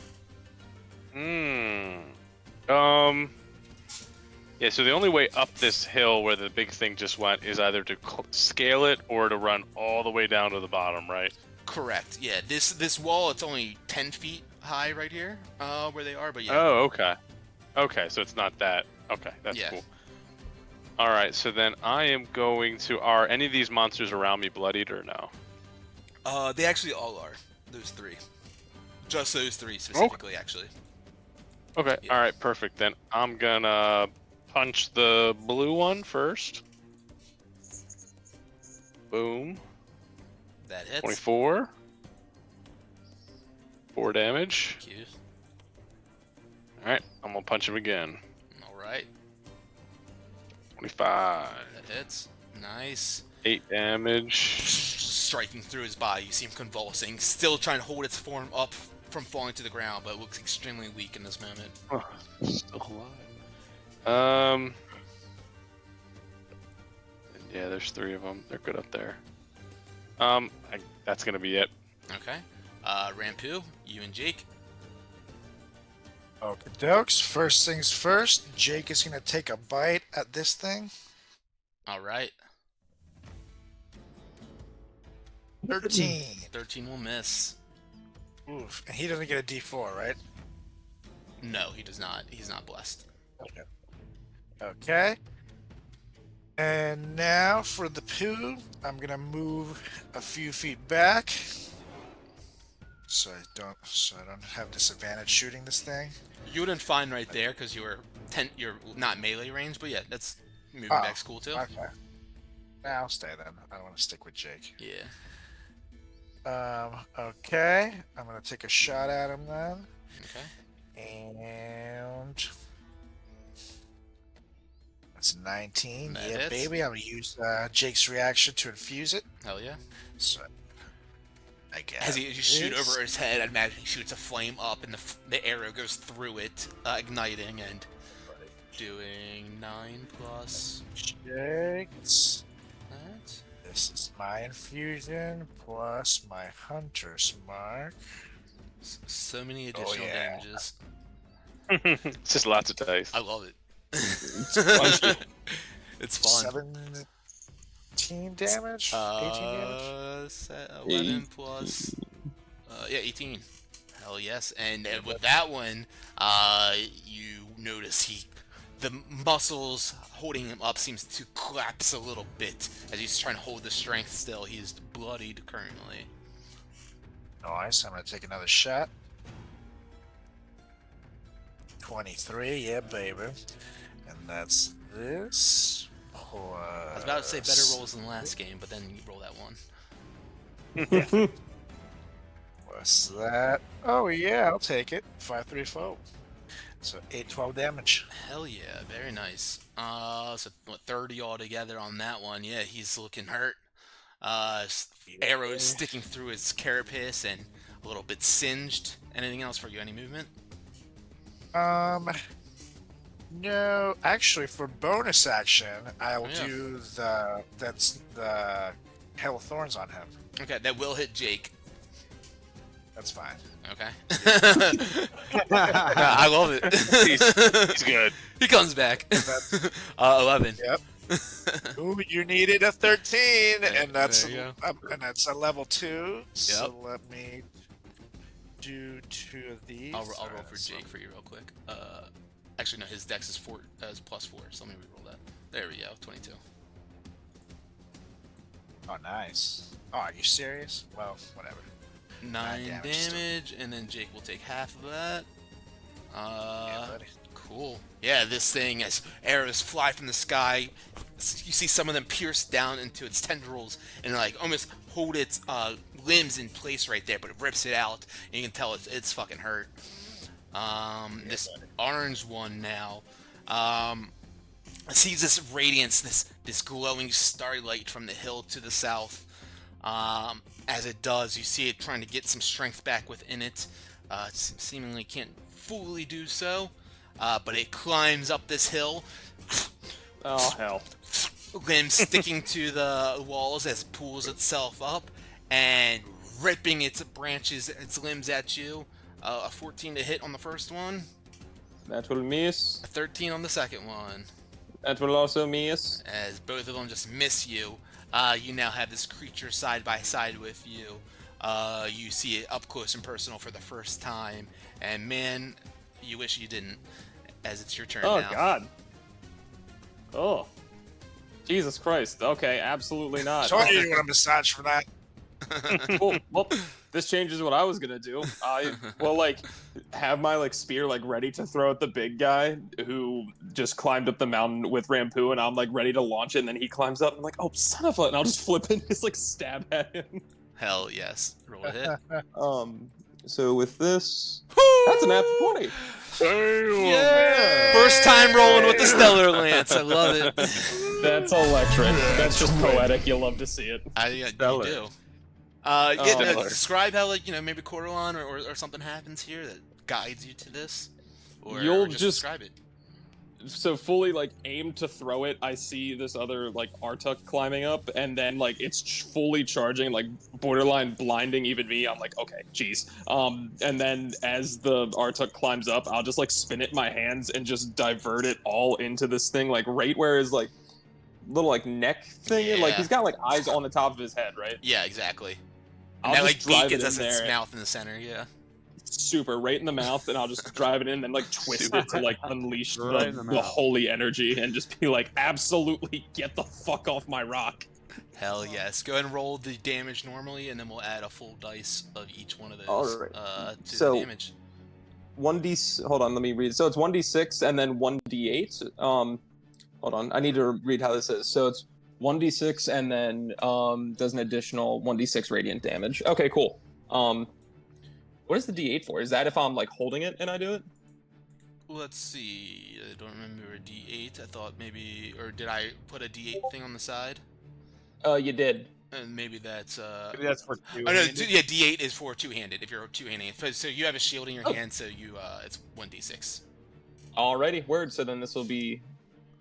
Yeah, so the only way up this hill where the big thing just went is either to scale it or to run all the way down to the bottom, right? Correct. Yeah, this wall, it's only 10 feet high right here, where they are, but yeah. Oh, okay. Okay, so it's not that. Okay, that's cool. Alright, so then I am going to... Are any of these monsters around me bloodied or no? They actually all are. Those three. Just those three specifically, actually. Okay, Yeah. alright, perfect. Then I'm gonna punch the blue one first. Boom. That hits. 24. 4 damage. Thank you. Alright, I'm gonna punch him again. All right. 25. That hits. Nice. 8 damage. Striking through his body, you see him convulsing, still trying to hold its form up from falling to the ground, but looks extremely weak in this moment. Oh, still alive. Yeah, there's 3 of them. They're good up there. That's gonna be it. Okay. Rampu, you and Jake. Okay, dokes. First things first, Jake is gonna take a bite at this thing. All right. 13. 13 will miss. Oof. And he doesn't get a D4, right? No, he does not. He's not blessed. Okay. Okay. And now for the poo, I'm gonna move a few feet back, so I don't have disadvantage shooting this thing. You wouldn't find right there because you're not melee range, but yeah, that's moving Oh, back's cool too. Okay. I'll stay then. I don't want to stick with Jake. Yeah. Okay. I'm gonna take a shot at him then. Okay. And that's 19. That Yeah, hits. baby. I'm gonna use Jake's reaction to infuse it. Hell yeah. So I guess As you shoot over his head, I'd imagine he shoots a flame up, and the arrow goes through it, igniting and doing 9 plus Jake's. that. This is my infusion plus my hunter's mark. So many additional yeah. damages. It's just lots of dice. I love it. Punchy. It's fun. 17 damage? 18 damage? 11 plus. Yeah, 18. Hell yes. And with that one, you notice the muscles holding him up seems to collapse a little bit as he's trying to hold the strength still. He is bloodied currently. Nice. I'm going to take another shot. 23, yeah, baby. And that's this. Plus... I was about to say better rolls than last game, but then you roll that one. Plus that. Oh, yeah, I'll take it. 5, 3, 4. So 8, 12 damage. Hell yeah, very nice. So what, 30 altogether on that one. Yeah, he's looking hurt. Arrows sticking through his carapace and a little bit singed. Anything else for you? Any movement? No, actually, for bonus action, I'll Yeah. do the Hail of Thorns on him. Okay, that will hit Jake. That's fine. Okay. I love it. He's good. He comes back. 11. Yep. Ooh, you needed a 13, and that's there you a level 2. So let me do 2 of these. I'll roll for Jake for you real quick. Actually, no, his dex is plus 4, so let me reroll that. There we go, 22. Oh, nice. Oh, are you serious? Well, whatever. 9 damage still. damage, and then Jake will take half of that. Yeah, buddy. Cool. Yeah, this thing, as arrows fly from the sky, you see some of them pierce down into its tendrils and like almost hold its limbs in place right there, but it rips it out, and you can tell it's fucking hurt. This orange one now sees this radiance, this glowing starlight from the hill to the south. As it does, you see it trying to get some strength back within it. It seemingly can't fully do so, but it climbs up this hill. Oh, hell. Limbs sticking to the walls as it pulls itself up and ripping its branches, its limbs at you. A 14 to hit on the first one, That will miss. a 13 on the second one. That will also miss. As both of them just miss you, you now have this creature side by side with you. You see it up close and personal for the first time, and man, you wish you didn't, as it's your turn Oh, now. God. Oh. Jesus Christ. Okay, absolutely not. Told you you want a massage for that. Cool. Well, this changes what I was gonna do. I will have my spear ready to throw at the big guy who just climbed up the mountain with Rampu, and I'm ready to launch it, and then he climbs up. And I'm like, oh son of a, and I'll just flip it and just stab at him. Hell yes. Roll a hit. So with this, that's an natural 20. Yeah! First time rolling with the Stellar Lance. I love it. That's electric. That's just poetic. You'll love to see it. You Stellar. do. Stellar. Describe how, like, maybe Coralon or something happens here that guides you to this. Or You'll just just- describe it. So fully like aim to throw it. I see this other like Artuk climbing up, and then like it's fully charging, like borderline blinding even me. I'm like, okay, geez. And then as the Artuk climbs up, I'll just like spin it in my hands and just divert it all into this thing, like right where his like little like neck thing. Like Yeah. he's got like eyes on the top of his head, right? Yeah, exactly. I'll And that, just like, drive beak it is in its there. mouth in the center, yeah. Super right in the mouth, and I'll just drive it in and then like twist it to like unleash Right in the the mouth. holy energy and just be like, absolutely get the fuck off my rock. Hell yes. Go ahead and roll the damage normally, and then we'll add a full dice of each one of those Alright. to So- the damage. 1d. Hold on, let me read. So it's 1d6 and then 1d8. Hold on, I need to read how this is. So it's 1d6 and then does an additional 1d6 radiant damage. Okay, cool. What is the d8 for? Is that if I'm like holding it and I do it? Let's see. I don't remember a D8. I thought maybe, or did I put a D8 thing on the side? You did. And maybe that's Maybe that's for Oh no, yeah, D8 is for two-handed. If you're two-handing, so you have a shield in your hand, so you it's 1d6. Alrighty, word. So then this will be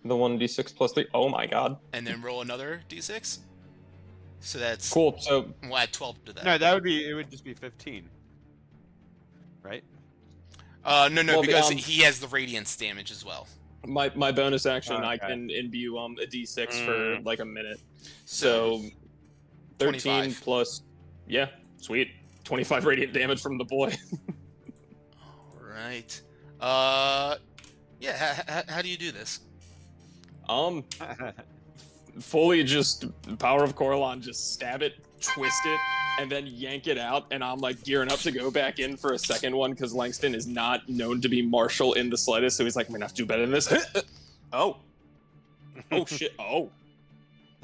the 1d6 plus 3. Oh my god. And then roll another D6. So that's Cool. So We'll add 12 to that. No, that would be. It would just be 15. Right? No, Well, because the, he has the radiance damage as well. my bonus action, I Okay. can imbue a d6 for like a minute. So, So 13 25. plus, yeah, sweet. 25 radiant damage from the boy. all right. Yeah. How do you do this? Fully just power of Coralon, just stab it, twist it, and then yank it out. And I'm like gearing up to go back in for a second one because Langston is not known to be martial in the slightest. So he's like, I'm gonna have to do better than this. Oh shit. Oh.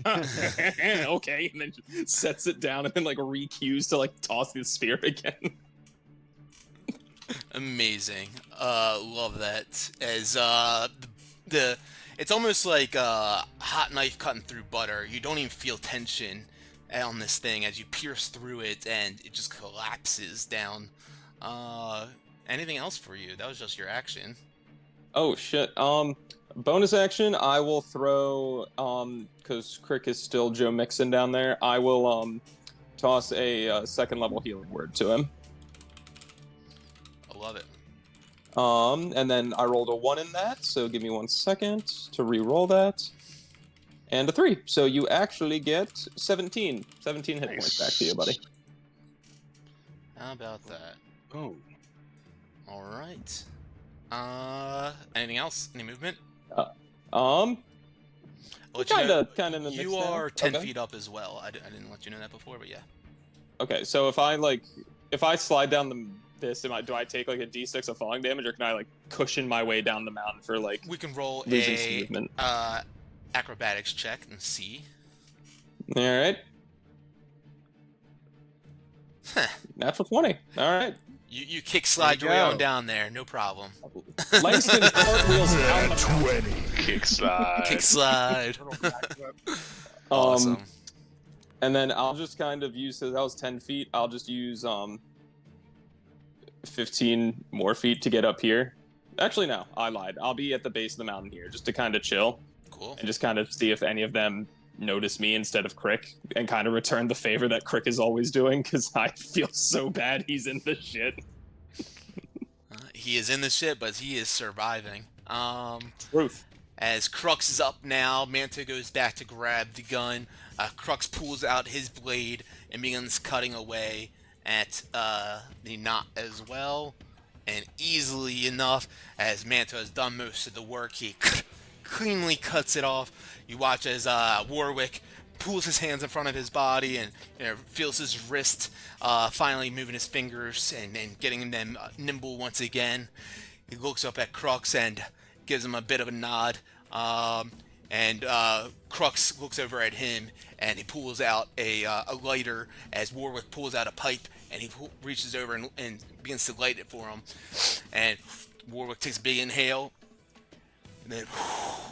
Okay, and then just sets it down and then like re-cues to like toss the spear again. Amazing. Love that. As it's almost like a hot knife cutting through butter. You don't even feel tension on this thing as you pierce through it, and it just collapses down. Anything else for you? That was just your action. Oh shit. Bonus action, I will throw because Crick is still Joe Mixon down there. I will toss a second level healing word to him. I love it. And then I rolled a 1 in that, so give me 1 second to re-roll that. And a 3. So you actually get 17 hit points back to you, buddy. How about that? Oh. All right. Anything else? Any movement? Um, I'll let you know- kind of in the mix You now. are 10 Okay. feet up as well. I didn't let you know that before, but yeah. Okay, so if I slide down this, do I take like a d6 of falling damage, or can I like cushion my way down the mountain for like We can roll losing some a movement? acrobatics check and see. All right, Huh. natural 20. All right, You kick slide There your you way go. on down there, no problem. Langston cartwheels down the mountain. 20. Kick slide. Kick slide. Awesome. And then I'll just kind of use, so that was 10 feet. I'll just use 15 more feet to get up here. Actually, no, I lied. I'll be at the base of the mountain here just to kind of chill Cool. and just kind of see if any of them notice me instead of Crick and kind of return the favor that Crick is always doing because I feel so bad he's in the shit. He is in the shit, but he is surviving. Truth. As Crux is up now, Manto goes back to grab the gun. Crux pulls out his blade and begins cutting away at the knot as well. And easily enough, as Manto has done most of the work, he cleanly cuts it off. You watch as Warwick pulls his hands in front of his body and feels his wrist finally moving his fingers and getting them nimble once again. He looks up at Crux and gives him a bit of a nod. And Crux looks over at him, and he pulls out a lighter as Warwick pulls out a pipe, and he reaches over and begins to light it for him. And Warwick takes a big inhale, and then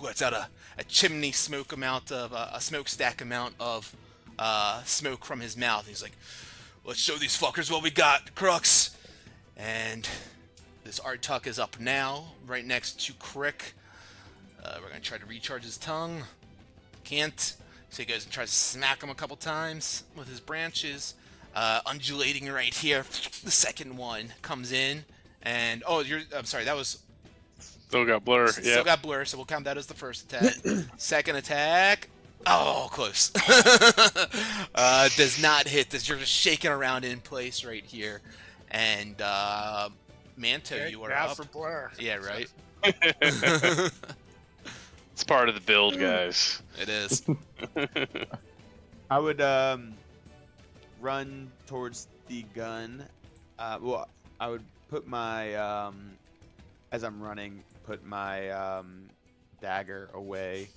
lets out a chimney smoke amount of a smokestack amount of smoke from his mouth. He's like, "Let's show these fuckers what we got, Crux." And this Artuk is up now, right next to Crick. We're gonna try to recharge his tongue. Can't. So he goes and tries to smack him a couple times with his branches. Undulating right here. The second one comes in, and I'm sorry, that was Still got blur. still Yeah. got blur, so we'll count that as the first attack. Second attack. Oh, close. Does not hit. You're just shaking around in place right here. And Manto, Okay, you are now up. for Blur. Yeah, right. It's part of the build, guys. It is. I would run towards the gun. Well, I would put my as I'm running, put my dagger away.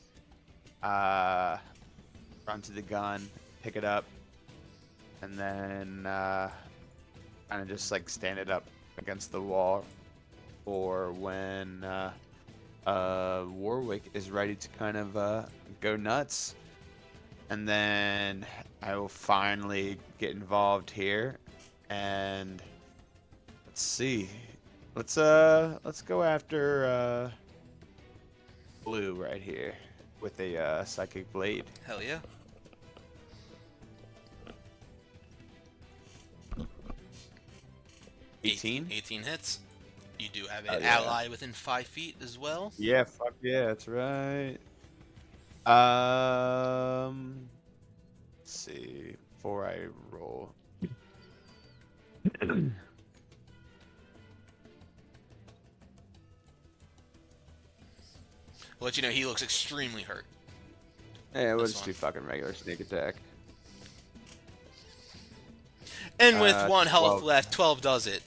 Run to the gun, pick it up, and then kind of just like stand it up against the wall, or when Warwick is ready to kind of go nuts. And then I will finally get involved here, and let's see. Let's go after Blue right here with a psychic blade. Hell yeah. Eight- 18? 18 hits. You do have Oh, an yeah. ally within 5 feet as well. Yeah, fuck yeah, that's right. Let's see. Before I roll. I'll let you know he looks extremely hurt. Yeah, we'll This just one. do fucking regular sneak attack. And with 1 health 12. left, 12 does it.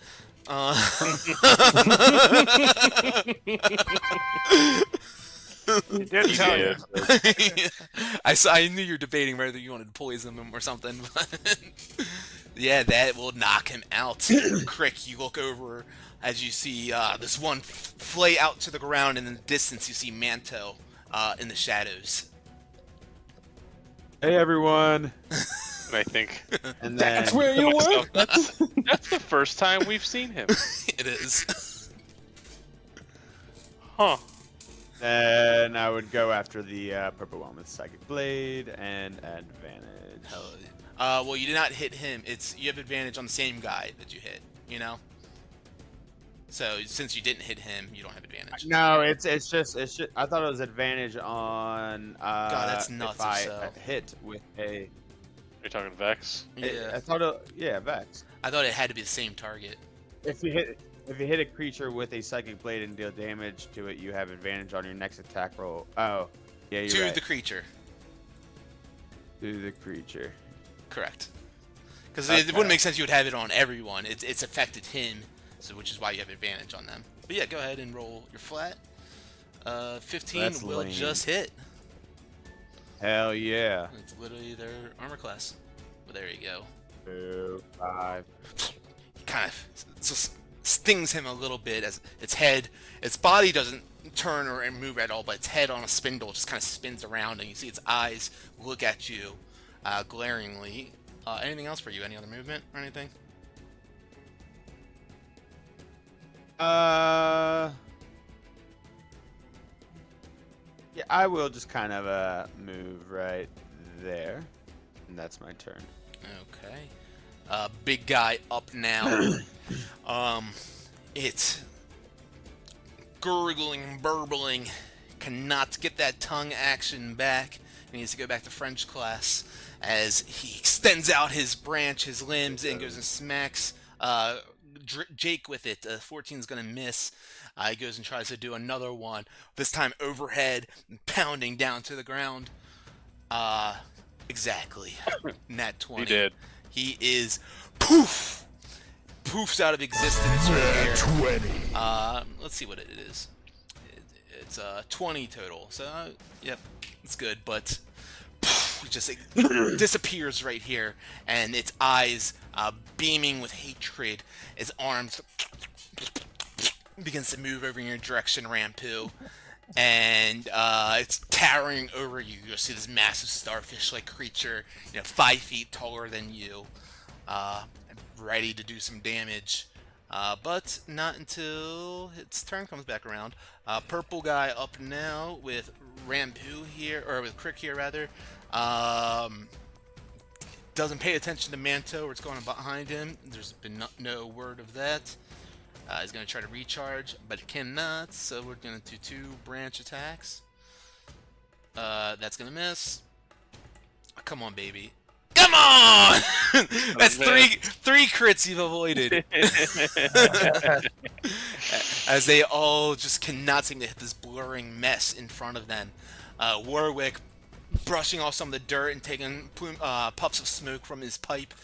He did tell you. I knew you were debating whether you wanted to poison him or something, but yeah, that will knock him out. Crick, you look over as you see this one flay out to the ground, and in the distance you see Manto in the shadows. Hey everyone. And I think And then That's where you were. that's the first time we've seen him. It is. Huh. Then I would go after the purple one with psychic blade and advantage. Well, you did not hit him. You have advantage on the same guy that you hit. You know. So since you didn't hit him, you don't have advantage. No, it's just I thought it was advantage on God, that's nuts if I if so. hit with a You're talking Vex? Yeah. I thought Vex. I thought it had to be the same target. If you hit a creature with a psychic blade and deal damage to it, you have advantage on your next attack roll. Oh, yeah, you're To right. the creature. To the creature. Correct. Because Okay. it wouldn't make sense you would have it on everyone. It's affected him, so which is why you have advantage on them. But yeah, go ahead and roll your flat. 15 That's will lame. just hit. Hell yeah. It's literally their armor class. But there you go. 2, 5. Kind of just stings him a little bit as its body doesn't turn or move at all, but its head on a spindle just kind of spins around, and you see its eyes look at you glaringly. Anything else for you? Any other movement or anything? Yeah, I will just kind of move right there, and that's my turn. Okay. Big guy up now. It's gurgling, burbling, cannot get that tongue action back. He needs to go back to French class as he extends out his branch, his limbs, and goes and smacks Jake with it. 14's gonna miss. He goes and tries to do another one, this time overhead, pounding down to the ground. Exactly. Nat 20. He did. He is poofs out of existence right here. 20. Let's see what it is. It's 20 total. So, yep, it's good. But it just disappears right here, and its eyes beaming with hatred. Its arms begins to move over in your direction, Rampu. And it's towering over you. You'll see this massive starfish-like creature, 5 feet taller than you, ready to do some damage. But not until its turn comes back around. Purple guy up now with Rampu here, or with Crick here rather. Doesn't pay attention to Manto or what's going on behind him. There's been no word of that. He's going to try to recharge, but it cannot, so we're going to do 2 branch attacks. That's going to miss. Come on, baby. Come on! That's three crits you've avoided. As they all just cannot seem to hit this blurring mess in front of them. Warwick brushing off some of the dirt and taking puffs of smoke from his pipe.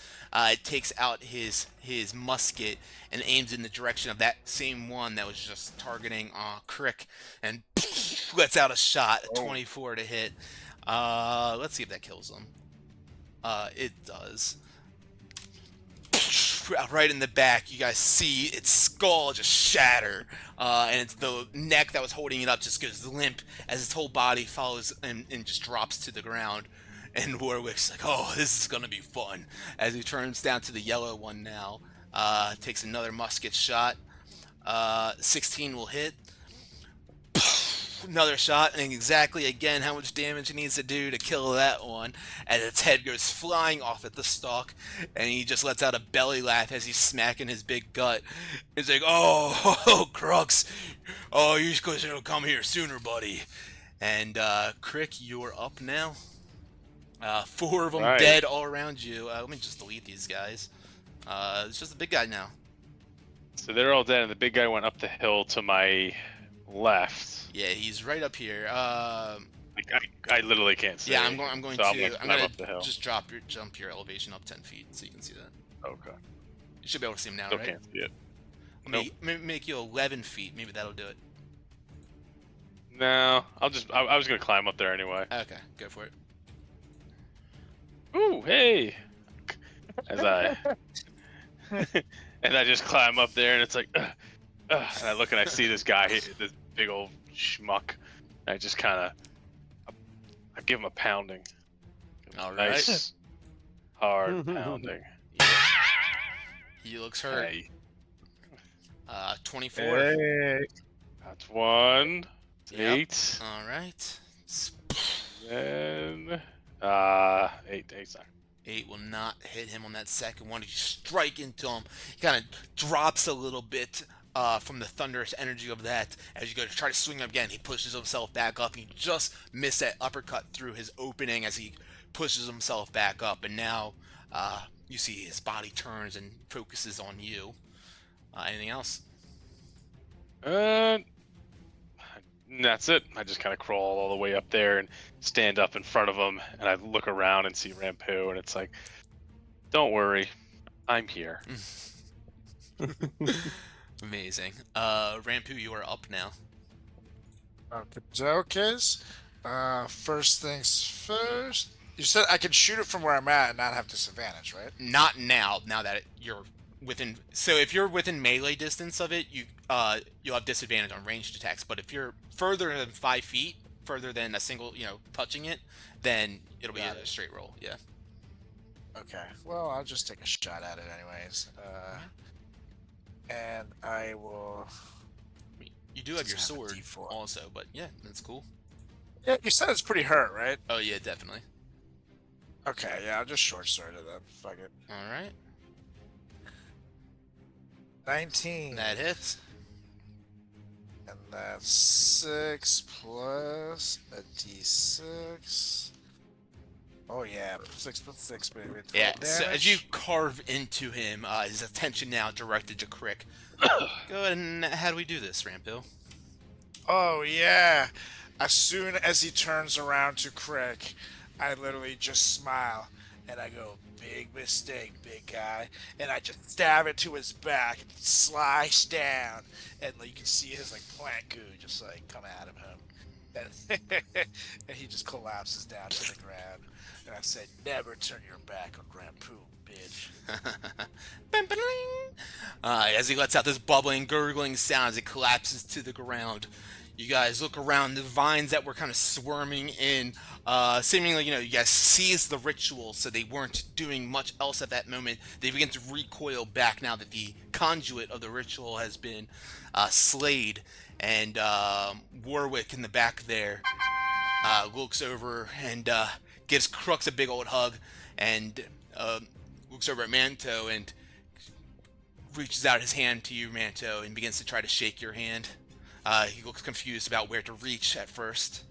Takes out his musket and aims in the direction of that same one that was just targeting Crick, and lets out a shot, a 24 to hit. Let's see if that kills him. It does. Right in the back, you guys see its skull just shatter, and it's the neck that was holding it up just goes limp as its whole body follows and just drops to the ground. And Warwick's like, oh, this is going to be fun. As he turns down to the yellow one now. Takes another musket shot. 16 will hit. Another shot, and exactly again how much damage he needs to do to kill that one. As its head goes flying off at the stalk. And he just lets out a belly laugh as he's smacking his big gut. He's like, oh Crux. Oh, you're supposed to come here sooner, buddy. And Crick, you're up now. 4 of them dead all around you. Let me just delete these guys. It's just the big guy now. So they're all dead, and the big guy went up the hill to my left. Yeah, he's right up here. I literally can't see. Yeah, I'm going so to. I'm climb gonna up the hill. just jump your elevation up 10 feet so you can see that. Okay. You should be able to see him now, Still right? can't see it. Let me make you 11 feet. Maybe that'll do it. No, I was gonna climb up there anyway. Okay, go for it. Ooh, hey! As I just climb up there, and it's like, and I look and I see this guy, this big old schmuck. And I just kind of, I give him a pounding. All right. Nice, hard pounding. He looks hurt. Hey. 24. Hey. That's 1. Yep. 8. All right. Then 8. 8's not. 8 will not hit him on that second one. You strike into him. He kind of drops a little bit from the thunderous energy of that. As you go to try to swing him again, he pushes himself back up. And you just miss that uppercut through his opening as he pushes himself back up. And now you see his body turns and focuses on you. Anything else? That's it. I just kind of crawl all the way up there and stand up in front of him, and I look around and see Rampu, and it's like, don't worry, I'm here. Amazing. Rampu, you are up now. Okay. First things first. You said I can shoot it from where I'm at and not have disadvantage, right? Not now. Now that you're within. So if you're within melee distance of it, you'll have disadvantage on ranged attacks. But if you're further than 5 feet, further than a single, touching it, then it'll be a straight roll. Yeah. Okay. Well, I'll just take a shot at it anyways. And I will. You do have your Just have a sword D4. also, but yeah, that's cool. Yeah, you said it's pretty hurt, right? Oh yeah, definitely. Okay, yeah, I'll just short sword it then. Fuck it. All right. 19. That hits. And that's 6 plus a d6. Oh yeah, 6 plus 6, baby. 12 Yeah. So damage. as you carve into him, his attention now directed to Crick. Go ahead and how do we do this, Rampo? Oh yeah. As soon as he turns around to Crick, I literally just smile And I go, big mistake, big guy. And I just stab into his back and slice down. And you can see his like plant goo just like come out of him. And he just collapses down to the ground. And I said, never turn your back on Rampoon, bitch. As he lets out this bubbling, gurgling sound as it collapses to the ground. You guys look around, the vines that were kind of swarming in, seemingly, you guys seized the ritual, so they weren't doing much else at that moment. They begin to recoil back now that the conduit of the ritual has been slayed. And Warwick in the back there looks over and gives Crux a big old hug, and looks over at Manto and reaches out his hand to you, Manto, and begins to try to shake your hand. He looks confused about where to reach at first.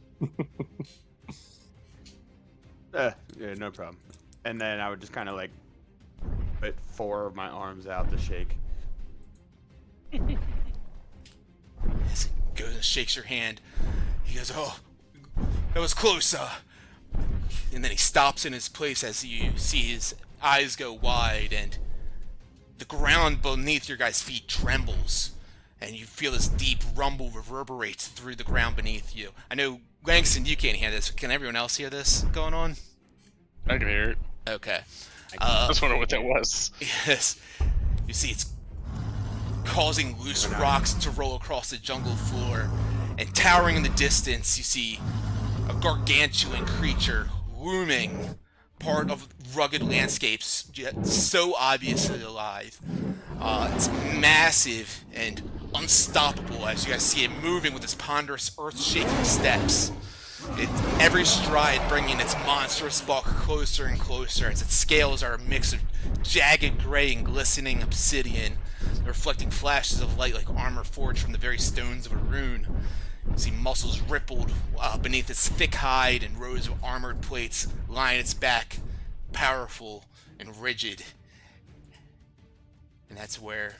Yeah, no problem. And then I would just kind of like put 4 of my arms out to shake. As he goes and shakes your hand, he goes, "Oh, that was close." And then he stops in his place as you see his eyes go wide, and the ground beneath your guys' feet trembles. And you feel this deep rumble reverberate through the ground beneath you. I know, Langston, you can't hear this. Can everyone else hear this going on? I can hear it. Okay. I just wonder what that was. Yes. You see it's causing loose rocks to roll across the jungle floor. And towering in the distance, you see a gargantuan creature looming, part of rugged landscapes, yet so obviously alive. It's massive and unstoppable as you guys see it moving with its ponderous earth-shaking steps. Every stride bringing its monstrous bulk closer and closer as its scales are a mix of jagged gray and glistening obsidian, reflecting flashes of light like armor forged from the very stones of a rune. You see muscles rippled beneath its thick hide and rows of armored plates line its back, powerful and rigid. And that's where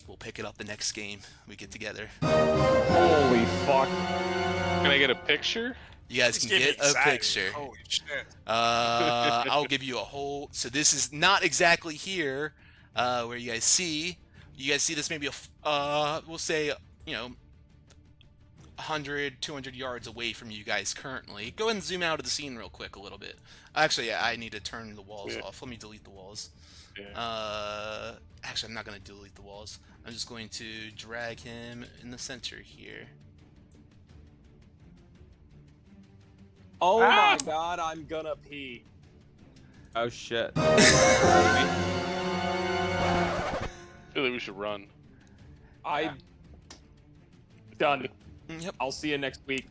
we'll pick it up the next game we get together. Holy fuck. Can I get a picture? You guys Just can get me get a excited. picture. Holy shit. I'll give you a whole. So this is not exactly here, where you guys see. You guys see this maybe we'll say 100, 200 yards away from you guys currently. Go ahead and zoom out of the scene real quick a little bit. Actually, yeah, I need to turn the walls off. Let me delete the walls. Yeah. Actually, I'm not going to delete the walls. I'm just going to drag him in the center here. Oh my god, I'm gonna pee. Oh shit. I feel like we should run. Done. Yep. I'll see you next week.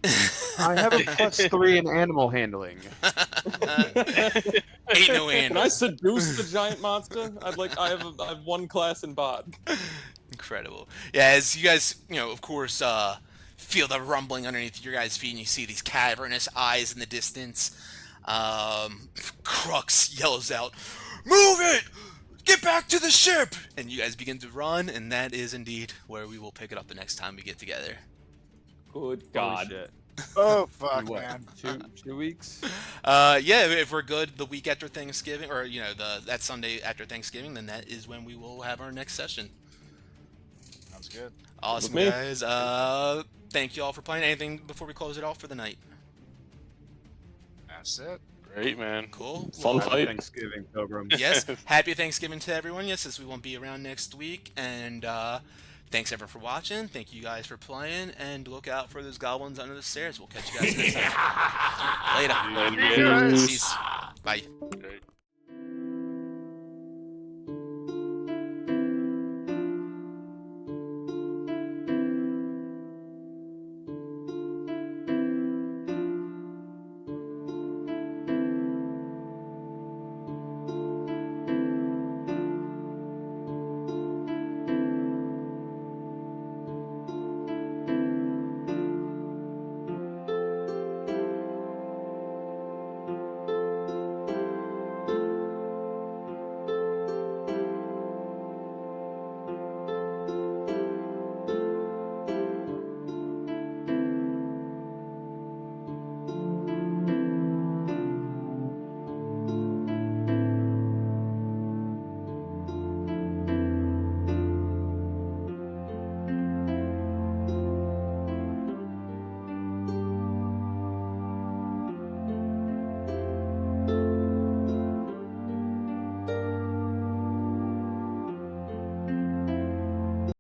I have a +3 in animal handling. Ain't no Can I animal. seduce the giant monster? I have 1 class in bod. Incredible. Yeah, as you guys, of course, feel the rumbling underneath your guys' feet, and you see these cavernous eyes in the distance. Crux yells out, "Move it! Get back to the ship!" And you guys begin to run, and that is indeed where we will pick it up the next time we get together. Good God. god. Shit. Oh, fuck, In what, man. 2 weeks? Yeah, if we're good the week after Thanksgiving, or that Sunday after Thanksgiving, then that is when we will have our next session. Sounds good. Awesome, With me. guys. Thank you all for playing. Anything before we close it off for the night? That's it. Great, man. Cool. Fun Happy fight. Thanksgiving, Pilgrim. Yes, happy Thanksgiving to everyone. Yes, as we won't be around next week. And thanks everyone for watching. Thank you guys for playing. And look out for those goblins under the stairs. We'll catch you guys next time. Later. Later. Peace. Bye.